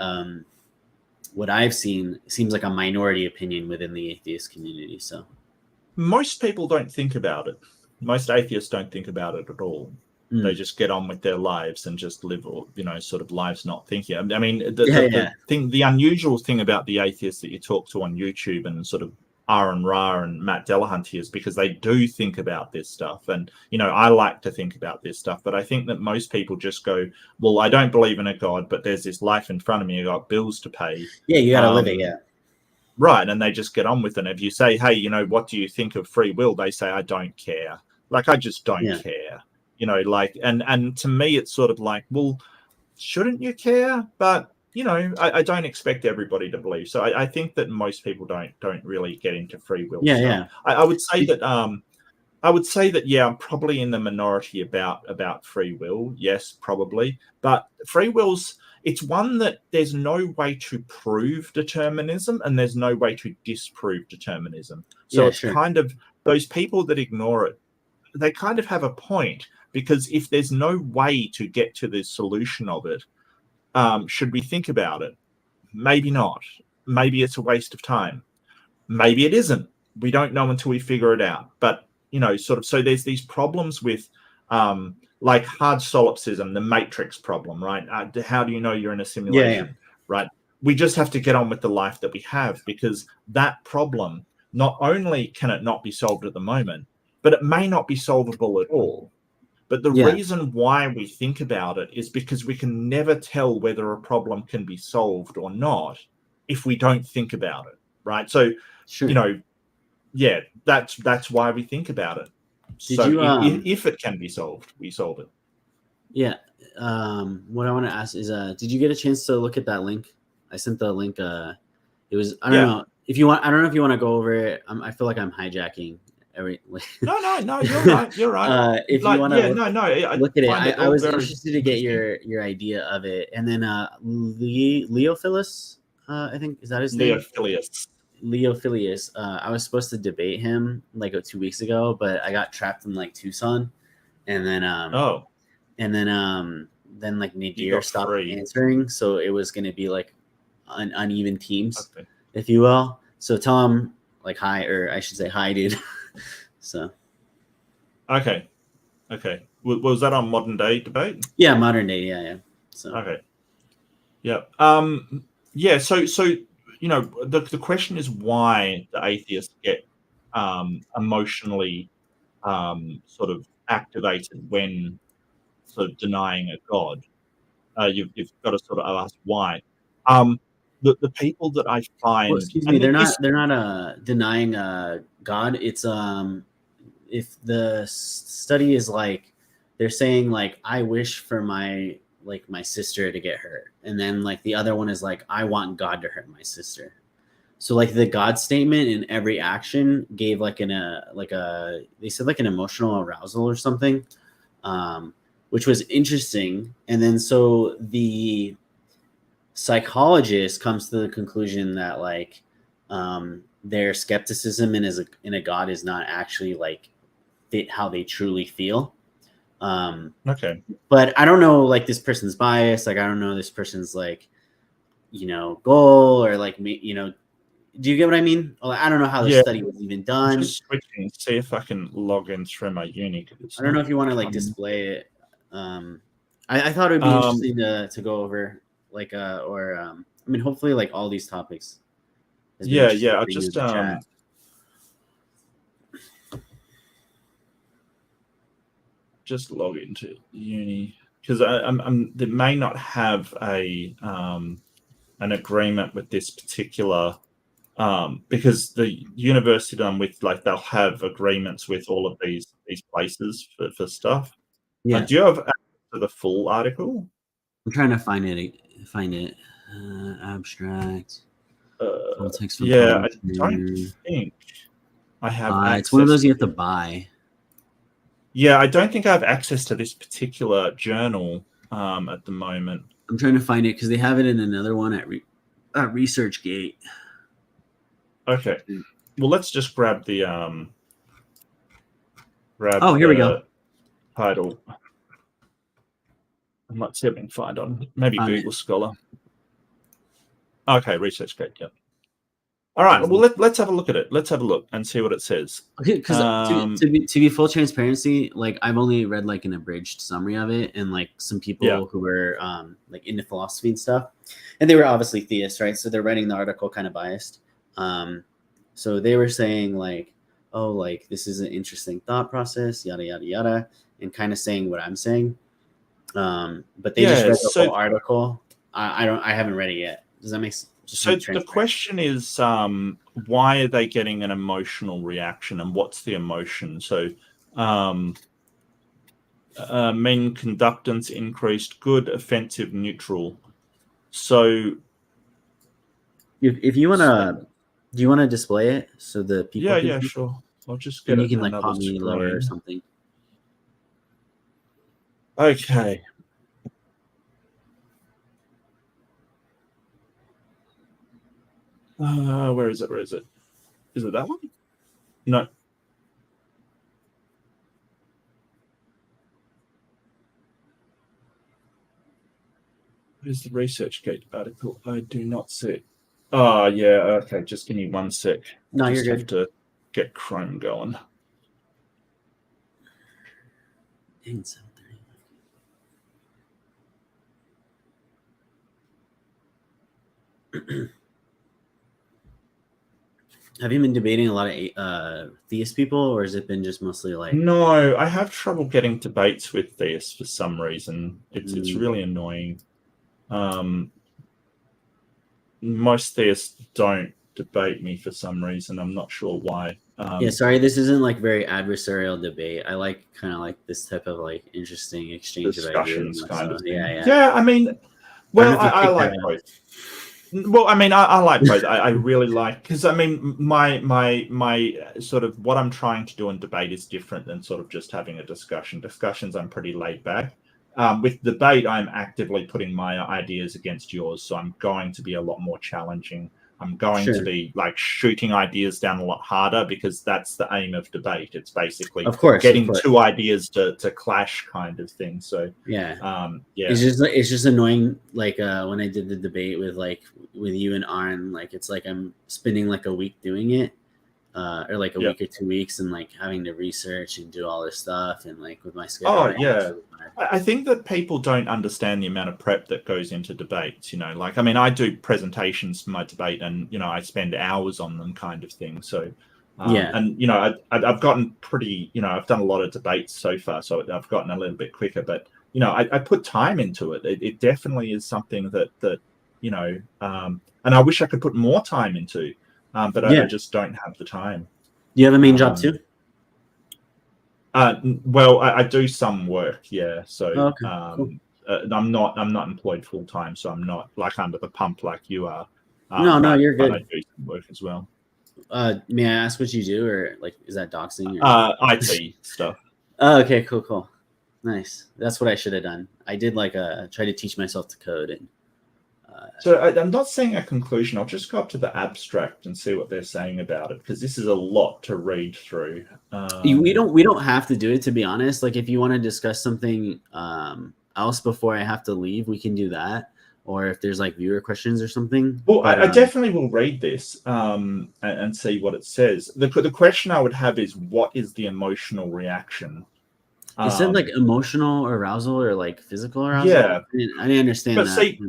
what I've seen, seems like a minority opinion within the atheist community. So most people don't think about it. Most atheists don't think about it at all. They just get on with their lives and just live, sort of lives not thinking. I mean, the unusual thing about the atheists that you talk to on YouTube and sort of Aaron Ra and Matt Delahunt is, because they do think about this stuff. And, you know, I like to think about this stuff, but I think that most people just go, well, I don't believe in a God, but there's this life in front of me. I got bills to pay. Yeah, you got to live it, yeah. Right. And they just get on with it. And if you say, hey, you know, what do you think of free will? They say, I don't care. Like, I just don't care. You know, like, and to me, it's sort of like, well, shouldn't you care? But, you know, I don't expect everybody to believe. So I think that most people don't really get into free will stuff. Yeah. I would say that yeah, I'm probably in the minority about free will. Yes, probably. But free will's, it's one that there's no way to prove determinism and there's no way to disprove determinism. So it's kind of those people that ignore it, they kind of have a point, because if there's no way to get to the solution of it, should we think about it? Maybe not. Maybe it's a waste of time. Maybe it isn't. We don't know until we figure it out. But, you know, sort of, so there's these problems with like hard solipsism, the matrix problem, right? How do you know you're in a simulation, right? We just have to get on with the life that we have, because that problem, not only can it not be solved at the moment, but it may not be solvable at all. But the reason why we think about it is because we can never tell whether a problem can be solved or not if we don't think about it, right? So, you know, yeah, that's why we think about it. If it can be solved, we solve it. Yeah. What I want to ask is, did you get a chance to look at that link? I sent the link. It was, I don't know if you want. I don't know if you want to go over it. I feel like I'm hijacking. No, you're right. If you want to look at it, I was very interested to get your idea of it. And then Leophilus, I think, is that his name? Leophilus. I was supposed to debate him like 2 weeks ago, but I got trapped in like Tucson, and then then like Nadir stopped answering, so it was going to be like uneven teams, if you will. So tell him like hi, or I should say hi, dude. So okay, was that on modern day debate? Yeah, modern day. Yeah. So okay, yeah, yeah. So you know, the question is why the atheists get emotionally sort of activated when sort of denying a god. You've got to sort of ask why. The people that I find, well, excuse me, they're not denying God. It's if the study is like, they're saying like, I wish for my sister to get hurt, and then like the other one is like, I want God to hurt my sister. So like the God statement in every action gave like they said like an emotional arousal or something, which was interesting. And then so the psychologist comes to the conclusion that like their skepticism in a God is not actually like fit how they truly feel. Okay, but I don't know like this person's bias. Like I don't know this person's like, you know, goal, or like me, you know. Do you get what I mean? I don't know how the study was even done. Just switching, see if I can log in through my uni. I don't know if you want to like display it. I thought it would be interesting to go over like I mean, hopefully like all these topics. Yeah. I just log into uni, because they may not have an agreement with this particular. Because the university I'm with, like they'll have agreements with all of these places for stuff. Yeah. Do you have access to the full article? I'm trying to find it. Abstract. Context for yeah, I don't think I have. It's one of those you have to buy. Yeah, I don't think I have access to this particular journal at the moment. I'm trying to find it because they have it in another one at ResearchGate. Okay, well, let's just grab the here we go. Title. I might see if I can find on maybe Google Scholar. Okay, ResearchGate. Yep. All right. Well, let's have a look at it. Let's have a look and see what it says. Okay, because to be full transparency, like I've only read like an abridged summary of it, and like some people who were like into philosophy and stuff, and they were obviously theists, right? So they're writing the article kind of biased. So they were saying like, oh, like this is an interesting thought process, yada yada yada, and kind of saying what I'm saying. But they just read the whole article. I haven't read it yet. Does that make sense? So the question is, why are they getting an emotional reaction, and what's the emotion? So, mean conductance increased, good, offensive, neutral. So, if you wanna, do you want to display it so the people? Yeah, sure. I'll just get and it. You can like another pop me lower or something. Okay. Where is it? Where is it? Is it that one? No. Where's the ResearchGate article? I do not see it. Oh, yeah. Okay, just give me 1 sec. No, you're good. Have to get Chrome going. Have you been debating a lot of theist people, or has it been just mostly like? No, I have trouble getting debates with theists for some reason. It's really annoying. Most theists don't debate me for some reason. I'm not sure why. Yeah, sorry, this isn't like very adversarial debate. I like kind of like this type of like interesting exchange discussions of ideas. kind of thing. Yeah. I mean, well, I like both. Well, I mean, I like both. I really like, because I mean, my sort of what I'm trying to do in debate is different than sort of just having a discussion. Discussions, I'm pretty laid back. With debate, I'm actively putting my ideas against yours, so I'm going to be a lot more challenging. I'm going to be like shooting ideas down a lot harder, because that's the aim of debate. It's basically getting two ideas to clash, kind of thing. So yeah. It's just annoying. Like when I did the debate with you and Arn, like it's like I'm spending like a week doing it, or like a week or 2 weeks, and like having to research and do all this stuff, and like with my schedule. Oh yeah. I think that people don't understand the amount of prep that goes into debates, like, I mean, I do presentations for my debate, and, I spend hours on them, kind of thing. So, and, I've gotten pretty, I've done a lot of debates so far, so I've gotten a little bit quicker, but, I put time into it. It definitely is something that, and I wish I could put more time into, but I just don't have the time. Do you have a main job too? Well, I do some work, yeah. So cool. I'm not employed full time, so I'm not like under the pump like you are. No, you're good. But I do some work as well. May I ask what you do, or like is that doxing? IT stuff. Oh, okay, cool, nice. That's what I should have done. I did like try to teach myself to code, and so I'm not saying a conclusion. I'll just go up to the abstract and see what they're saying about it, because this is a lot to read through. We don't have to do it, to be honest. Like if you want to discuss something else before I have to leave, we can do that. Or if there's like viewer questions or something. Well, I definitely will read this and see what it says. The question I would have is, what is the emotional reaction? It said like emotional arousal or like physical arousal. Yeah, I didn't understand that. See,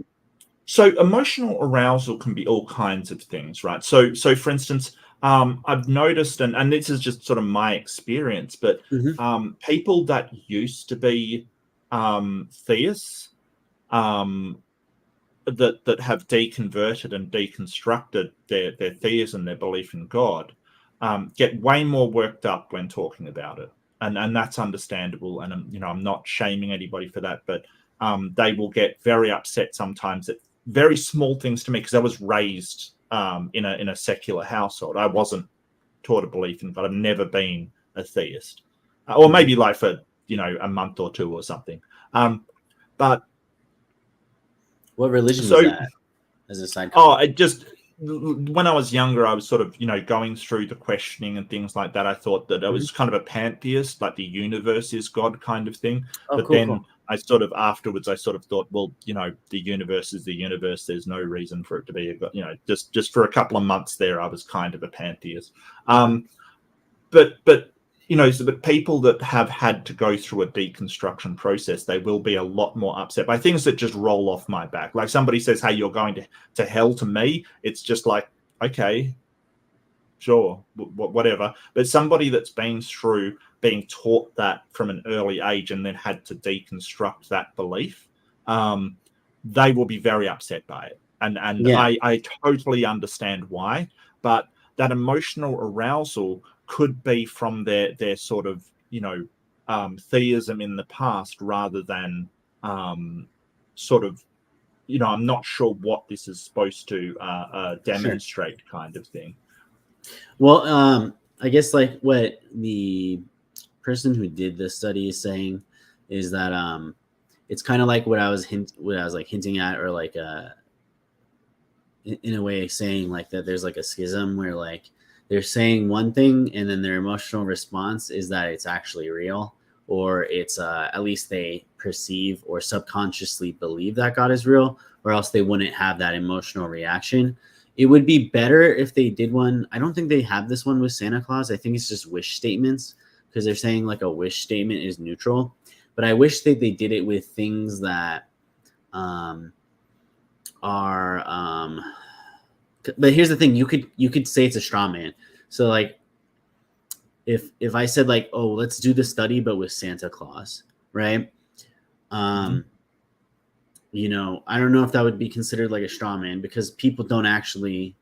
so emotional arousal can be all kinds of things, right? So for instance, I've noticed, and this is just sort of my experience, but people that used to be theists, that have deconverted and deconstructed their theism, their belief in God, get way more worked up when talking about it, and that's understandable. And I'm not shaming anybody for that, but they will get very upset sometimes at very small things to me, because I was raised in a secular household. I wasn't taught a belief in God. I've never been a theist, or maybe like for a month or two or something. But what religion was that as a side comment? When I was younger, I was sort of going through the questioning and things like that. I thought that I was kind of a pantheist, like the universe is God kind of thing. Cool. I sort of afterwards, I sort of thought, well, the universe is the universe. There's no reason for it to be, just for a couple of months there, I was kind of a pantheist. But people that have had to go through a deconstruction process, they will be a lot more upset by things that just roll off my back. Like somebody says, hey, you're going to hell to me. It's just like, okay, sure, whatever. But somebody that's been through being taught that from an early age and then had to deconstruct that belief, they will be very upset by it. And I totally understand why, but that emotional arousal could be from their sort of, theism in the past, rather than sort of, I'm not sure what this is supposed to demonstrate, sure, kind of thing. Well, I guess like what the person who did this study is saying is that it's kind of like what I was hinting at, or like in a way saying like that there's like a schism where like they're saying one thing and then their emotional response is that it's actually real, or it's at least they perceive or subconsciously believe that God is real, or else they wouldn't have that emotional reaction. It would be better if they did one. I don't think they have this one with Santa Claus. I think it's just wish statements, because they're saying like a wish statement is neutral. But I wish that they did it with things that but here's the thing, you could say it's a straw man. So like if I said like, oh, let's do the study but with Santa Claus, right? I don't know if that would be considered like a straw man, because people don't actually,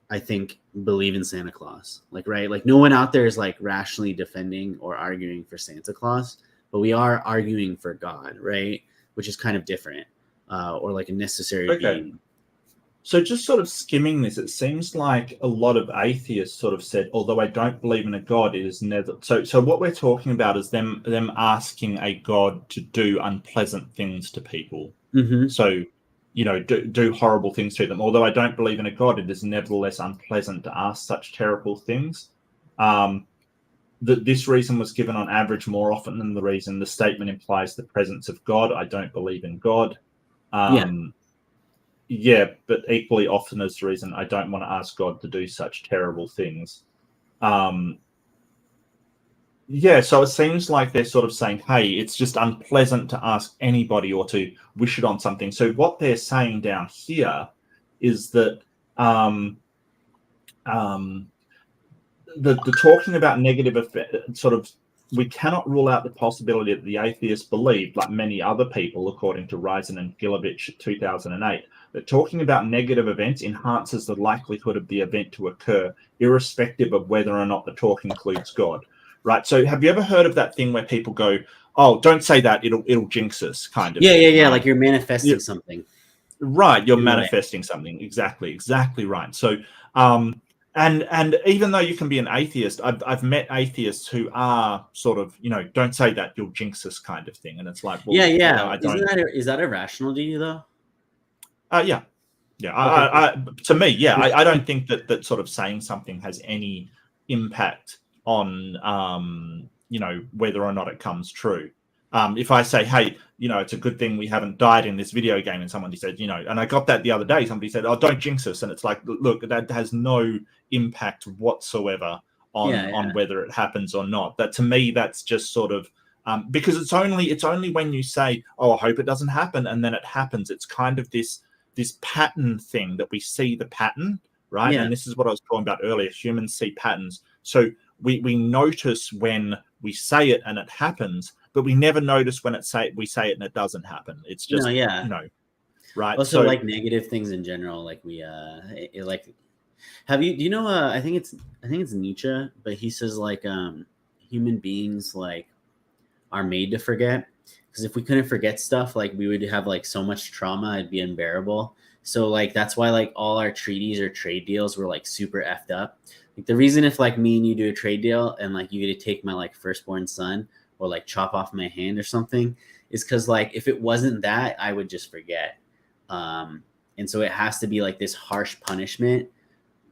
I think, believe in Santa Claus. Like, right? Like no one out there is like rationally defending or arguing for Santa Claus, but we are arguing for God, right? Which is kind of different, or like a necessary being. So just sort of skimming this, it seems like a lot of atheists sort of said, although I don't believe in a God, it is never. So what we're talking about is them asking a God to do unpleasant things to people. Mm-hmm. So, do horrible things to them. Although I don't believe in a God, it is nevertheless unpleasant to ask such terrible things. This reason was given on average more often than the reason. The statement implies the presence of God. I don't believe in God. Yeah, but equally often as the reason, I don't want to ask God to do such terrible things. So it seems like they're sort of saying, hey, it's just unpleasant to ask anybody or to wish it on something. So what they're saying down here is that the talking about negative effect, sort of, we cannot rule out the possibility that the atheists believed, like many other people, according to Reid and Gilovich 2008, that talking about negative events enhances the likelihood of the event to occur, irrespective of whether or not the talk includes God. Right? So have you ever heard of that thing where people go, oh, don't say that, it'll jinx us, kind of thing, Yeah, right? like you're manifesting something. Right, you're manifesting something. Exactly right. So and even though you can be an atheist, I've met atheists who are sort of, don't say that, you'll jinx us, kind of thing. And it's like, well, I don't. Is that irrational to you though? Yeah. To me, yeah, I don't think that sort of saying something has any impact on whether or not it comes true. If I say, hey, it's a good thing we haven't died in this video game, and somebody said, and I got that the other day, somebody said, oh, don't jinx us. And it's like, look, that has no impact whatsoever on whether it happens or not. That, to me, that's just sort of, because it's only when you say, oh, I hope it doesn't happen, and then it happens. It's kind of this pattern thing that we see the pattern, right? And this is what I was talking about earlier. Humans see patterns. So we notice when we say it and it happens, but we never notice when we say it and it doesn't happen. It's just, right. Also, so, like negative things in general, like we, I think it's Nietzsche, but he says like, human beings like are made to forget. Because if we couldn't forget stuff, like we would have like so much trauma, it'd be unbearable. So like that's why like all our treaties or trade deals were like super effed up. Like the reason if like me and you do a trade deal and like you get to take my like firstborn son or like chop off my hand or something is because like if it wasn't that, I would just forget. And so it has to be like this harsh punishment.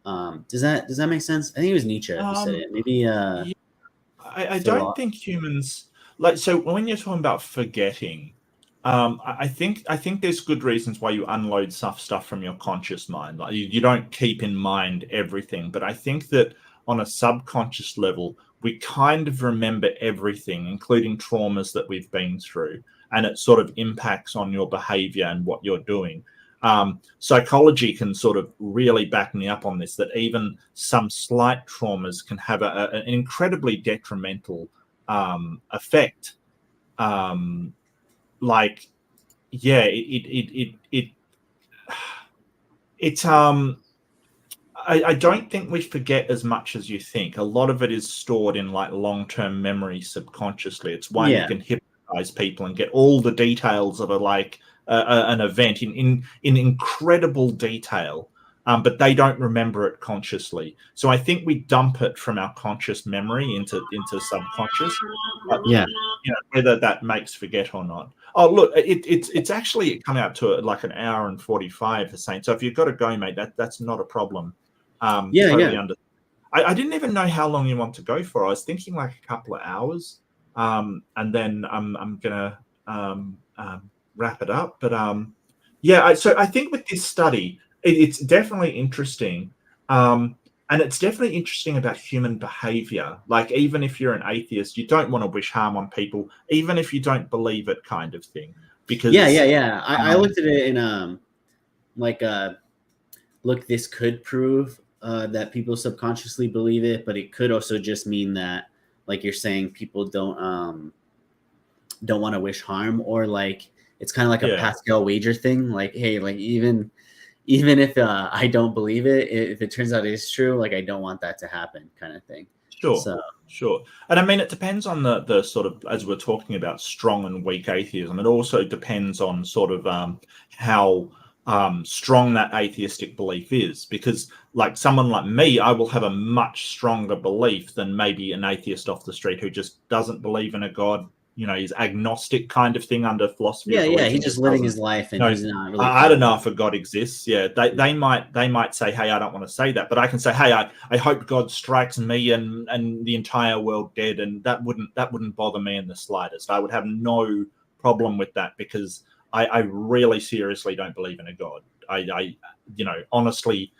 Does that make sense? I think it was Nietzsche who said it. Maybe I don't think humans. Like, so when you're talking about forgetting, I think there's good reasons why you unload stuff from your conscious mind. Like you don't keep in mind everything, but I think that on a subconscious level, we kind of remember everything, including traumas that we've been through, and it sort of impacts on your behavior and what you're doing. Psychology can sort of really back me up on this, that even some slight traumas can have an incredibly detrimental effect. Like, yeah, it's I don't think we forget as much as you think. A lot of it is stored in like long-term memory subconsciously. It's why you can hypnotize people and get all the details of an event in incredible detail, but they don't remember it consciously. So I think we dump it from our conscious memory into subconscious. Whether that makes forget or not. Oh, look, it's actually come out to like an hour and 45, Hussein. So if you've got to go, mate, that's not a problem. Totally under. I didn't even know how long you want to go for. I was thinking like a couple of hours, and then I'm gonna wrap it up. But so I think with this study, it's definitely interesting. And it's definitely interesting about human behavior. Like, even if you're an atheist, you don't want to wish harm on people, even if you don't believe it, kind of thing. Because I looked at it in look, this could prove that people subconsciously believe it, but it could also just mean that, like you're saying, people don't want to wish harm, or like it's kind of like a Pascal wager thing. Like, hey, like even if I don't believe it, if it turns out it is true, like I don't want that to happen, kind of thing. Sure. And I mean, it depends on the sort of, as we're talking about strong and weak atheism, it also depends on sort of how strong that atheistic belief is. Because like someone like me, I will have a much stronger belief than maybe an atheist off the street who just doesn't believe in a God, is agnostic kind of thing under philosophy. He's just living his life, and he's not really. I don't know if a God exists. They might say, hey, I don't want to say that, but I can say, hey, I hope God strikes me and the entire world dead, and that wouldn't bother me in the slightest. I would have no problem with that, because I really seriously don't believe in a God. I honestly,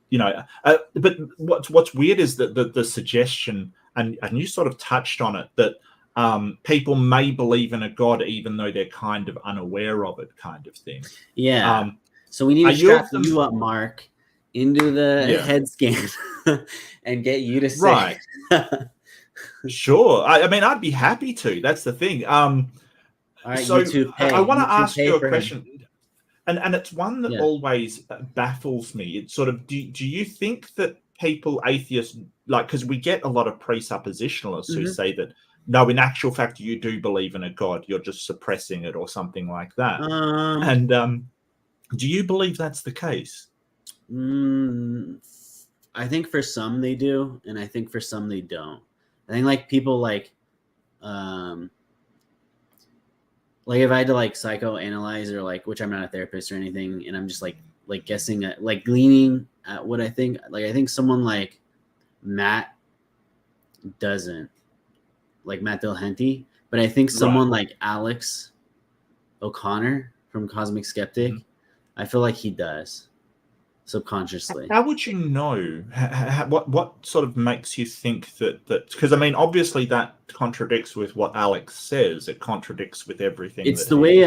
but what's weird is that the suggestion, and you sort of touched on it, that people may believe in a God even though they're kind of unaware of it, kind of thing. So we need to strap you up, Mark, into the head scan and get you to say. Right. Sure. I mean, I'd be happy to. That's the thing. All right, so YouTube, I want to ask you a him. question, and it's one that always baffles me. It's sort of, do you think that people, atheists, like, because we get a lot of presuppositionalists who say that, no, in actual fact, you do believe in a God, you're just suppressing it or something like that. And do you believe that's the case? I think for some they do, and I think for some they don't. I think like people like if I had to like psychoanalyze, or like, which I'm not a therapist or anything, and I'm just like guessing at, like leaning at what I think. Like, I think someone like Matt doesn't. Like Matt Dillahunty, but I think someone like Alex O'Connor from Cosmic Skeptic, I feel like he does subconsciously. How would you know? What sort of makes you think that? Because I mean, obviously that contradicts with what Alex says. It contradicts with everything. It's the way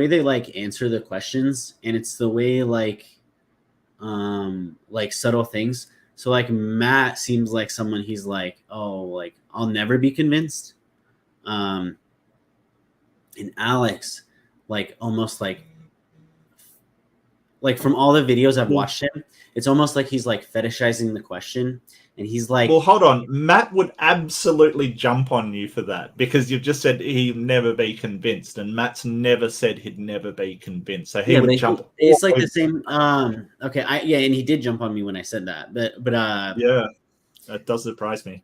they like answer the questions, and it's the way like subtle things. So like Matt seems like someone, he's like, oh, like I'll never be convinced. And Alex, like almost like from all the videos I've watched him, it's almost like he's like fetishizing the question, and he's like, well, hold on, Matt would absolutely jump on you for that, because you've just said he'd never be convinced, and Matt's never said he'd never be convinced, so he would jump. It's like the same. Okay, and he did jump on me when I said that, but yeah, that does surprise me.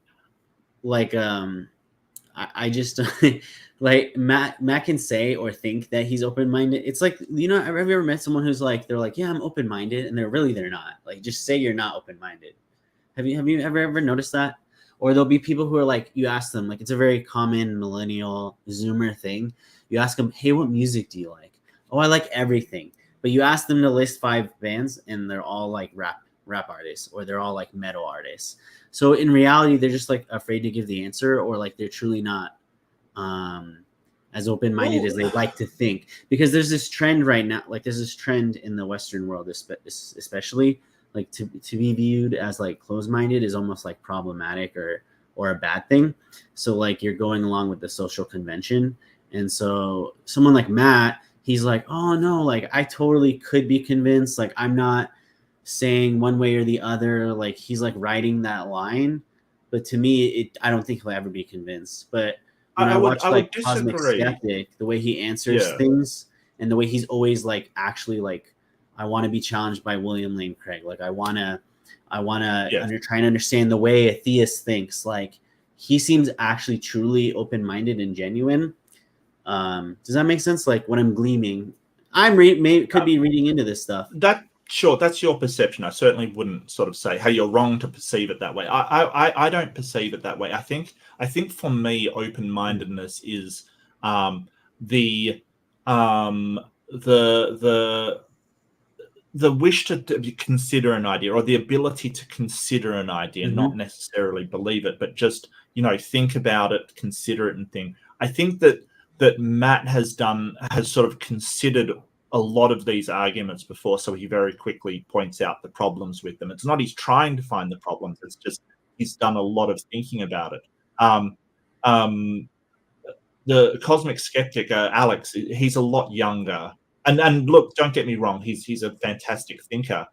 Like I just like Matt can say or think that he's open-minded. It's like, have you ever met someone who's like, they're like, yeah, I'm open-minded, and they're not. Like, just say you're not open-minded. Have you ever noticed that? Or there'll be people who are like, you ask them, like, it's a very common millennial Zoomer thing. You ask them, hey, what music do you like? Oh, I like everything. But you ask them to list 5 bands, and they're all like rap artists, or they're all like metal artists. So in reality, they're just like afraid to give the answer, or like they're truly not as open-minded as they like to think, because there's this trend right now, like there's this trend in the Western world, especially like to be viewed as like closed-minded is almost like problematic or a bad thing. So like you're going along with the social convention. And so someone like Matt, he's like, oh no, like I totally could be convinced. Like I'm not saying one way or the other. Like he's like writing that line. But to me, I don't think he'll ever be convinced. But when I watch like Cosmic Skeptic, the way he answers things and the way he's always like actually like, I want to be challenged by William Lane Craig. Like I want to try and understand the way a theist thinks. Like he seems actually truly open-minded and genuine. Does that make sense? Like when I'm gleaming, could be reading into this stuff. Sure, that's your perception. I certainly wouldn't sort of say, hey, you're wrong to perceive it that way. I don't perceive it that way. I think for me, open-mindedness is the wish to consider an idea, or the ability to consider an idea, not necessarily believe it, but just, think about it, consider it and think. I think that Matt has sort of considered a lot of these arguments before, so he very quickly points out the problems with them. It's not he's trying to find the problems, it's just he's done a lot of thinking about it. The Cosmic Skeptic, Alex, he's a lot younger. And look, don't get me wrong, he's a fantastic thinker.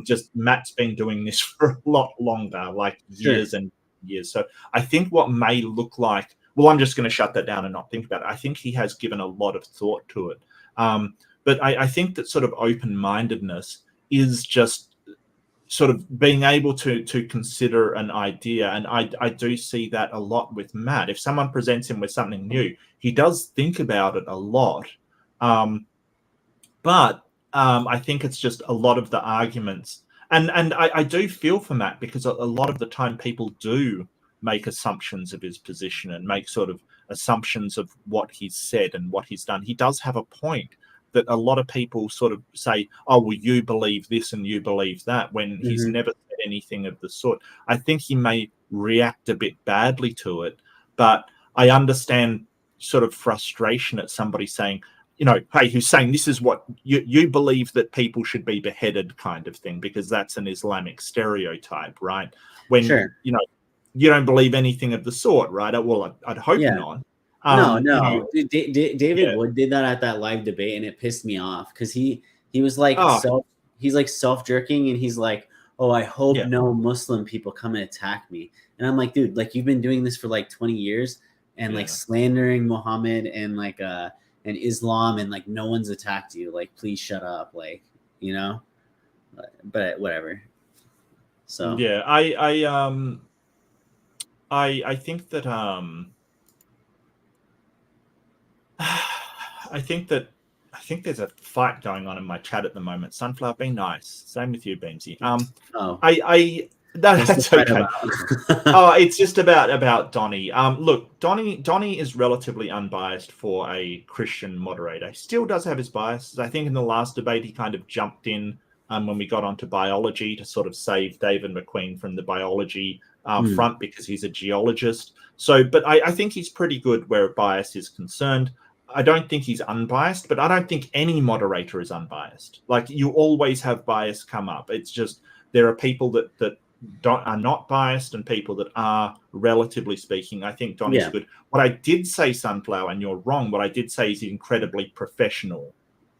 Just Matt's been doing this for a lot longer, like years and years. So I think what may look like, well, I'm just going to shut that down and not think about it. I think he has given a lot of thought to it. But I think that sort of open-mindedness is just sort of being able to consider an idea. And I do see that a lot with Matt. If someone presents him with something new, he does think about it a lot. But I think it's just a lot of the arguments. And I do feel for Matt, because a lot of the time people do make assumptions of his position and make sort of assumptions of what he's said and what he's done. He does have a point that a lot of people sort of say, oh, well, you believe this and you believe that, when he's never said anything of the sort. I think he may react a bit badly to it, but I understand sort of frustration at somebody saying, hey, Hussein, this is what you believe, that people should be beheaded kind of thing, because that's an Islamic stereotype, right? When, you don't believe anything of the sort, right? Well, I'd hope not. No. David Wood did that at that live debate, and it pissed me off, because he was like self-jerking, and he's like, oh, I hope no Muslim people come and attack me. And I'm like, dude, like you've been doing this for like 20 years and like slandering Muhammad and like and Islam, and like no one's attacked you. Like, please shut up. Like, but whatever. So yeah, I think that I think there's a fight going on in my chat at the moment. Sunflower, be nice. Same with you, Beamsy. That's okay. It's just about Donnie. Look, Donnie is relatively unbiased for a Christian moderator. He still does have his biases. I think in the last debate he kind of jumped in when we got onto biology to sort of save David McQueen from the biology front, because he's a geologist. So, but I think he's pretty good where bias is concerned. I don't think he's unbiased, but I don't think any moderator is unbiased. Like, you always have bias come up. It's just there are people that are not biased and people that are, relatively speaking. I think Donnie's good. What I did say, Sunflower, and you're wrong, what I did say is he's incredibly professional,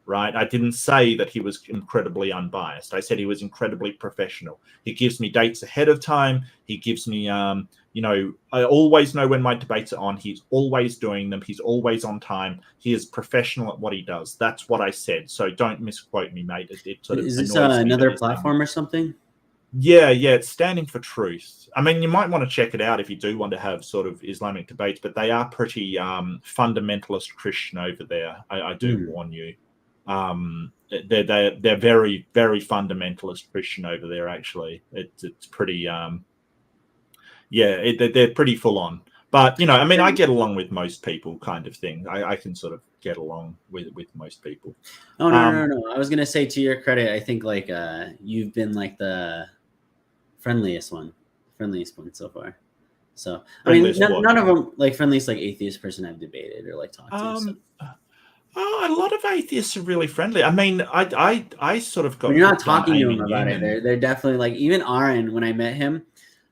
right? I didn't say that he was incredibly unbiased. I said he was incredibly professional. He gives me dates ahead of time. He gives me, I always know when my debates are on. He's always doing them. He's always on time. He is professional at what he does. That's what I said. So don't misquote me, mate. Is this another platform or something? Yeah, it's Standing for Truth. I mean, you might want to check it out if you do want to have sort of Islamic debates, but they are pretty fundamentalist Christian over there. I do warn you. They're very, very fundamentalist Christian over there. Actually, it's pretty they're pretty full on. But I mean, I get along with most people, kind of thing. I can sort of get along with most people. Oh no! I was gonna say, to your credit, I think like you've been like the friendliest one so far. So I mean, Friendliest what? none of them like friendliest like atheist person I've debated or like talked to. So. Oh, a lot of atheists are really friendly. I mean, I sort of got When you're not hooked on talking to Amy him about it, Newman. they're definitely like even Aaron. When I met him,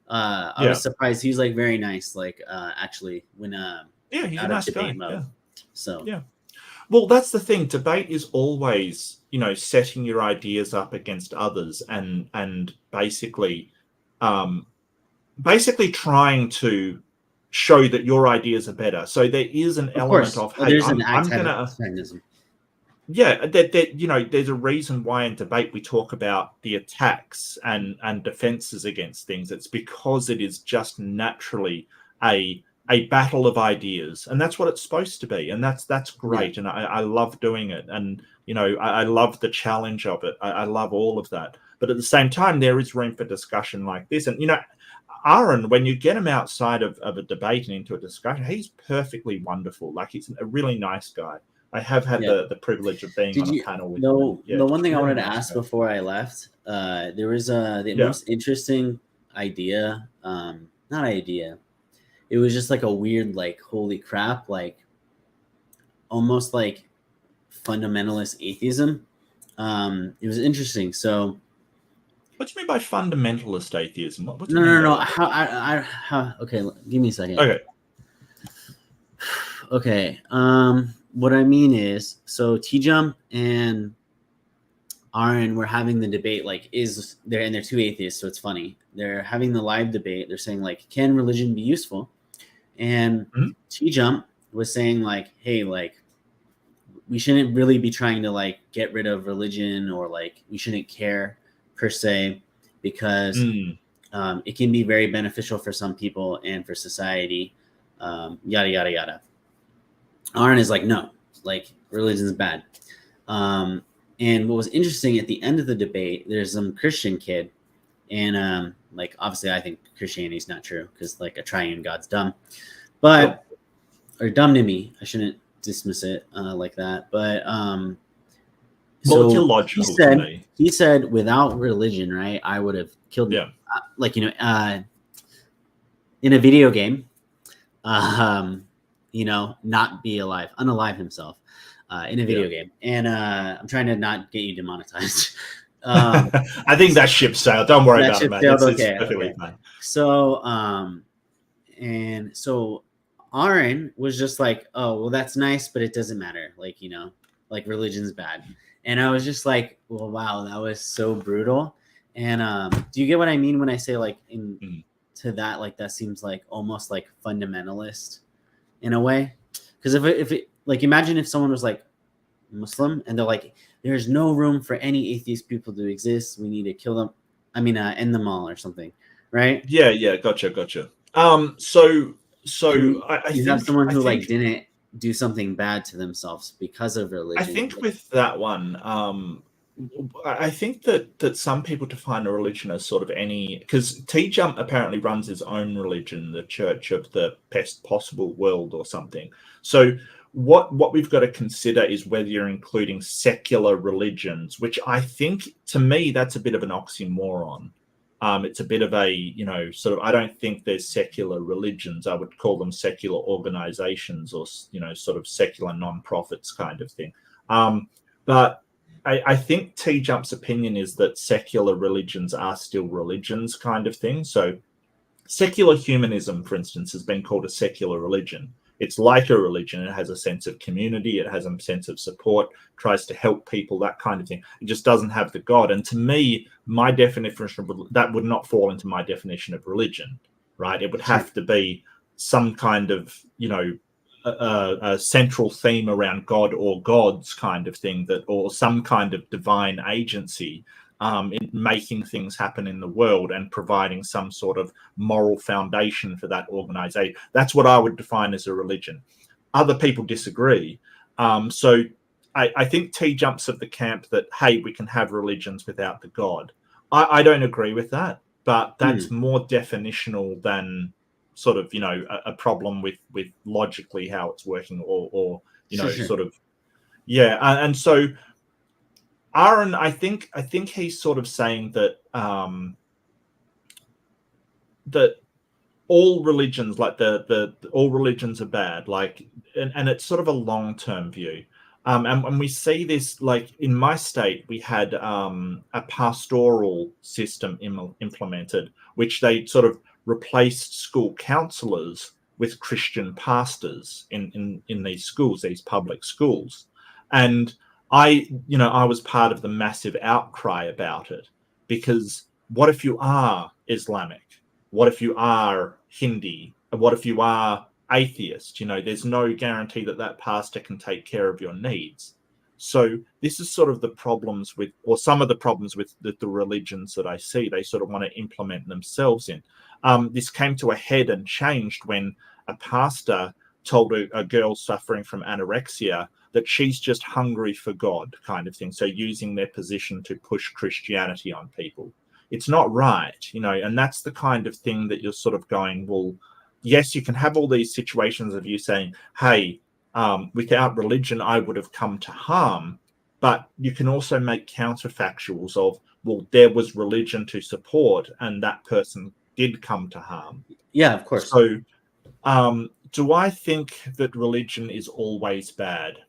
I was surprised. He was like very nice. Like actually, when Yeah, he's a out of nice guy. debate mode. Yeah. So Yeah. Well, that's the thing. Debate is always, setting your ideas up against others and basically trying to show that your ideas are better. So there is an of element course, of, hey, there's an I'm gonna antagonism. yeah, that there's a reason why in debate we talk about the attacks and defenses against things. It's because it is just naturally a battle of ideas, and that's what it's supposed to be, and that's great. And I love doing it, and I love the challenge of it. I love all of that, but at the same time, there is room for discussion like this, and Aaron, when you get him outside of a debate and into a discussion, he's perfectly wonderful. Like, he's a really nice guy. I have had the privilege of being on a panel with him. Yeah, the one thing I really wanted to nice ask guy. before I left, there was the most interesting idea, not idea. It was just like a weird, like, holy crap, like almost like fundamentalist atheism. It was interesting. So, what do you mean by fundamentalist atheism? What do you no, mean no, by no. that? How? Okay, give me a second. Okay. Okay. What I mean is, so T-Jump and Aaron were having the debate, like, they're two atheists, so it's funny. They're having the live debate. They're saying, like, can religion be useful? And T-Jump was saying, like, hey, like, we shouldn't really be trying to, like, get rid of religion, or, like, we shouldn't care per se, because it can be very beneficial for some people and for society, yada, yada, yada. Aaron is like, no, like, religion is bad. And what was interesting at the end of the debate, there's some Christian kid, and like, obviously I think Christianity is not true, because like a triune God's dumb, but or dumb to me. I shouldn't dismiss it like that. But well, it's illogical to me. He said, without religion, right, I would have killed him. Like, in a video game, not be alive, unalive himself in a video game. And I'm trying to not get you demonetized. I think that ship sailed. Don't worry about it, man. It's perfectly fine. So, and so Aaron was just like, oh, well, that's nice, but it doesn't matter. Like, like, religion's bad. And I was just like, well, wow, that was so brutal. And do you get what I mean when I say, like, to that, like, that seems like almost like fundamentalist in a way? Because if it like, imagine if someone was like Muslim and they're like, there's no room for any atheist people to exist, we need to kill them, I mean, end them all or something, right? Yeah, gotcha. So I you think have someone who like didn't do something bad to themselves because of religion. I think with that one, I think that some people define a religion as sort of any, because T-Jump apparently runs his own religion, the Church of the Best Possible World or something. So what we've got to consider is whether you're including secular religions, which I think, to me, that's a bit of an oxymoron. It's a bit of a, sort of, I don't think there's secular religions. I would call them secular organizations, or, sort of secular non-profits kind of thing. But I think T-Jump's opinion is that secular religions are still religions kind of thing. So secular humanism, for instance, has been called a secular religion. It's like a religion. It has a sense of community. It has a sense of support, tries to help people, that kind of thing. It just doesn't have the God. And to me, my definition of that would not fall into my definition of religion, right? It would have to be some kind of, a central theme around God or gods kind of thing, or some kind of divine agency in making things happen in the world and providing some sort of moral foundation for that organization. That's what I would define as a religion. Other people disagree. So I think T-Jump's of the camp that, hey, we can have religions without the God. I don't agree with that, but that's more definitional than sort of, a problem with logically how it's working, or sort of, yeah. And so Aaron, I think he's sort of saying that that all religions, like the all religions are bad, like, and it's sort of a long-term view. And we see this, like in my state, we had a pastoral system implemented, which they sort of replaced school counselors with Christian pastors in these schools, these public schools. And I was part of the massive outcry about it, because what if you are Islamic? What if you are Hindi? What if you are atheist? There's no guarantee that that pastor can take care of your needs. So this is sort of the problems with, or some of the problems with the religions that I see. They sort of want to implement themselves in. This came to a head and changed when a pastor told a girl suffering from anorexia that she's just hungry for God, kind of thing. So using their position to push Christianity on people. It's not right, and that's the kind of thing that you're sort of going, well, yes, you can have all these situations of you saying, hey, without religion, I would have come to harm. But you can also make counterfactuals of, well, there was religion to support and that person did come to harm. Yeah, of course. So do I think that religion is always bad?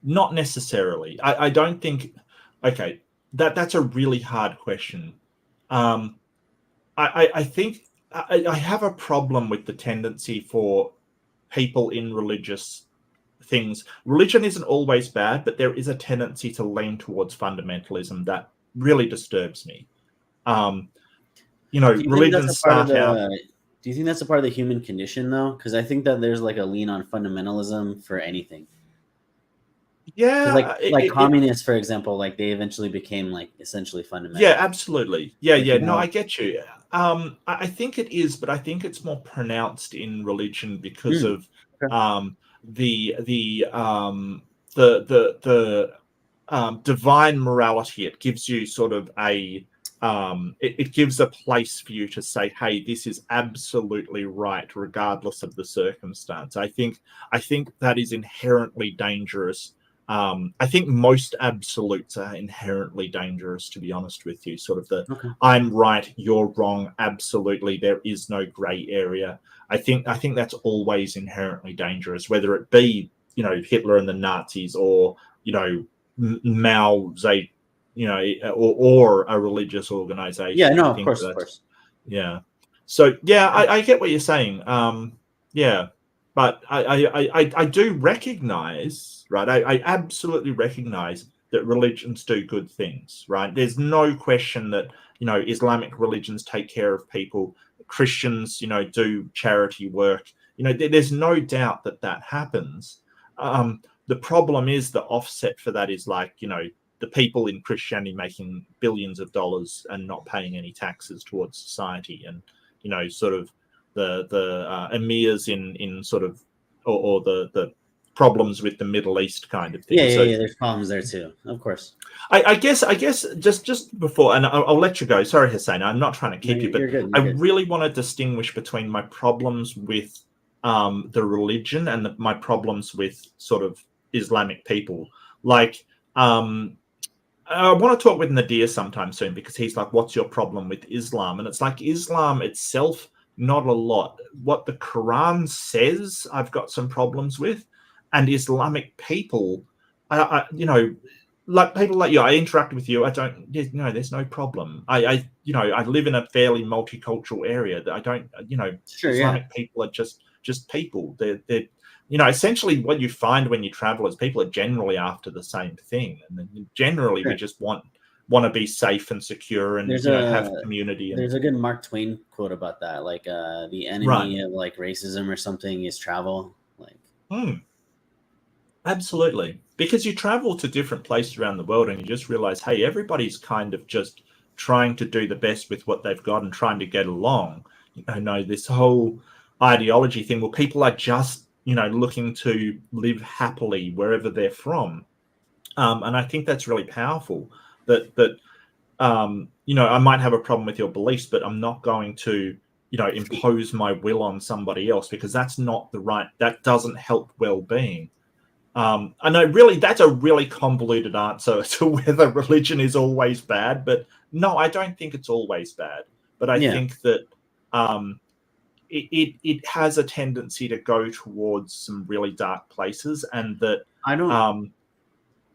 Not necessarily. I don't think, okay, that's a really hard question. I think I have a problem with the tendency for people in religious things. Religion isn't always bad, but there is a tendency to lean towards fundamentalism that really disturbs me. Religions start out. Do you think that's a part of the human condition, though? Because I think that there's like a lean on fundamentalism for anything. Yeah, like communists, for example, like they eventually became like essentially fundamental. Yeah, absolutely. Yeah. No, I get you. I think it is, but I think it's more pronounced in religion because of the divine morality. It gives you sort of a it gives a place for you to say, hey, this is absolutely right, regardless of the circumstance. I think that is inherently dangerous. I think most absolutes are inherently dangerous, to be honest with you. Sort of I'm right, you're wrong. Absolutely, there is no grey area. I think that's always inherently dangerous, whether it be Hitler and the Nazis, or Mao Zedong, or a religious organization. Yeah, no, of course. Yeah. So yeah, I get what you're saying. Yeah. But I do recognize, right? I absolutely recognize that religions do good things, right? There's no question that, Islamic religions take care of people. Christians, do charity work. There's no doubt that happens. The problem is the offset for that is like, the people in Christianity making billions of dollars and not paying any taxes towards society, and, sort of the emirs in sort of, or the problems with the Middle East kind of thing. Yeah, there's problems there too, of course. I guess just before, and I'll let you go. Sorry, Hussein, I'm not trying to keep you, but you're good. I really want to distinguish between my problems with the religion and my problems with sort of Islamic people. Like, I want to talk with Nadir sometime soon, because he's like, what's your problem with Islam? And it's like, Islam itself, not a lot. What the Quran says, I've got some problems with. And Islamic people, like people like you, I interact with you. There's no problem. I live in a fairly multicultural area that I don't, Islamic people are just people. They're essentially what you find when you travel is people are generally after the same thing. And then generally we just want to be safe and secure and have community. There's a good Mark Twain quote about that. Like the enemy of like racism or something is travel. Like, absolutely. Because you travel to different places around the world and you just realize, hey, everybody's kind of just trying to do the best with what they've got and trying to get along. This whole ideology thing, well, people are just, looking to live happily wherever they're from. And I think that's really powerful, that I might have a problem with your beliefs, but I'm not going to, impose my will on somebody else, because that doesn't help well-being. I know really that's a really convoluted answer to whether religion is always bad, but no, I don't think it's always bad. But I think that it has a tendency to go towards some really dark places, and that I don't.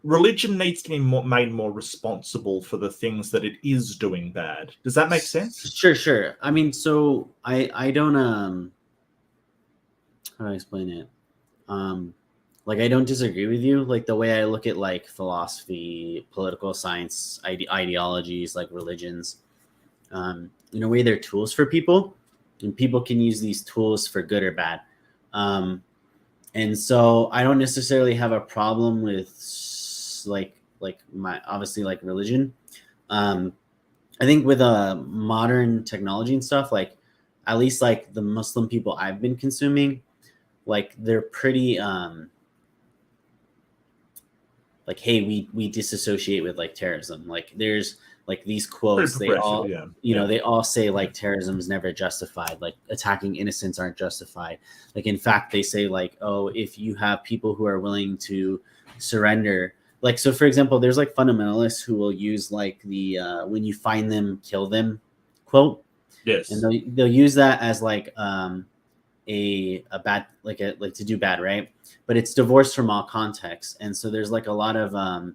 Religion needs to be made more responsible for the things that it is doing bad. Does that make sense? Sure. I mean, so I don't how do I explain it? Like, I don't disagree with you. Like, the way I look at like philosophy, political science, ideologies, like religions, in a way, they're tools for people, and people can use these tools for good or bad. And so I don't necessarily have a problem with like my obviously like religion. I think with modern technology and stuff, like at least like the Muslim people I've been consuming, like they're pretty like, hey, we disassociate with like terrorism. Like there's like these quotes, they all they all say like terrorism is never justified, like attacking innocents aren't justified. Like in fact, they say like, oh, if you have people who are willing to surrender, like, so for example, there's like fundamentalists who will use like the when you find them, kill them quote. Yes. And they'll use that as like a bad, like to do bad, right? But it's divorced from all context. And so there's like a lot of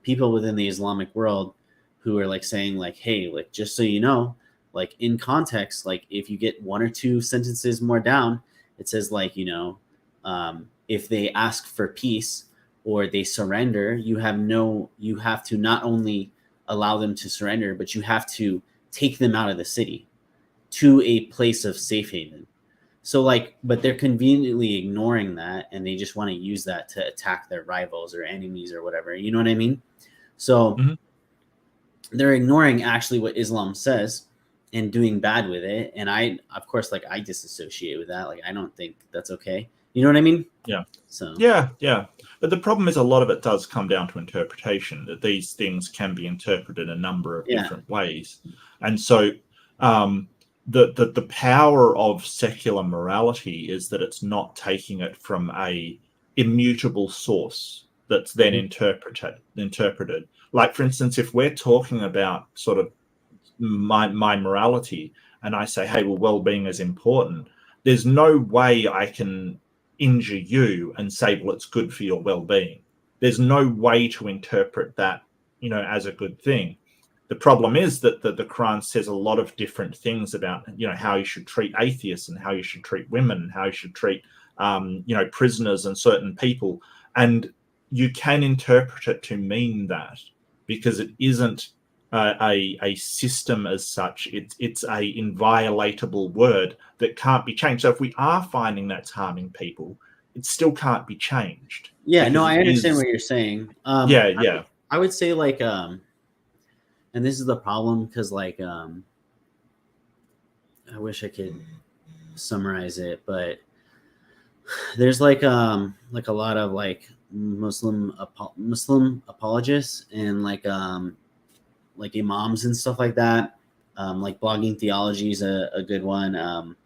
people within the Islamic world who are like saying like, hey, like just so you know, like in context, like if you get one or two sentences more down, it says like, if they ask for peace or they surrender, you have to not only allow them to surrender, but you have to take them out of the city to a place of safe haven. So like, but they're conveniently ignoring that, and they just want to use that to attack their rivals or enemies or whatever. You know what I mean? So they're ignoring actually what Islam says and doing bad with it. And I, of course, like I disassociate with that. Like I don't think that's okay. You know what I mean? Yeah. So yeah. But the problem is a lot of it does come down to interpretation. That these things can be interpreted a number of different ways, and so the power of secular morality is that it's not taking it from a immutable source that's then interpreted. Like, for instance, if we're talking about sort of my morality, and I say, hey, well, well-being is important, there's no way I can injure you and say, well, it's good for your well-being. There's no way to interpret that, as a good thing. The problem is that the Quran says a lot of different things about, how you should treat atheists and how you should treat women and how you should treat, prisoners and certain people. And you can interpret it to mean that, because it isn't a system as such. It's a inviolatable word that can't be changed. So if we are finding that's harming people, it still can't be changed. Yeah, no, I understand what you're saying. I would say like, and this is the problem, because like I wish I could summarize it, but there's like a lot of like Muslim apologists and like imams and stuff like that. Like blogging theology is a good one.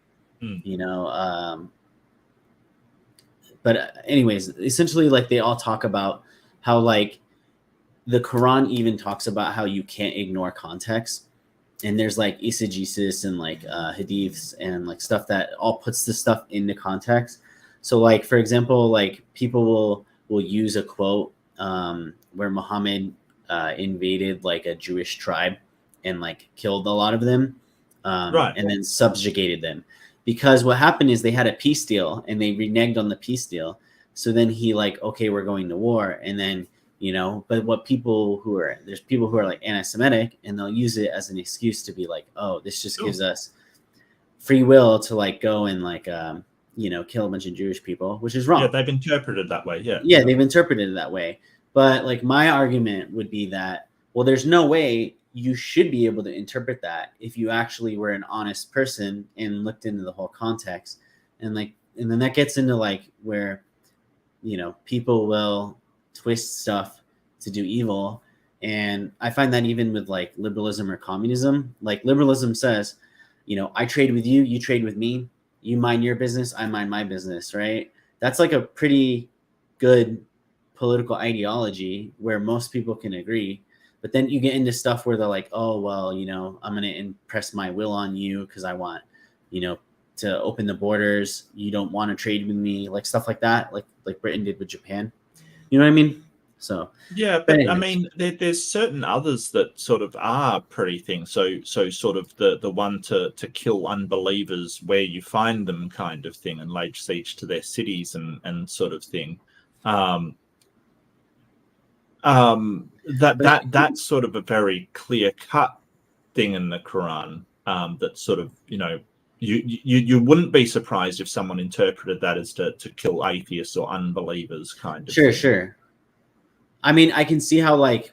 But anyways, essentially like they all talk about how like the Quran even talks about how you can't ignore context, and there's like eisegesis and like hadiths and like stuff that all puts this stuff into context. So like, for example, like people will use a quote where Muhammad invaded like a Jewish tribe and like killed a lot of them, and then subjugated them, because what happened is they had a peace deal and they reneged on the peace deal. So then he like, okay, we're going to war, and then but there's people who are like anti-Semitic, and they'll use it as an excuse to be like, oh, this just gives us free will to like go and like kill a bunch of Jewish people, which is wrong. Yeah, they've interpreted that way. Yeah, they've interpreted it that way. But like my argument would be that, well, there's no way you should be able to interpret that if you actually were an honest person and looked into the whole context. And then that gets into like where people will twist stuff to do evil. And I find that even with like liberalism or communism, like liberalism says, I trade with you, you trade with me, you mind your business, I mind my business, right? That's like a pretty good political ideology where most people can agree. But then you get into stuff where they're like, oh, well, I'm going to impress my will on you because I want to open the borders. You don't want to trade with me, like stuff like that, like Britain did with Japan. You know what I mean? So yeah, but I mean, there's certain others that sort of are pretty things. So sort of the one to kill unbelievers where you find them kind of thing, and lay siege to their cities and sort of thing. That's sort of a very clear cut thing in the Quran. That sort of you wouldn't be surprised if someone interpreted that as to kill atheists or unbelievers kind of thing. Sure. I mean, I can see how like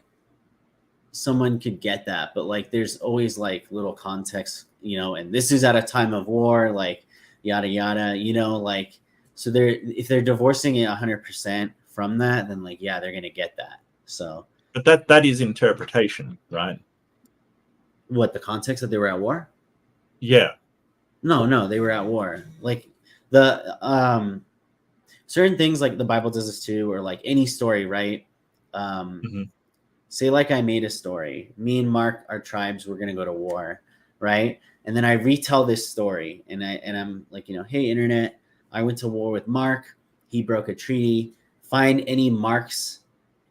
someone could get that, but like there's always like little context, and this is at a time of war, like yada yada, like so if they're divorcing it 100% from that, then like they're gonna get that. So, but that is interpretation, right? What, the context that they were at war? Yeah. No, they were at war. Like the certain things, like the Bible does this too, or like any story, right? Say like I made a story. Me and Mark, our tribes, were gonna go to war, right? And then I retell this story, and I'm like, hey, internet, I went to war with Mark. He broke a treaty. Find any marks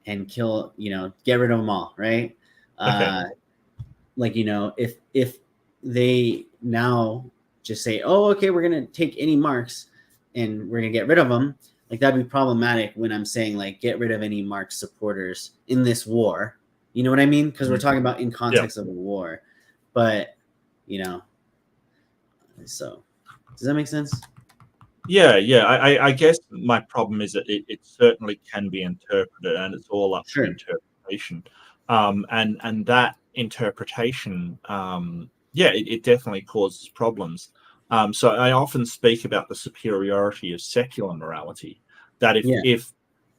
and kill. Get rid of them all, right? Okay. Like if they now just say, oh, okay, we're gonna take any marks and we're gonna get rid of them. Like that'd be problematic when I'm saying like get rid of any Marx supporters in this war. You know what I mean? Because we're talking about in context of a war. But so does that make sense? Yeah. I guess my problem is that it certainly can be interpreted, and it's all up to interpretation. And that interpretation, it definitely causes problems. So I often speak about the superiority of secular morality. That if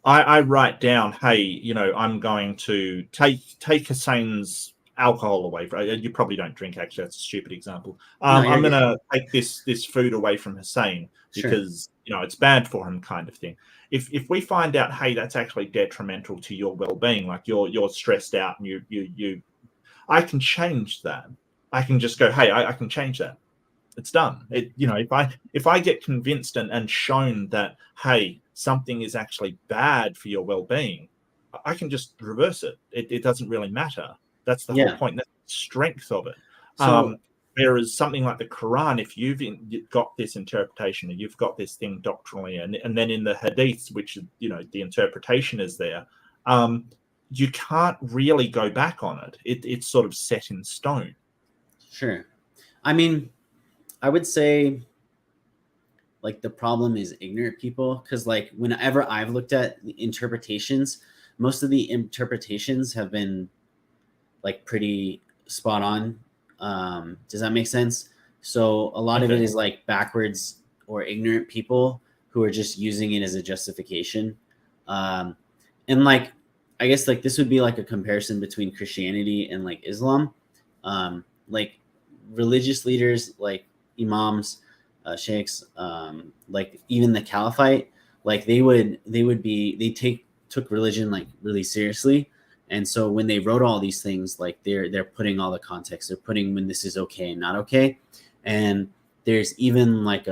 I write down, hey, I'm going to take Hussein's alcohol away. You probably don't drink, actually. That's a stupid example. I'm going to take this food away from Hussein because it's bad for him, kind of thing. If we find out, hey, that's actually detrimental to your well-being, like you're stressed out, and you I can change that. I can just go, hey, I can change that. It's done. If I get convinced and shown that, hey, something is actually bad for your well-being, I can just reverse it. It doesn't really matter. That's the whole point. That's the strength of it. So, whereas something like the Quran, if you've got this interpretation and you've got this thing doctrinally, and then in the Hadiths, which the interpretation is there, you can't really go back on it. It's sort of set in stone. Sure. I mean, I would say like the problem is ignorant people, because like whenever I've looked at the interpretations, most of the interpretations have been like pretty spot on. Does that make sense? So a lot of it is like backwards or ignorant people who are just using it as a justification. And like, I guess like this would be like a comparison between Christianity and like Islam. Like religious leaders, like imams, sheikhs, like even the caliphate, like they took religion like really seriously. And so when they wrote all these things, like they're putting all the context, they're putting when this is okay and not okay. And there's even like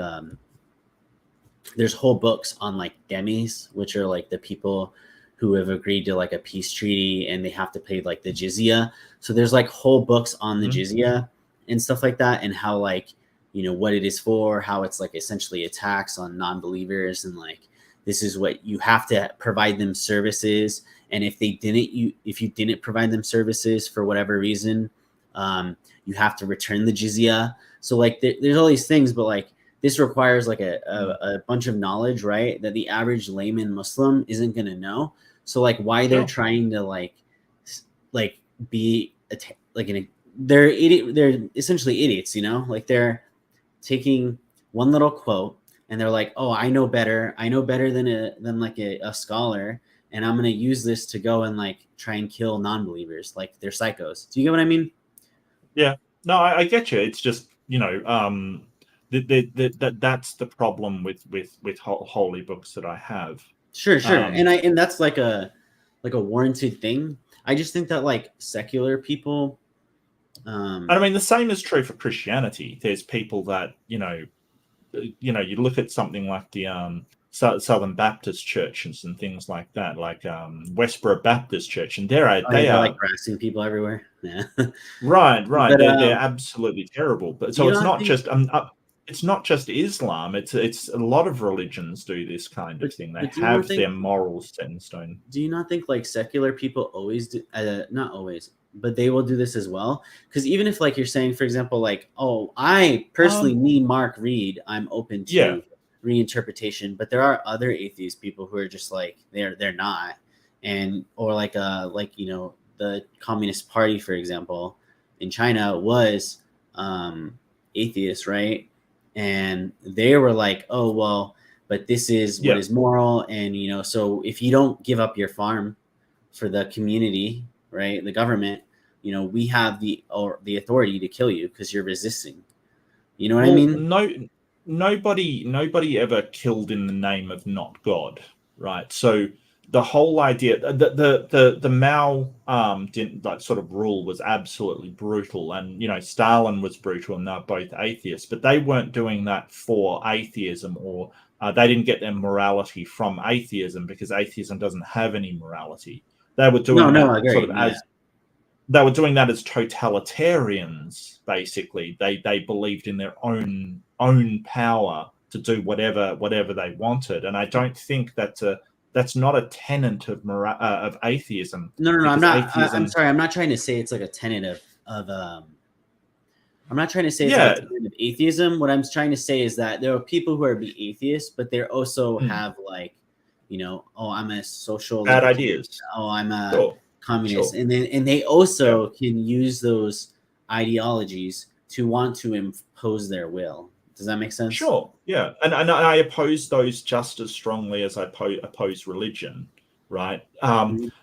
there's whole books on like demis, which are like the people who have agreed to like a peace treaty and they have to pay like the jizya. So there's like whole books on the jizya and stuff like that, and how like what it is for, how it's like essentially a tax on non-believers, and like this is what you have to provide them services, and if you didn't provide them services for whatever reason, you have to return the jizya. So like there's all these things, but like this requires like a bunch of knowledge, right, that the average layman Muslim isn't going to know. So like why they're trying to like be they're essentially idiots, like they're taking one little quote and they're like, oh, I know better than like a scholar, and I'm going to use this to go and like try and kill non-believers. Like they're psychos. Do you get what I mean? Yeah, no, I get you. It's just that's the problem with holy books that I have. Sure. And that's like a warranted thing. I just think that like secular people And I mean, the same is true for Christianity. There's people that you look at something like the Southern Baptist churches and things like that, like Westboro Baptist Church, and they They're are like harassing people everywhere. Yeah. right. But They're absolutely terrible. But do so you not think? it's not just Islam. It's a lot of religions do this kind of thing. They But do you not have think? their morals set in stone. Do you not think like secular people always do? Not always, but they will do this as well. Because even if like you're saying, for example, like, oh, I personally, me, Mark Reid, I'm open Yeah. to reinterpretation, but there are other atheist people who are just like they're not, and or like the Communist Party, for example, in China was atheist, right? And they were like, oh well, but this is what is moral, and so if you don't give up your farm for the community, right, the government, we have the authority to kill you because you're resisting. You know what I mean? No, nobody ever killed in the name of not God, right? So the whole idea, the Mao sort of rule was absolutely brutal, and Stalin was brutal, and they're both atheists, but they weren't doing that for atheism, or they didn't get their morality from atheism, because atheism doesn't have any morality. They were doing I that agree, sort of yeah. they were doing that as totalitarians. Basically, they believed in their own power to do whatever they wanted, and I don't think that's not a tenet of atheism. No, I'm not. Atheism, I'm sorry. I'm not trying to say it's like a tenet of I'm not trying to say it's yeah, like a tenet of atheism. What I'm trying to say is that there are people who are atheists, but they also have like, oh, I'm a social bad ideas. Oh, I'm a communist, Sure. and they also can use those ideologies to want to impose their will. Does that make sense? Sure. Yeah, and I oppose those just as strongly as I oppose religion. Right.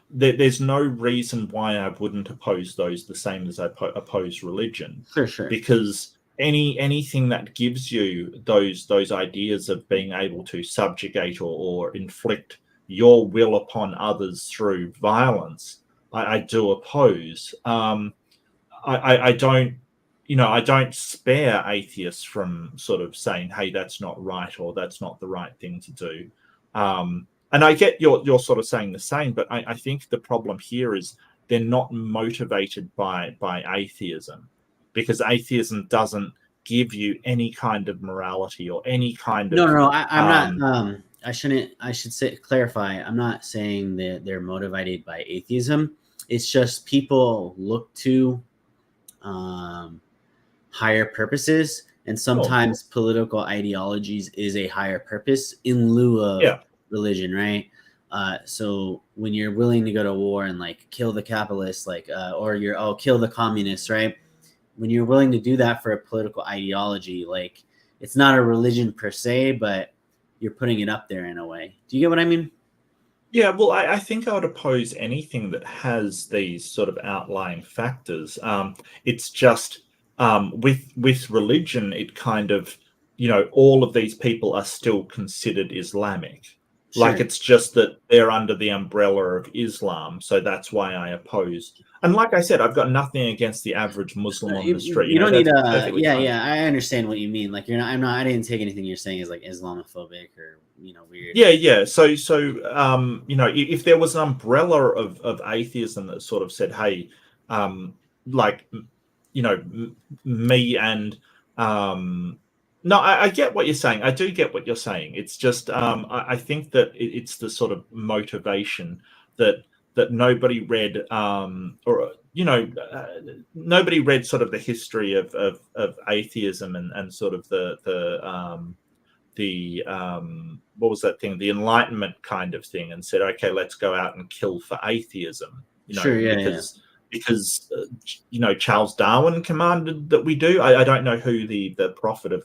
There's no reason why I wouldn't oppose those the same as I oppose religion. Sure. Because anything that gives you those ideas of being able to subjugate or inflict your will upon others through violence, I do oppose. I don't. I don't spare atheists from sort of saying, "Hey, that's not right," or "That's not the right thing to do." And I get you're sort of saying the same, but I think the problem here is they're not motivated by atheism, because atheism doesn't give you any kind of morality or any kind of. No, I'm not. I should clarify. I'm not saying that they're motivated by atheism. It's just people look to higher purposes, and sometimes political ideologies is a higher purpose in lieu of religion, right? So when you're willing to go to war and like kill the capitalists, like or kill the communists, right? When you're willing to do that for a political ideology, like it's not a religion per se, but you're putting it up there in a way. Do you get what I mean? Yeah, well, I think I would oppose anything that has these sort of outlying factors. It's just with religion, it kind of, all of these people are still considered Islamic. Sure. Like, it's just that they're under the umbrella of Islam, so that's why I oppose. And like I said, I've got nothing against the average Muslim on the street. You don't need a yeah. I understand what you mean. Like I didn't take anything you're saying as like Islamophobic or weird. Yeah. So if there was an umbrella of atheism that sort of said, hey, me and no, I get what you're saying. I do get what you're saying. It's just I think that it's the sort of motivation that nobody read, nobody read sort of the history of atheism and sort of the what was that thing, the Enlightenment kind of thing, and said, okay, let's go out and kill for atheism. Because Charles Darwin commanded that we do. I don't know who the prophet of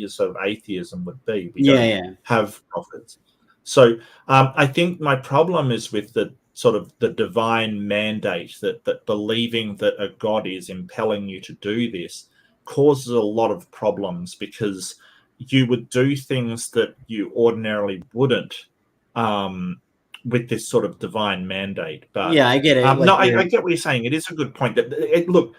sort of atheism would be. We don't have prophets. So I think my problem is with the sort of the divine mandate that believing that a God is impelling you to do this causes a lot of problems, because you would do things that you ordinarily wouldn't with this sort of divine mandate. But yeah, I get it. I get what you're saying. It is a good point. Look,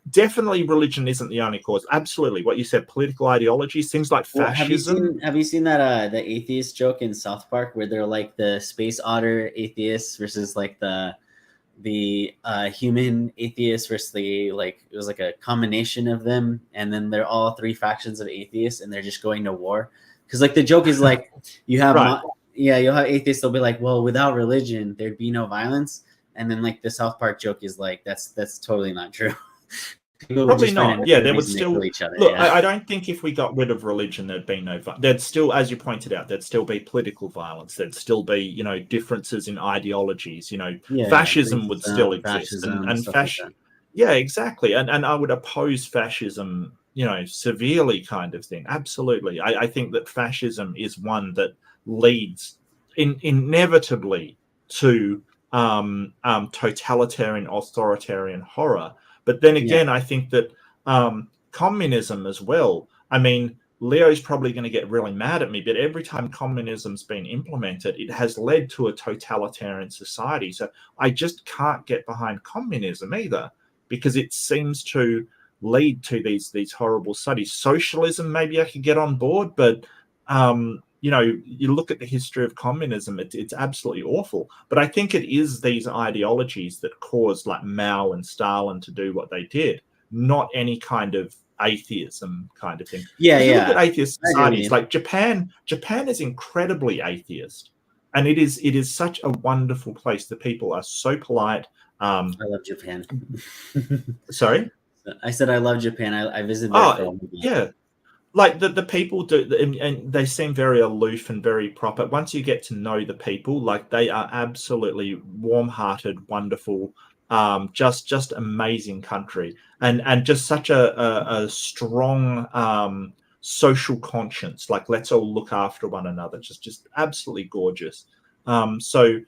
definitely religion isn't the only cause. Absolutely, what you said, political ideologies, things like fascism. Have you seen that the atheist joke in South Park where they're like the space otter atheists versus like the human atheists versus the, like, it was like a combination of them, and then they're all three factions of atheists and they're just going to war? Because like the joke is like you have Right. you'll have atheists, they'll be like, well, without religion there'd be no violence, and then like the South Park joke is like that's totally not true. Probably not. Yeah, there would still each other. look. Yeah. I don't think if we got rid of religion, there'd be no. There'd still, as you pointed out, there'd still be political violence. There'd still be, differences in ideologies. Fascism would still exist, and yeah, exactly. And I would oppose fascism, severely, kind of thing. Absolutely, I think that fascism is one that leads inevitably to totalitarian, authoritarian horror. But then again, I think that communism as well. I mean, Leo's probably going to get really mad at me, but every time communism's been implemented, it has led to a totalitarian society. So I just can't get behind communism either, because it seems to lead to these horrible studies. Socialism, maybe I could get on board, but you look at the history of communism, it's absolutely awful. But I think it is these ideologies that caused like Mao and Stalin to do what they did, not any kind of atheism kind of thing. Yeah, if you yeah. look at atheist societies, like Japan is incredibly atheist. And it is such a wonderful place. The people are so polite. I love Japan. Sorry? I said I love Japan. I visited there for a while. Yeah. Like the people do, and they seem very aloof and very proper. Once you get to know the people, like they are absolutely warm-hearted, wonderful, just amazing country, and just such a strong social conscience. Like, let's all look after one another. Just absolutely gorgeous. So,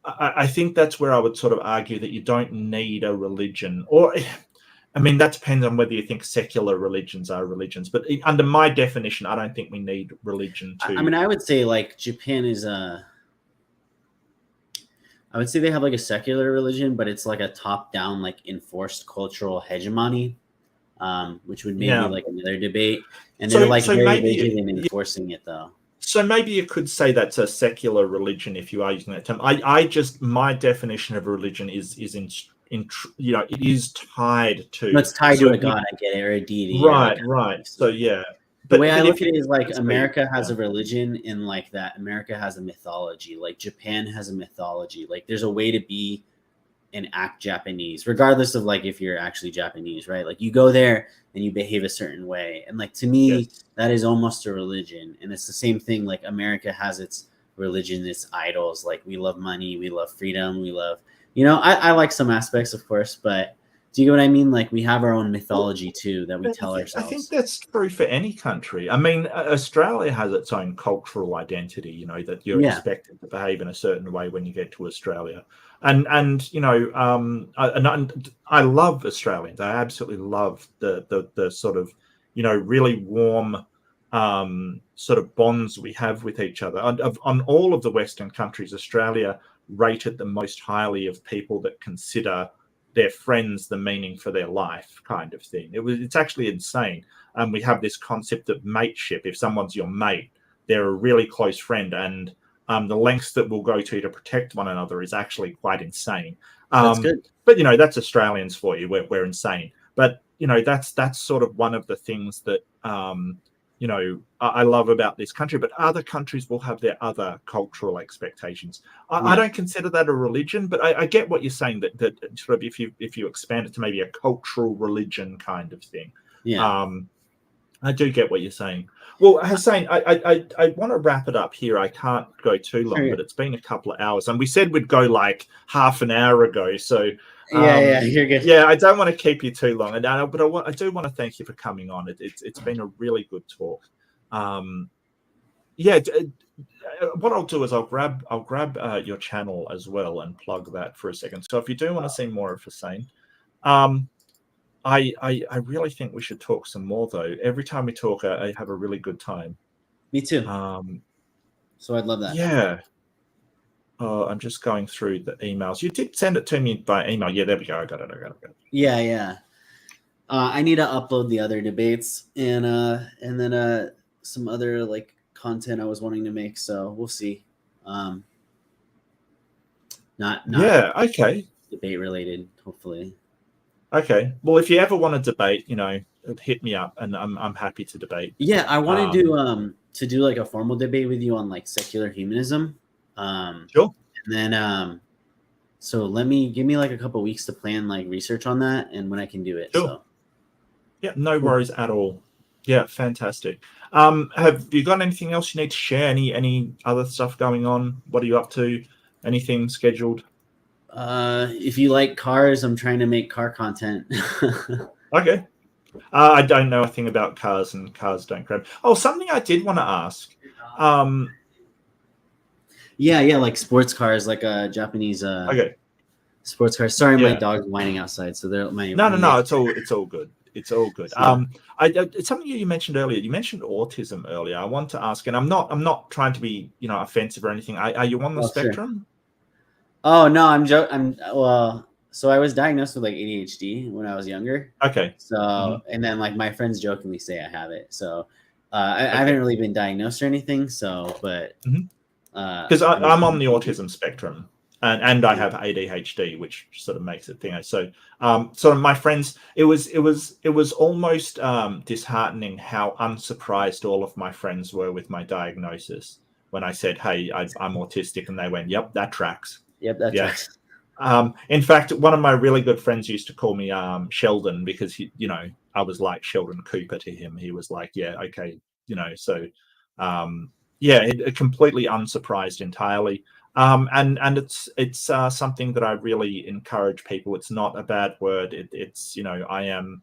I think that's where I would sort of argue that you don't need a religion, or I mean, that depends on whether you think secular religions are religions. But under my definition, I don't think we need religion to. I mean, I would say like Japan is I would say they have like a secular religion, but it's like a top-down, like enforced cultural hegemony, which would maybe like another debate. And they're like very rigid in enforcing it, though. So maybe you could say that's a secular religion if you are using that term. My definition of religion is it is tied to. No, it's tied to a god, I get it, or a deity. Right. So yeah. But the way I look at it is like America has a religion, and like that America has a mythology. Like Japan has a mythology. Like there's a way to be and act Japanese, regardless of like if you're actually Japanese, right? Like you go there and you behave a certain way. And like to me, that is almost a religion. And it's the same thing. Like America has its religion, its idols. Like we love money, we love freedom, we love, I like some aspects, of course, but do you get what I mean? Like we have our own mythology too that we tell ourselves. I think that's true for any country. I mean, Australia has its own cultural identity, that you're expected to behave in a certain way when you get to Australia. And I love Australians. I absolutely love the sort of, really warm sort of bonds we have with each other. On all of the Western countries, Australia rated the most highly of people that consider their friends the meaning for their life, kind of thing. It's actually insane. We have this concept of mateship. If someone's your mate, they're a really close friend, and the lengths that we'll go to protect one another is actually quite insane. That's good. But that's Australians for you. We're insane. But that's sort of one of the things that I love about this country. But other countries will have their other cultural expectations. I don't consider that a religion, but I get what you're saying, that sort of if you expand it to maybe a cultural religion kind of thing. I do get what you're saying. Well, Hussein, I want to wrap it up here. I can't go too long, but it's been a couple of hours, and we said we'd go like half an hour ago. So you're good. Yeah, I don't want to keep you too long, but I do want to thank you for coming on. It's been a really good talk. What I'll do is I'll grab your channel as well and plug that for a second. So if you do want to see more of Hussein, I really think we should talk some more, though. Every time we talk, I have a really good time. Me too. So I'd love that. Yeah. I'm just going through the emails. You did send it to me by email. Yeah, there we go. I got it. Yeah. I need to upload the other debates and then some other like content I was wanting to make. So we'll see. Not Yeah. Okay. debate related, hopefully. Okay. Well, if you ever want to debate, hit me up, and I'm happy to debate. Yeah, I want to do like a formal debate with you on like secular humanism. Sure. And then so give me like a couple weeks to plan like research on that and when I can do it. Sure. So Yeah, no worries at all. Yeah, fantastic. Have you got anything else you need to share? Any other stuff going on? What are you up to? Anything scheduled? if you like cars, I'm trying to make car content. Okay. I don't know a thing about cars, and cars don't grab. Oh, something I did want to ask. Yeah, like sports cars, like Japanese Okay. sports cars. Sorry, my Yeah. dog's whining outside, so they're my No. It's all good. It's all good. Yeah. It's something you mentioned earlier. You mentioned autism earlier. I want to ask, and I'm not trying to be offensive or anything. Are you on the spectrum? Sure. Oh no, I'm well. So I was diagnosed with like ADHD when I was younger. Okay. So and then like my friends jokingly say I have it. So I haven't really been diagnosed or anything. So, but because I'm on the autism spectrum, and I have ADHD, which sort of makes it thing. So, my friends, it was almost disheartening how unsurprised all of my friends were with my diagnosis when I said, "Hey, I'm autistic," and they went, "Yep, that tracks." Yep, that tracks. In fact, one of my really good friends used to call me Sheldon because I was like Sheldon Cooper to him. He was like, "Yeah, okay," So, completely unsurprised entirely. And it's something that I really encourage people. It's not a bad word. It's I am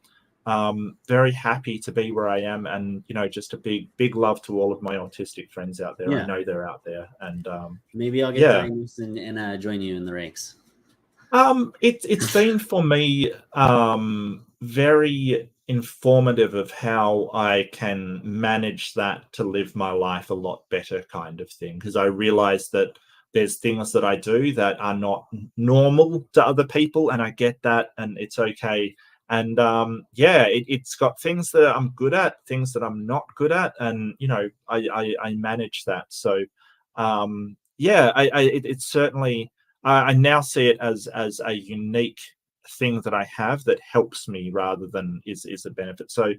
very happy to be where I am, and just a big love to all of my autistic friends out there. I know they're out there, and maybe I'll get diagnosed and join you in the ranks. It's been for me very informative of how I can manage that to live my life a lot better, kind of thing, because I realize that there's things that I do that are not normal to other people, and I get that, and it's okay. And it's got things that I'm good at, things that I'm not good at, and I manage that. So it's certainly, I now see it as a unique thing that I have that helps me rather than is a benefit. So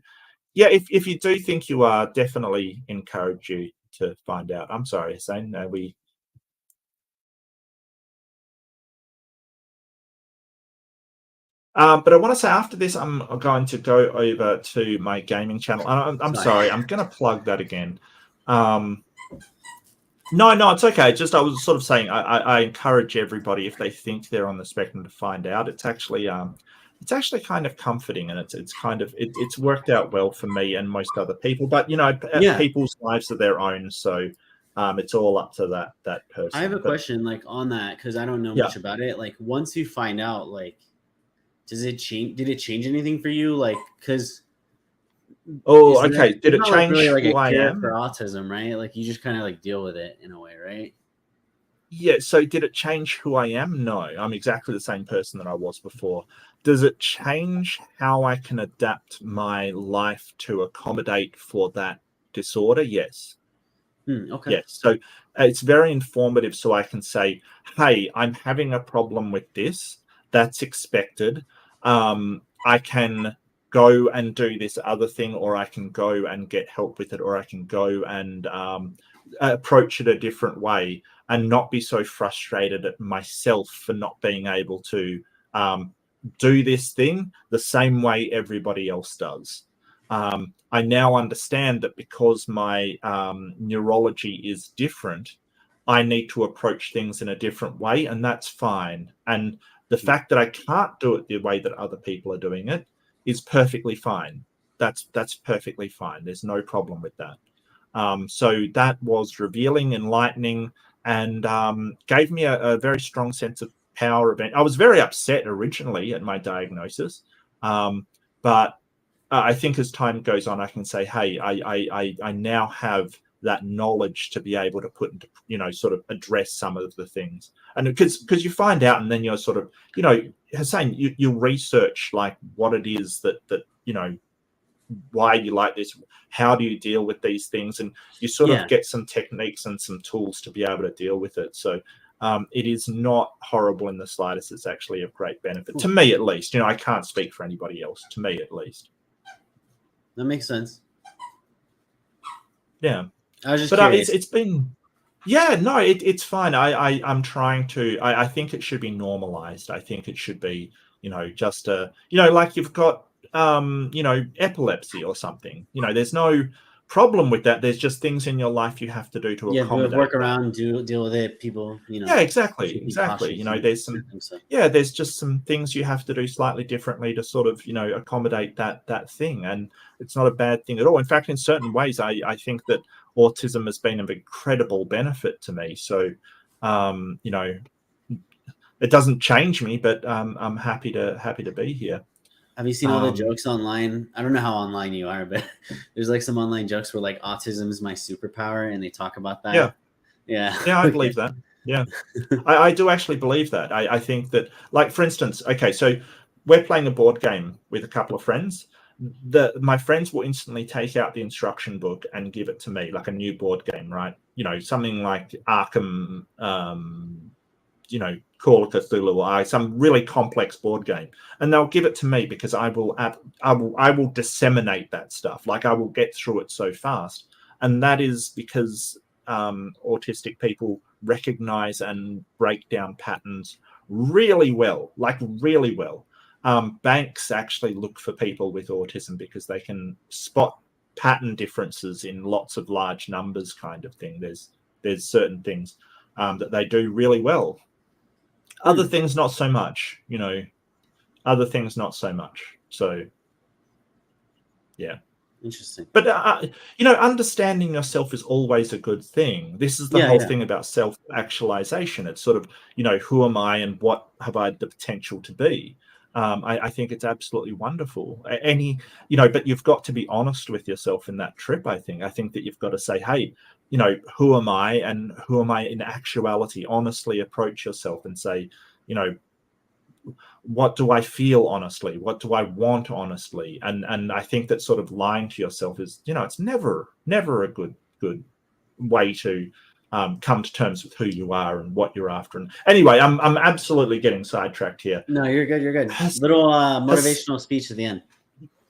yeah, if you do think you are, definitely encourage you to find out. I'm sorry, Hussein. But I want to say after this, I'm going to go over to my gaming channel. I'm sorry, I'm going to plug that again. No, it's okay. Just I was sort of saying I encourage everybody, if they think they're on the spectrum, to find out. It's actually kind of comforting, and it's kind of it's worked out well for me and most other people. But people's lives are their own, so it's all up to that person. I have a question like on that because I don't know much about it. Like once you find out, like does it change? Did it change anything for you? Like because did it change really like who I am for autism, right? Like you just kind of like deal with it in a way, right? Yeah. So did it change who I am? No, I'm exactly the same person that I was before. Does it change how I can adapt my life to accommodate for that disorder? Yes. Okay. Yes. So it's very informative. So I can say, hey, I'm having a problem with this. That's expected. I can go and do this other thing, or I can go and get help with it, or I can go and approach it a different way and not be so frustrated at myself for not being able to do this thing the same way everybody else does. I now understand that because my neurology is different, I need to approach things in a different way, and that's fine. And the fact that I can't do it the way that other people are doing it is perfectly fine. That's perfectly fine. There's no problem with that. So that was revealing, enlightening, and gave me a very strong sense of power. I was very upset originally at my diagnosis, but I think as time goes on, I can say, hey, I now have that knowledge to be able to put into, sort of address some of the things. And because you find out, and then you're sort of, Hussein, you research like what it is that why you like this, how do you deal with these things, and you sort of get some techniques and some tools to be able to deal with it. So it is not horrible in the slightest. It's actually of great benefit to me, at least. I can't speak for anybody else. To me, at least. That makes sense. Yeah, I was just curious. It's been. Yeah, no, it's fine. I'm trying to. I think it should be normalized. I think it should be, just like you've got, epilepsy or something. There's no problem with that. There's just things in your life you have to do to accommodate. Work around, deal with it. People, Yeah, exactly. There's some. Yeah, there's just some things you have to do slightly differently to sort of, accommodate that thing, and it's not a bad thing at all. In fact, in certain ways, I think that autism has been of incredible benefit to me. So, it doesn't change me, but I'm happy to be here. Have you seen all the jokes online? I don't know how online you are, but there's like some online jokes where like autism is my superpower, and they talk about that. Yeah. I believe that. Yeah, I do actually believe that. I think that, like, for instance, okay, so we're playing a board game with a couple of friends. My friends will instantly take out the instruction book and give it to me, like a new board game, right? Something like Arkham, Call of Cthulhu, or some really complex board game, and they'll give it to me because I will disseminate that stuff. Like, I will get through it so fast, and that is because autistic people recognize and break down patterns really well, like really well. Banks actually look for people with autism because they can spot pattern differences in lots of large numbers, kind of thing. There's certain things that they do really well. Other things, not so much. Other things, not so much. So, yeah. Interesting. But understanding yourself is always a good thing. This is the whole thing about self-actualization. It's sort of, who am I and what have I the potential to be? I think it's absolutely wonderful. But you've got to be honest with yourself in that trip. I think that you've got to say, hey, who am I and who am I in actuality? Honestly approach yourself and say, what do I feel honestly? What do I want honestly? And I think that sort of lying to yourself is, it's never a good way to come to terms with who you are and what you're after. And anyway, I'm absolutely getting sidetracked here. No, you're good. You're good. Little motivational speech at the end.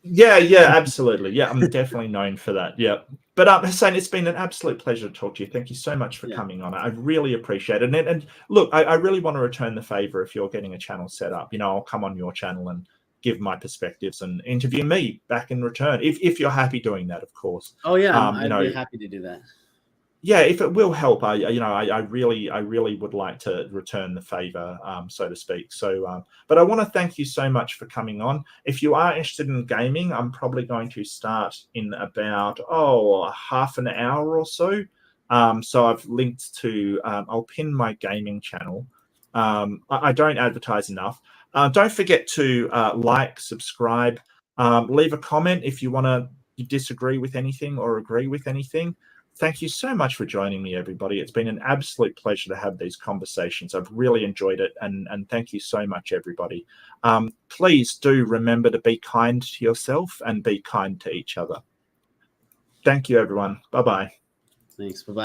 Yeah, absolutely. Yeah, I'm definitely known for that. Yeah. But Hussein, it's been an absolute pleasure to talk to you. Thank you so much for coming on. I really appreciate it. And look, I really want to return the favor if you're getting a channel set up. I'll come on your channel and give my perspectives and interview me back in return, if you're happy doing that, of course. Oh yeah, I'd be happy to do that. Yeah, if it will help, I really would like to return the favor, so to speak. So, but I want to thank you so much for coming on. If you are interested in gaming, I'm probably going to start in about half an hour or so. So I've linked to. I'll pin my gaming channel. I don't advertise enough. Don't forget to like, subscribe, leave a comment if you want to disagree with anything or agree with anything. Thank you so much for joining me, everybody. It's been an absolute pleasure to have these conversations. I've really enjoyed it, and thank you so much, everybody. Please do remember to be kind to yourself and be kind to each other. Thank you, everyone. Bye-bye. Thanks. Bye-bye.